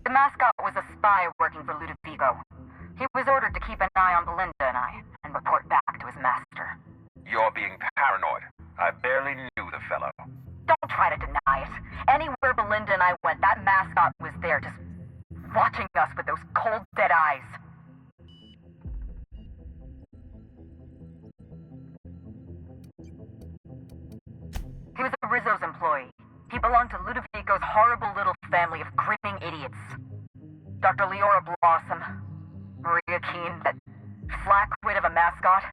The mascot was a spy working for Ludovico. He was ordered to keep an eye on Belinda and I, and report back to his master. You're being paranoid. I barely knew the fellow. Don't try to deny it. Anywhere Belinda and I went, that mascot was there, just watching us with those cold, dead eyes. He was a Rizzo's employee. He belonged to Ludovico's horrible little family of grinning idiots. Dr. Leora Blossom, Maria Keene, that flackwit of a mascot.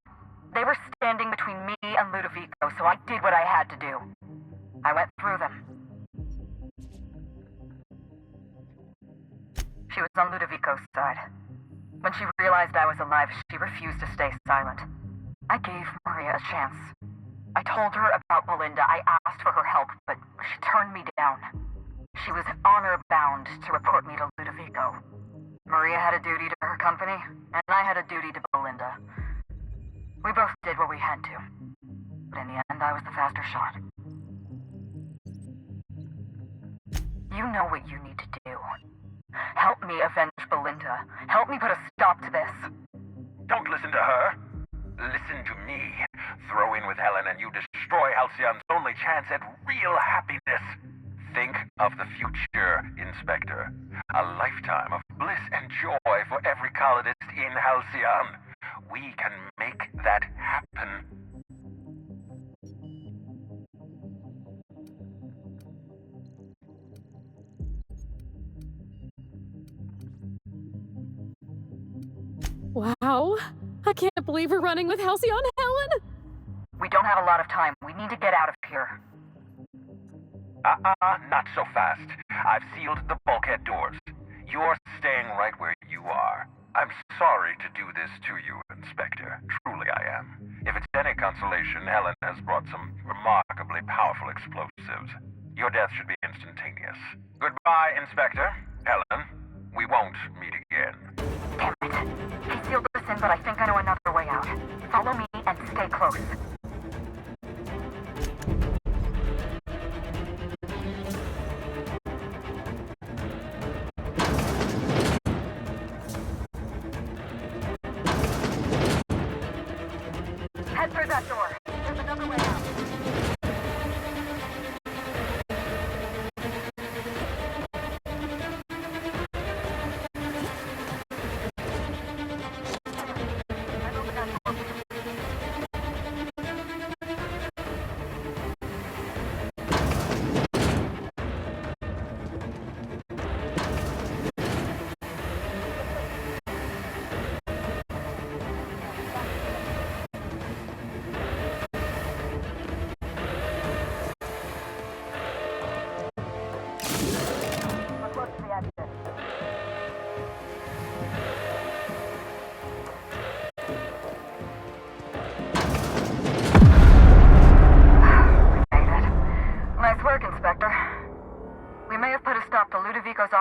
They were standing between me and Ludovico, so I did what I had to do. I went through them. She was on Ludovico's side. When she realized I was alive, she refused to stay silent. I gave Maria a chance. I told her about Belinda. I asked for her help, but she turned me down. She was honor-bound to report me to Ludovico. Maria had a duty to her company, and I had a duty to Belinda. We both did what we had to. But in the end, I was the faster shot. You know what you need to do. Help me avenge Belinda. Help me put a stop to this. Don't listen to her. Listen to me. Throw in with Helen and you destroy Halcyon's only chance at real happiness. Think of the future, Inspector. A lifetime of bliss and joy for every colonist in Halcyon. We can make that happen. Wow. I can't believe we're running with Halcyon, Helen! We don't have a lot of time. We need to get out of here. Not so fast. I've sealed the bulkhead doors. You're staying right where you are. I'm sorry to do this to you, Inspector. Truly I am. If it's any consolation, Helen has brought some remarkably powerful explosives. Your death should be instantaneous. Goodbye, Inspector. Helen, we won't meet again. Damn it. I sealed this in, but I think I know another way out. Follow me and stay close. Head through that door. There's another way out.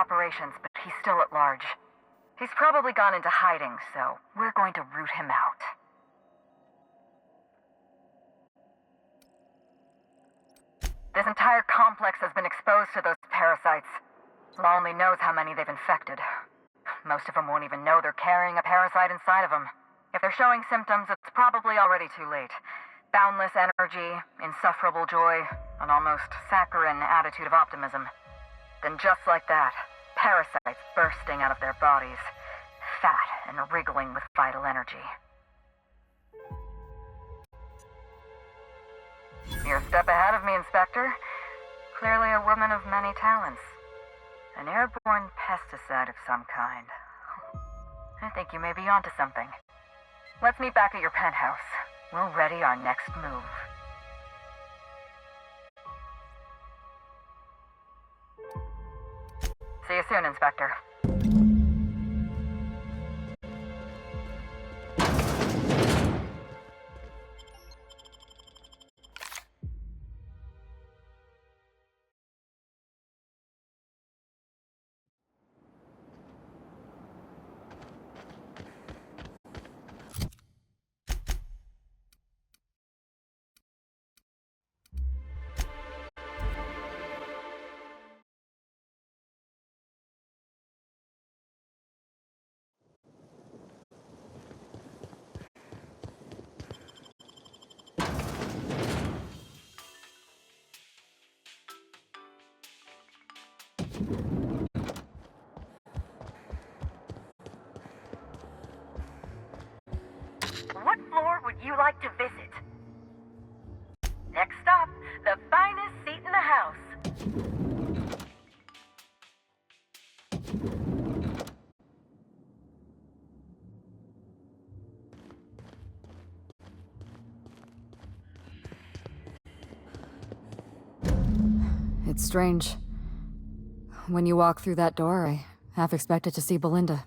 operations, but he's still at large. He's probably gone into hiding, so we're going to root him out. This entire complex has been exposed to those parasites. Law only knows how many they've infected. Most of them won't even know they're carrying a parasite inside of them. If they're showing symptoms, it's probably already too late. Boundless energy, insufferable joy, an almost saccharine attitude of optimism. Then just like that, parasites bursting out of their bodies, fat and wriggling with vital energy. You're a step ahead of me, Inspector. Clearly a woman of many talents. An airborne pesticide of some kind. I think you may be onto something. Let's meet back at your penthouse. We'll ready our next move. See you soon, Inspector. What floor would you like to visit? Next stop, the finest seat in the house. It's strange. When you walk through that door, I half expected to see Belinda.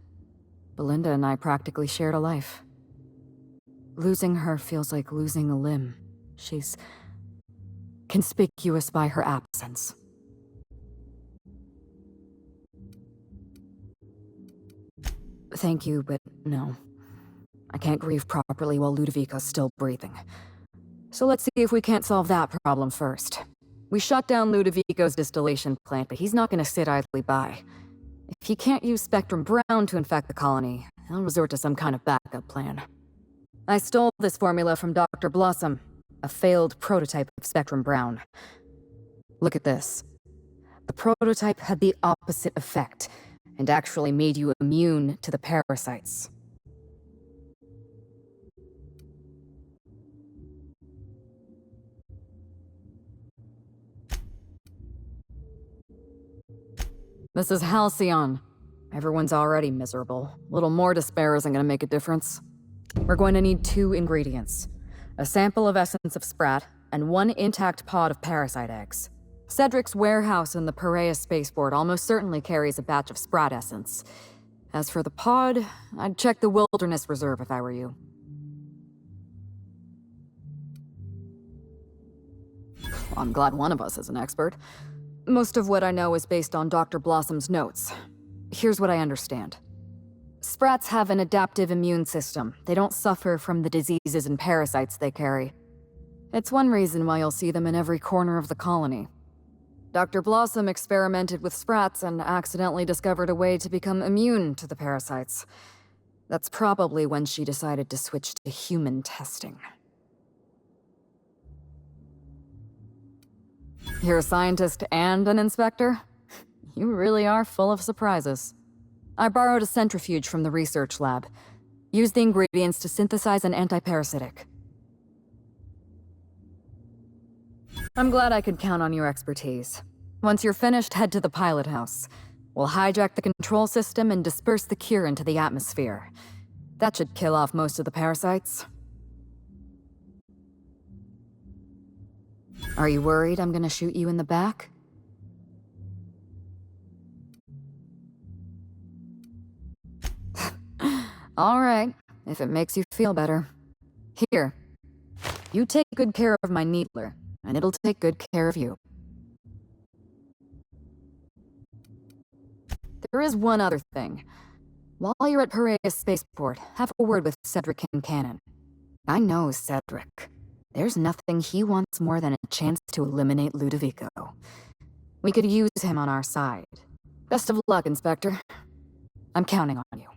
Belinda and I practically shared a life. Losing her feels like losing a limb. She's conspicuous by her absence. Thank you, but no. I can't grieve properly while Ludovico's still breathing. So let's see if we can't solve that problem first. We shut down Ludovico's distillation plant, but he's not going to sit idly by. If he can't use Spectrum Brown to infect the colony, he'll resort to some kind of backup plan. I stole this formula from Dr. Blossom, a failed prototype of Spectrum Brown. Look at this. The prototype had the opposite effect, and actually made you immune to the parasites. This is Halcyon. Everyone's already miserable. A little more despair isn't gonna make a difference. We're going to need 2 ingredients. A sample of essence of Sprat, and 1 intact pod of parasite eggs. Cedric's warehouse in the Piraeus spaceport almost certainly carries a batch of Sprat essence. As for the pod, I'd check the Wilderness Reserve if I were you. I'm glad one of us is an expert. Most of what I know is based on Dr. Blossom's notes. Here's what I understand. Sprats have an adaptive immune system. They don't suffer from the diseases and parasites they carry. It's one reason why you'll see them in every corner of the colony. Dr. Blossom experimented with Sprats and accidentally discovered a way to become immune to the parasites. That's probably when she decided to switch to human testing. You're a scientist and an inspector? You really are full of surprises. I borrowed a centrifuge from the research lab. Used the ingredients to synthesize an antiparasitic. I'm glad I could count on your expertise. Once you're finished, head to the pilot house. We'll hijack the control system and disperse the cure into the atmosphere. That should kill off most of the parasites. Are you worried I'm gonna shoot you in the back? All right, if it makes you feel better. Here, you take good care of my needler, and it'll take good care of you. There is one other thing. While you're at Piraeus Spaceport, have a word with Cedric Kincannon. I know Cedric. There's nothing he wants more than a chance to eliminate Ludovico. We could use him on our side. Best of luck, Inspector. I'm counting on you.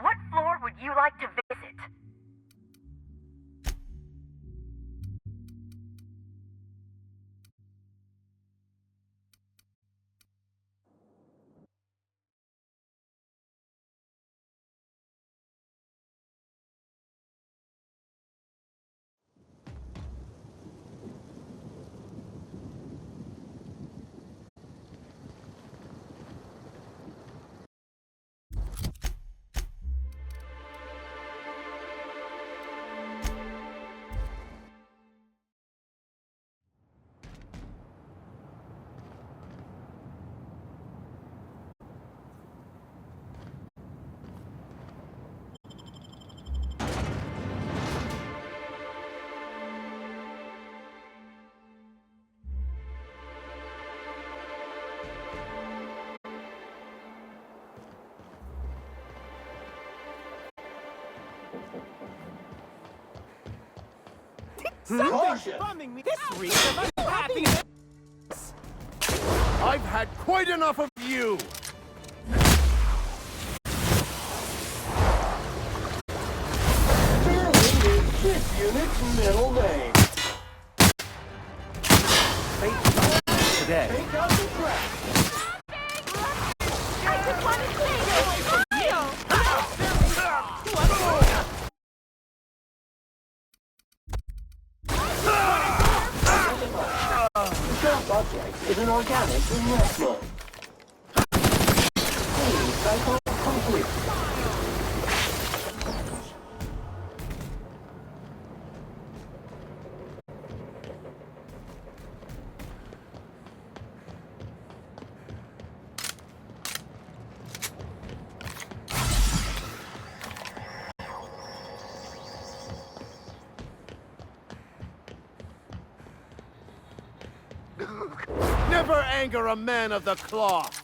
What floor would you like to visit? Caution! Bumming me. This reeks of unhappiness. I've had quite enough of you! Sterling is this unit's middle name. Today. Take out the trash. I just want to say Subject is an organic investment. Clean cycle complete. Never anger a man of the cloth!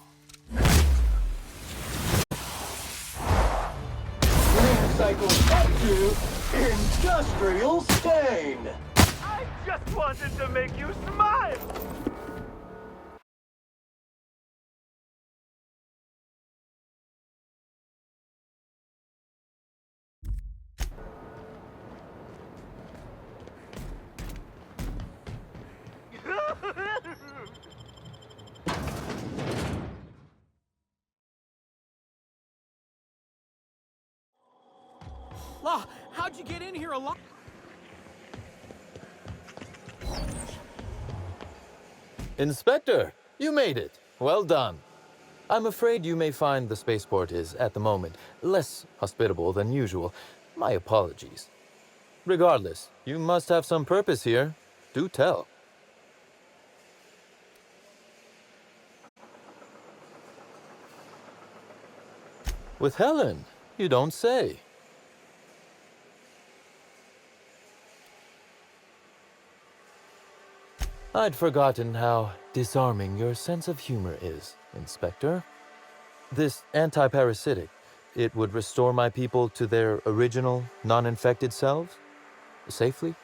Clean cycle up to industrial stain. I just wanted to make you smile! Law, how'd you get in here alive? Inspector, you made it. Well done. I'm afraid you may find the spaceport is, at the moment, less hospitable than usual. My apologies. Regardless, you must have some purpose here. Do tell. With Helen, you don't say. I'd forgotten how disarming your sense of humor is, Inspector. This anti-parasitic, it would restore my people to their original, non-infected selves? Safely?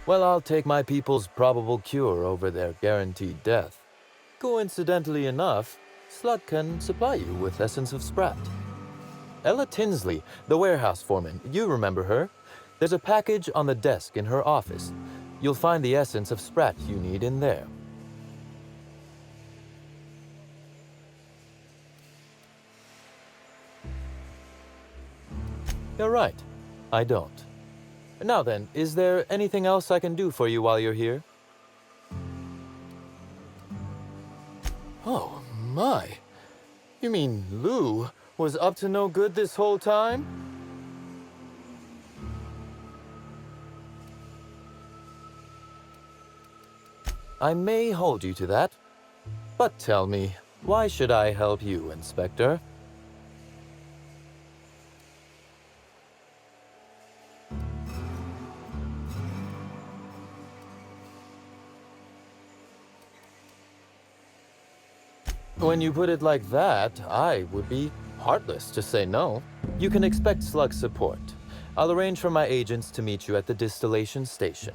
Well, I'll take my people's probable cure over their guaranteed death. Coincidentally enough, Slut can supply you with Essence of Sprat. Ella Tinsley, the warehouse foreman, you remember her? There's a package on the desk in her office. You'll find the essence of Sprat you need in there. You're right. I don't. Now then, is there anything else I can do for you while you're here? Oh, my. You mean Lou was up to no good this whole time? I may hold you to that. But tell me, why should I help you, Inspector? When you put it like that, I would be heartless to say no. You can expect Slug support. I'll arrange for my agents to meet you at the distillation station.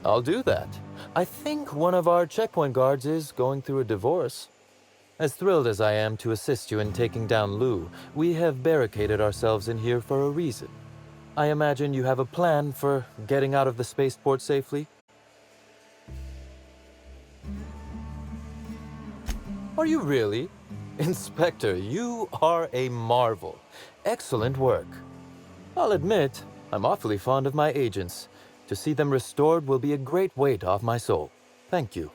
I'll do that. I think one of our checkpoint guards is going through a divorce. As thrilled as I am to assist you in taking down Lou, we have barricaded ourselves in here for a reason. I imagine you have a plan for getting out of the spaceport safely? Are you really? Inspector, you are a marvel. Excellent work. I'll admit, I'm awfully fond of my agents. To see them restored will be a great weight off my soul. Thank you.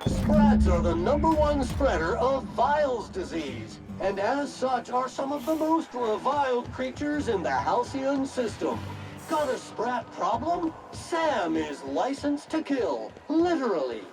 Sprats are the #1 spreader of Viles disease, and as such are some of the most reviled creatures in the Halcyon system. Got a Sprat problem? Sam is licensed to kill, literally.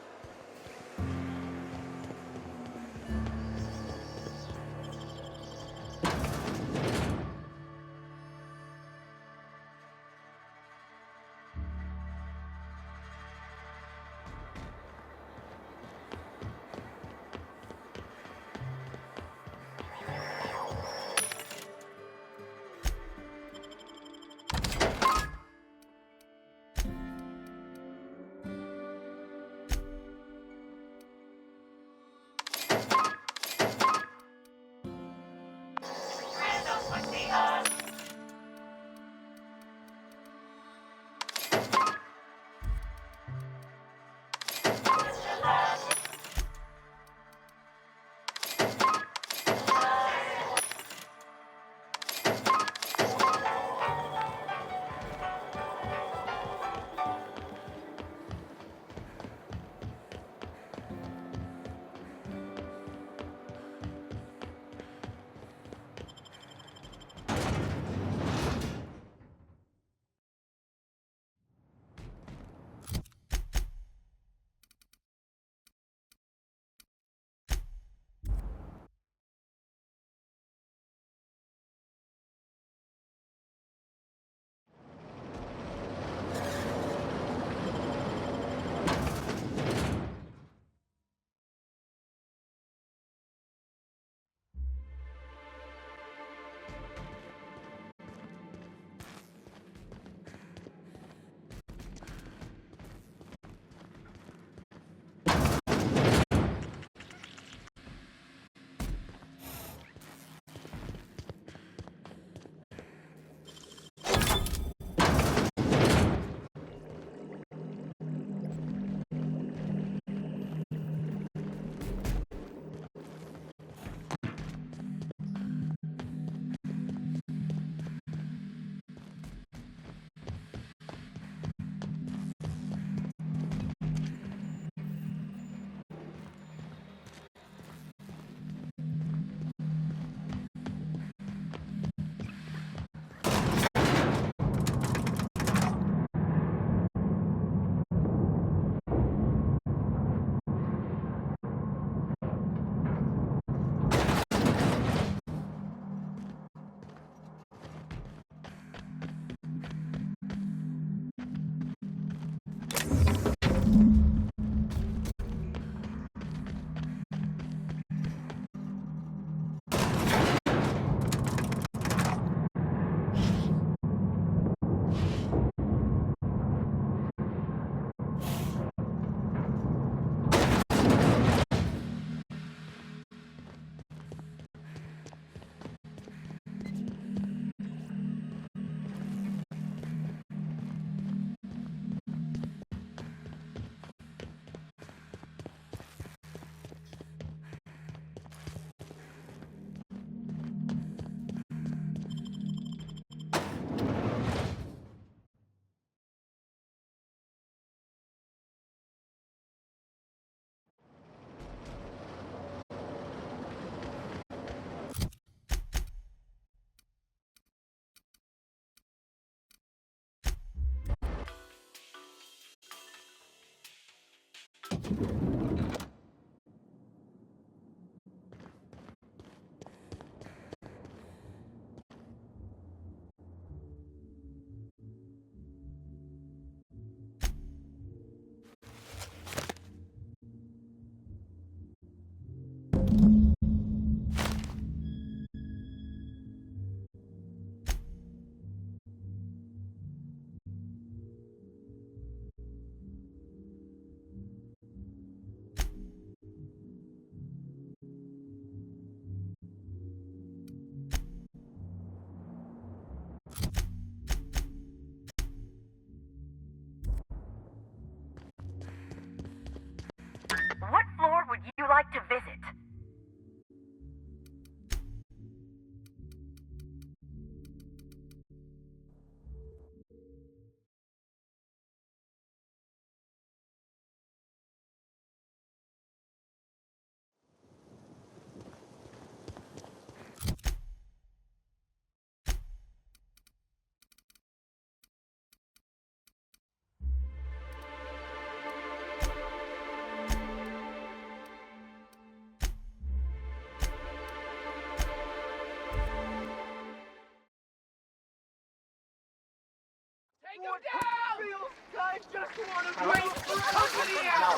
What floor would you like to visit?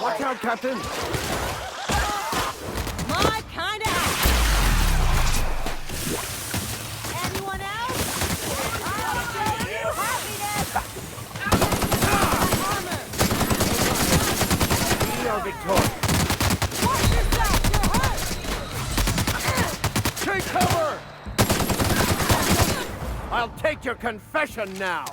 Watch out, Captain! My kind of Anyone else? I'll show you happiness! We are victorious. Watch yourself! You're hurt! Take cover! I'll take your confession now!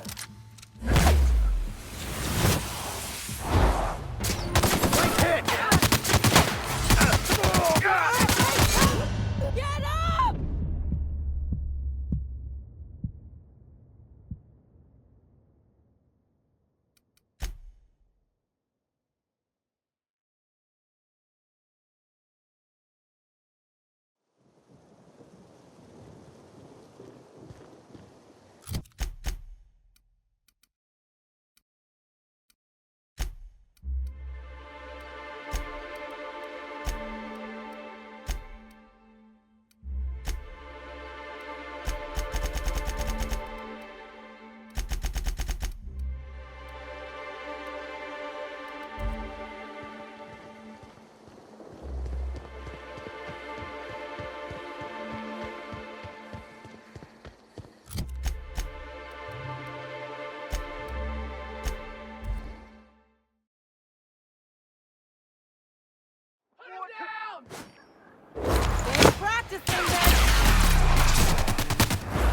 Get up!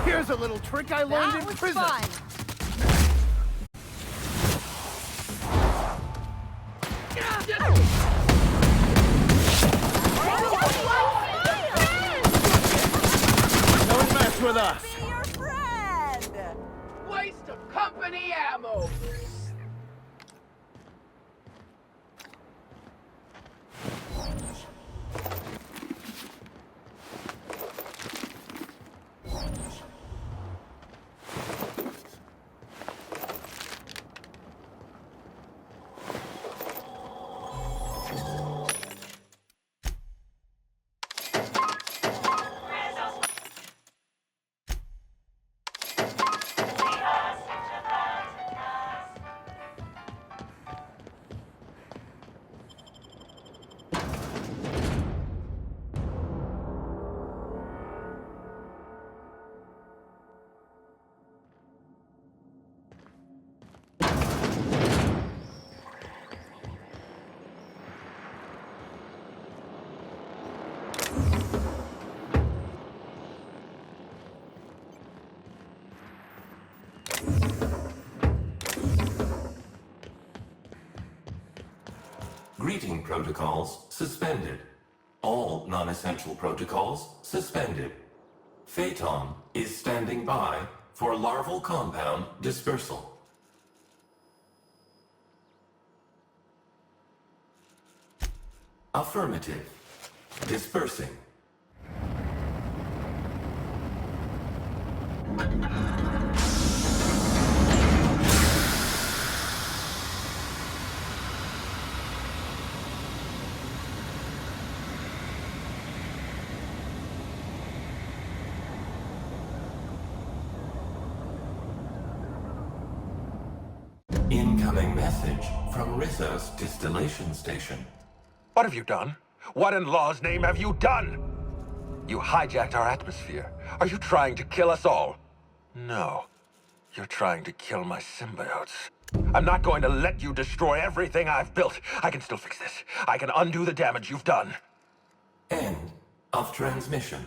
Here's a little trick I learned in prison. Fun. Don't mess with us. Be your friend. Waste of company ammo. Greeting protocols suspended. All non-essential protocols suspended. Phaeton is standing by for larval compound dispersal. Affirmative. Dispersing. Incoming message from Rizzo's distillation station. What have you done? What in law's name have you done? You hijacked our atmosphere. Are you trying to kill us all? No. You're trying to kill my symbiotes. I'm not going to let you destroy everything I've built. I can still fix this. I can undo the damage you've done. End of transmission.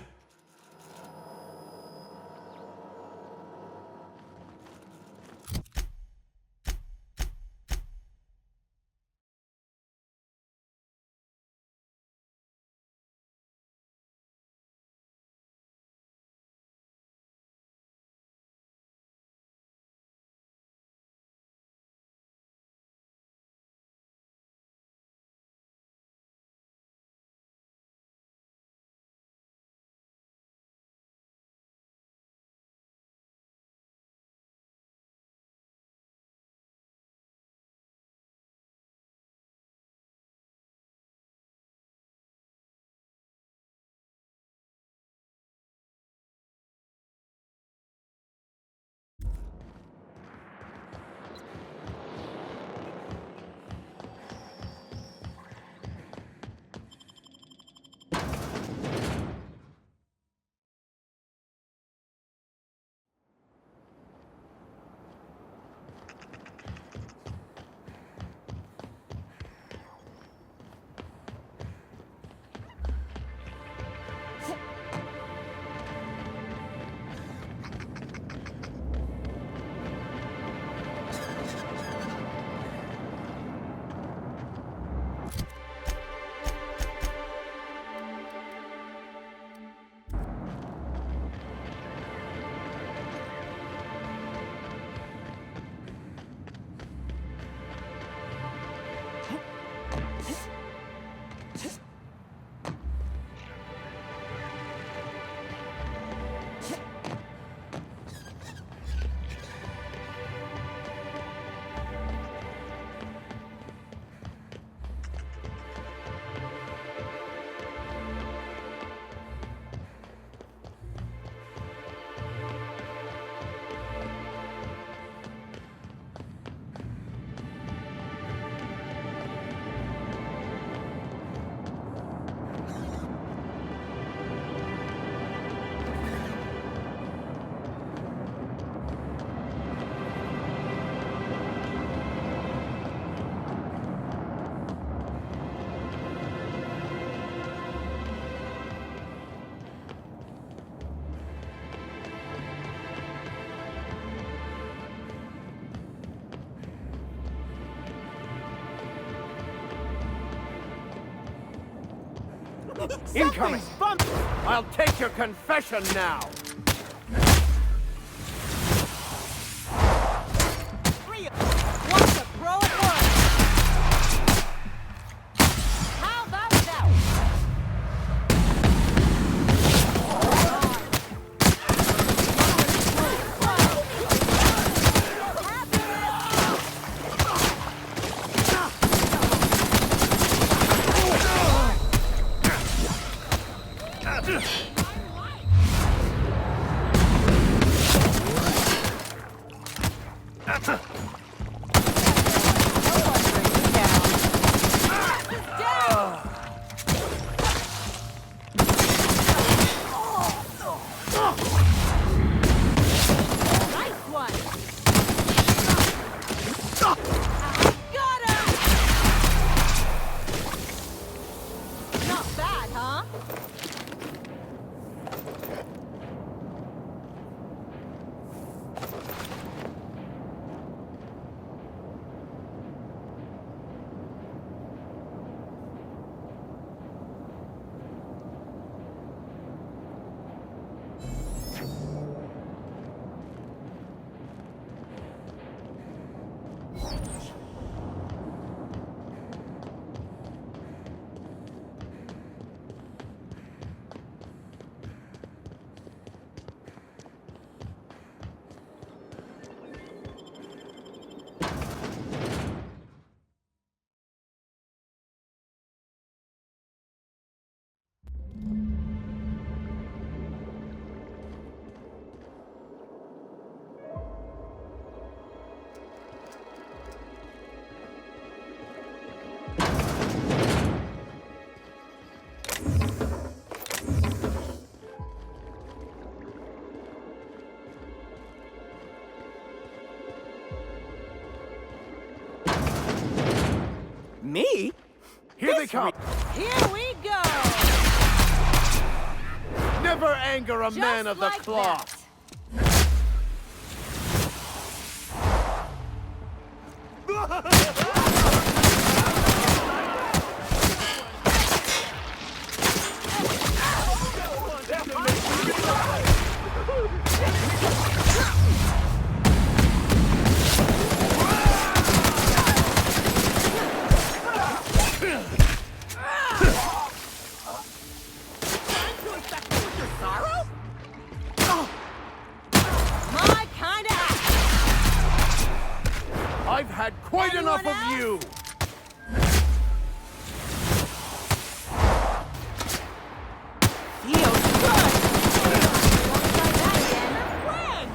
Incoming! I'll take your confession now! How about that? Me? Here they come. Here we go! Never anger a man of the like cloth. My kind of I've had quite enough of you. feels good! Won't try that again. When?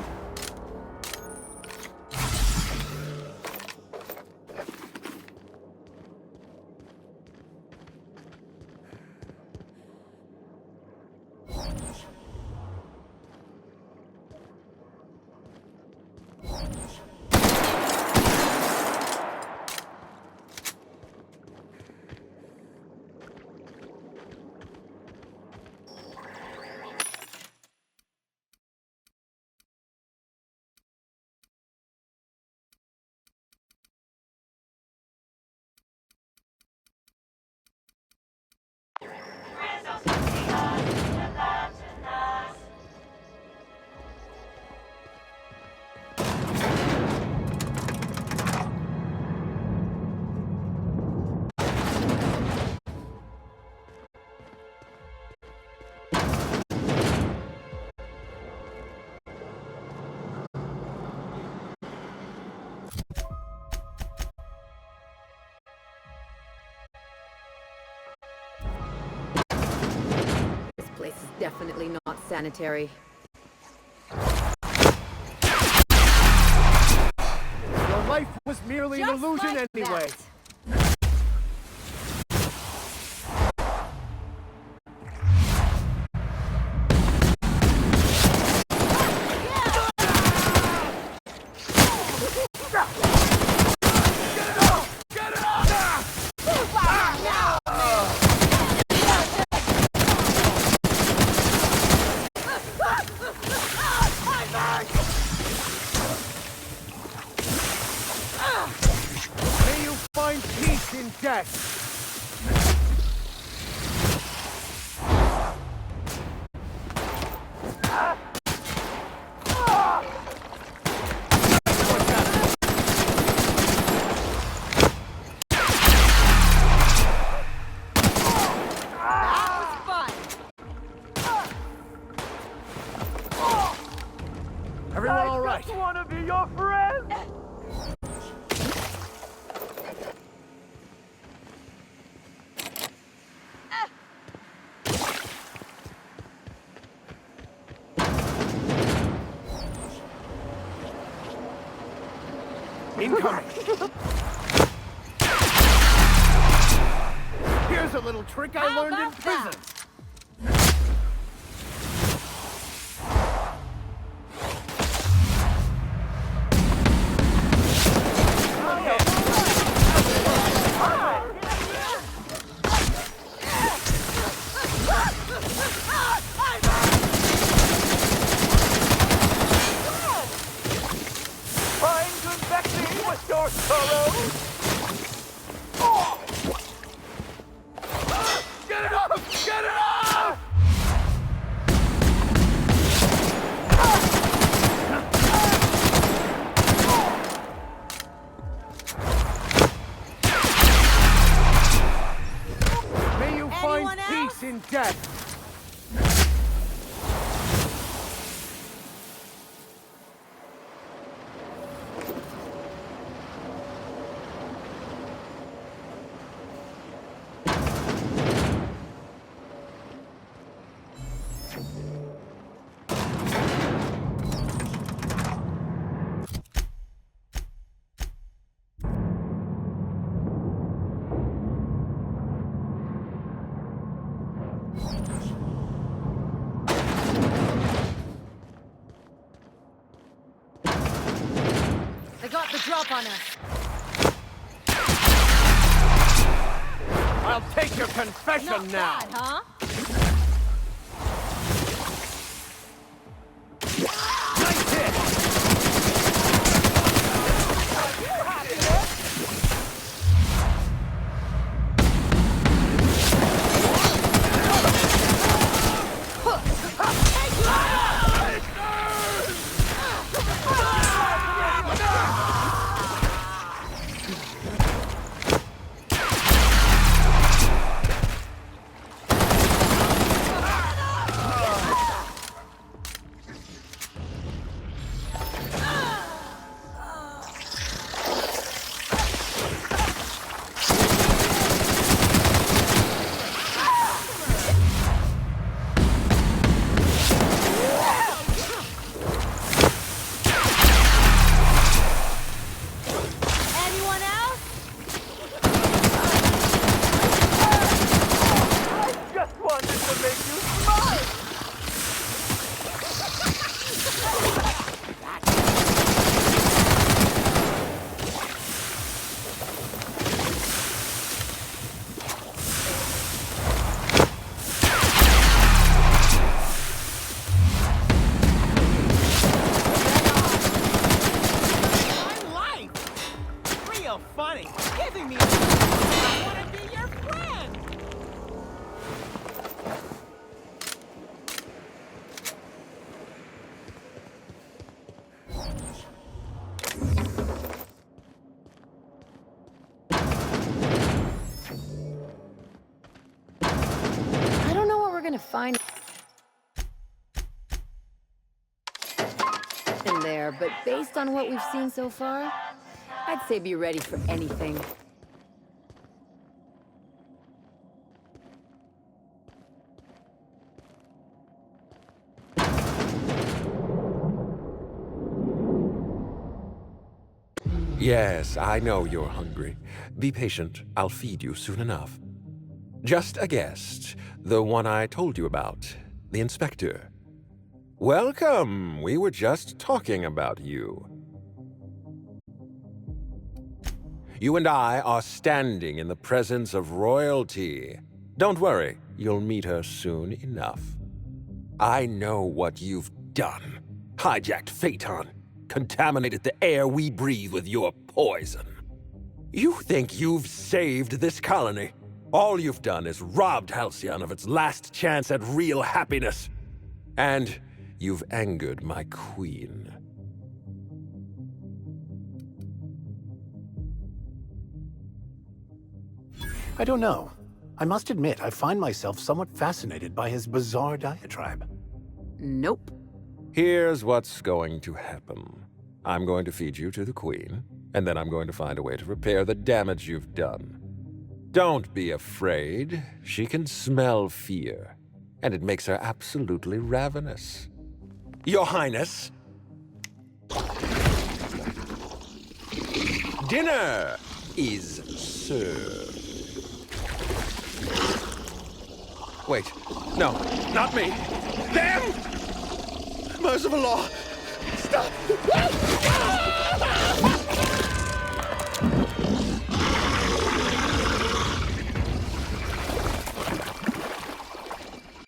This place is definitely not sanitary. Your life was merely an illusion like anyway. May you find peace in death. Everyone all right? I just want to be your friend! Incoming. Here's a little trick I learned in prison. Trying to infect me with your sorrows? Get it up! Get it up! May you find peace in death. They got the drop on us. I'll take your confession Not now. bad, huh? Nice hit! Anyone else? Just wanted to make you smile! My life! Real funny. Giving me I want to be your friend. I don't know what we're gonna find in there, but based on what we've seen so far, I'd say be ready for anything. Yes, I know you're hungry. Be patient. I'll feed you soon enough. Just a guest. The one I told you about. The inspector. Welcome. We were just talking about you. You and I are standing in the presence of royalty. Don't worry. You'll meet her soon enough. I know what you've done. Hijacked Phaeton. Contaminated the air we breathe with your poison. You think you've saved this colony? All you've done is robbed Halcyon of its last chance at real happiness. And you've angered my queen. I don't know. I must admit, I find myself somewhat fascinated by his bizarre diatribe. Nope. Here's what's going to happen. I'm going to feed you to the queen, and then I'm going to find a way to repair the damage you've done. Don't be afraid. She can smell fear, and it makes her absolutely ravenous. Your Highness! Dinner is served. Wait, no, not me. Damn! Merciful law! Stop!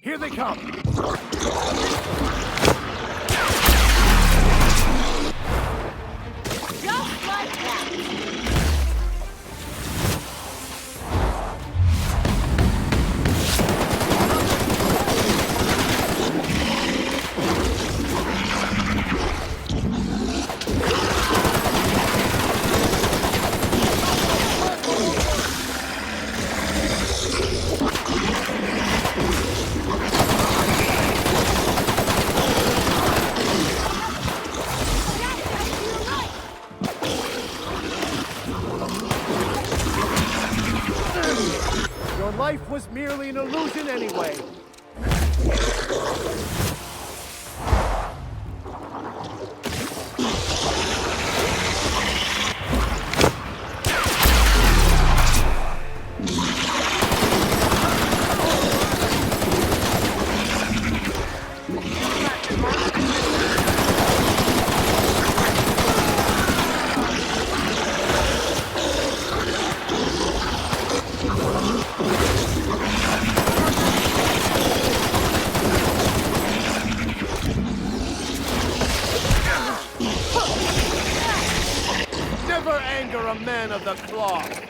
Here they come! Just like that! Your life was merely an illusion anyway. anger a man of the cloth.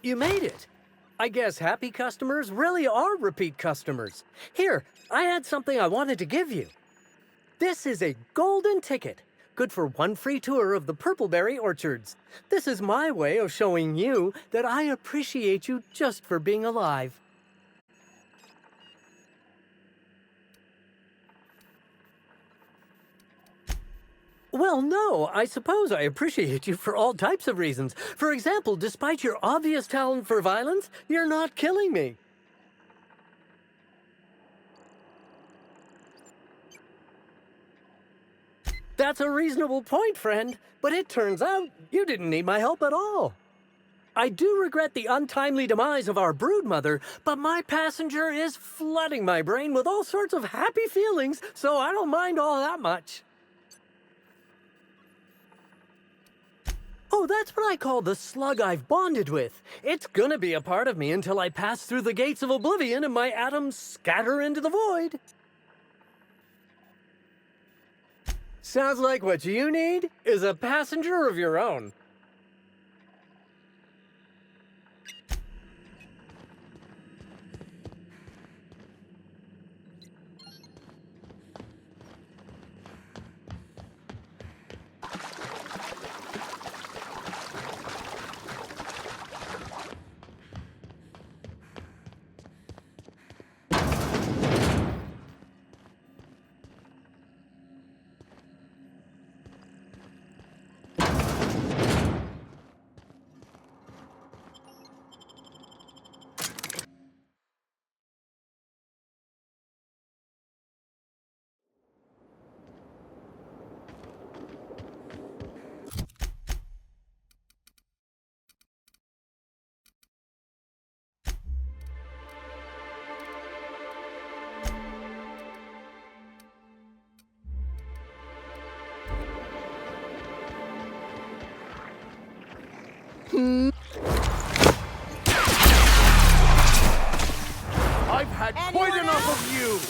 You made it. I guess happy customers really are repeat customers. Here, I had something I wanted to give you. This is a golden ticket, good for one free tour of the Purpleberry Orchards. This is my way of showing you that I appreciate you just for being alive. Well, no, I suppose I appreciate you for all types of reasons. For example, despite your obvious talent for violence, you're not killing me. That's a reasonable point, friend, but it turns out you didn't need my help at all. I do regret the untimely demise of our broodmother, but my passenger is flooding my brain with all sorts of happy feelings, so I don't mind all that much. Oh, that's what I call the slug I've bonded with. It's gonna be a part of me until I pass through the gates of oblivion and my atoms scatter into the void. Sounds like what you need is a passenger of your own. I've had quite enough of you!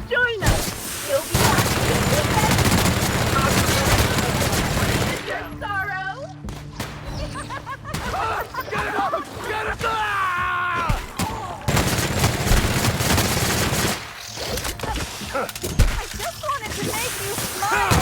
Join us! You'll be happy to your sorrow! Get it up! Get it up! I just wanted to make you smile.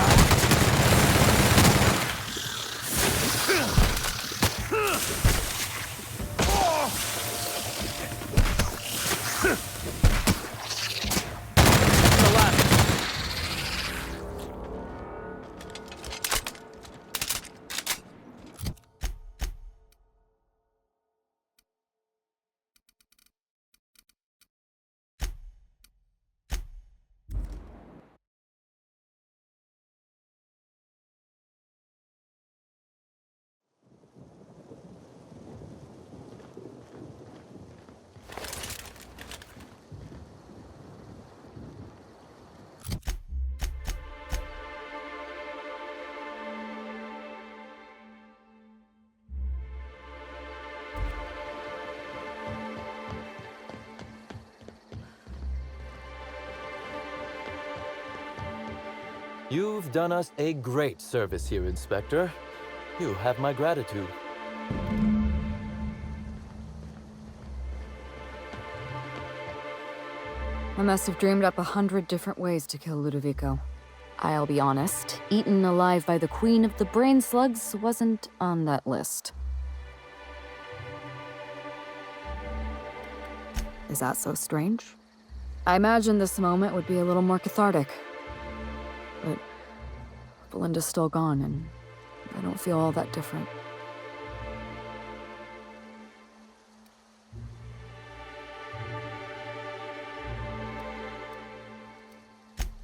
You've done us a great service here, Inspector. You have my gratitude. I must have dreamed up 100 different ways to kill Ludovico. I'll be honest, eaten alive by the Queen of the Brain Slugs wasn't on that list. Is that so strange? I imagined this moment would be a little more cathartic. But Belinda's still gone, and I don't feel all that different.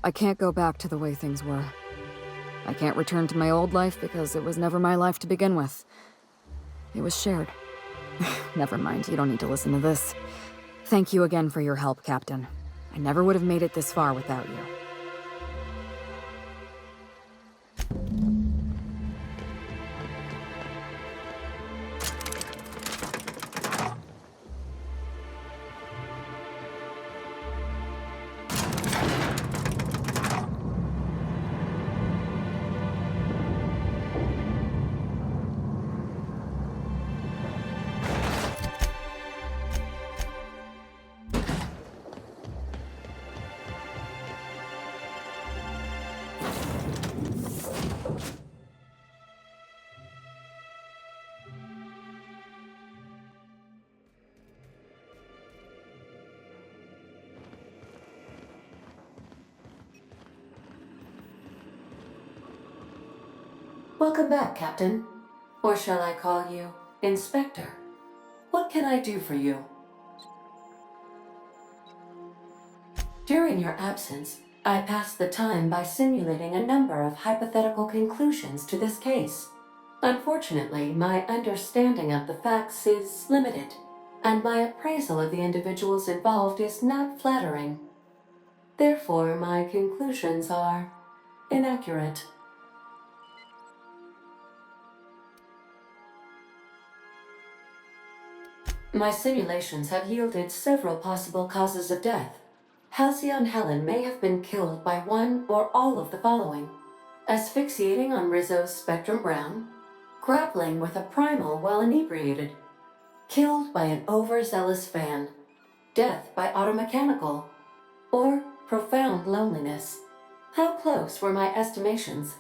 I can't go back to the way things were. I can't return to my old life because it was never my life to begin with. It was shared. Never mind, you don't need to listen to this. Thank you again for your help, Captain. I never would have made it this far without you. Welcome back, Captain. Or shall I call you Inspector? What can I do for you? During your absence, I passed the time by simulating a number of hypothetical conclusions to this case. Unfortunately, my understanding of the facts is limited, and my appraisal of the individuals involved is not flattering. Therefore, my conclusions are inaccurate. My simulations have yielded several possible causes of death. Halcyon Helen may have been killed by one or all of the following: asphyxiating on Rizzo's Spectrum Brown, grappling with a primal while inebriated, killed by an overzealous fan, death by automechanical, or profound loneliness. How close were my estimations?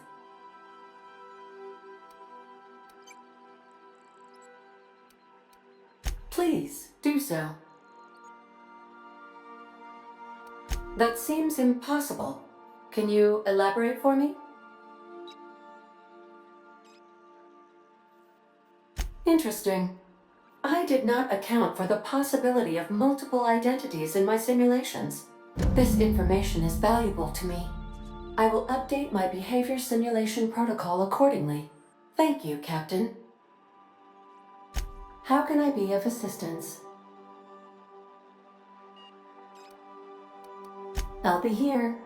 Please do so. That seems impossible. Can you elaborate for me? Interesting. I did not account for the possibility of multiple identities in my simulations. This information is valuable to me. I will update my behavior simulation protocol accordingly. Thank you, Captain. How can I be of assistance? I'll be here.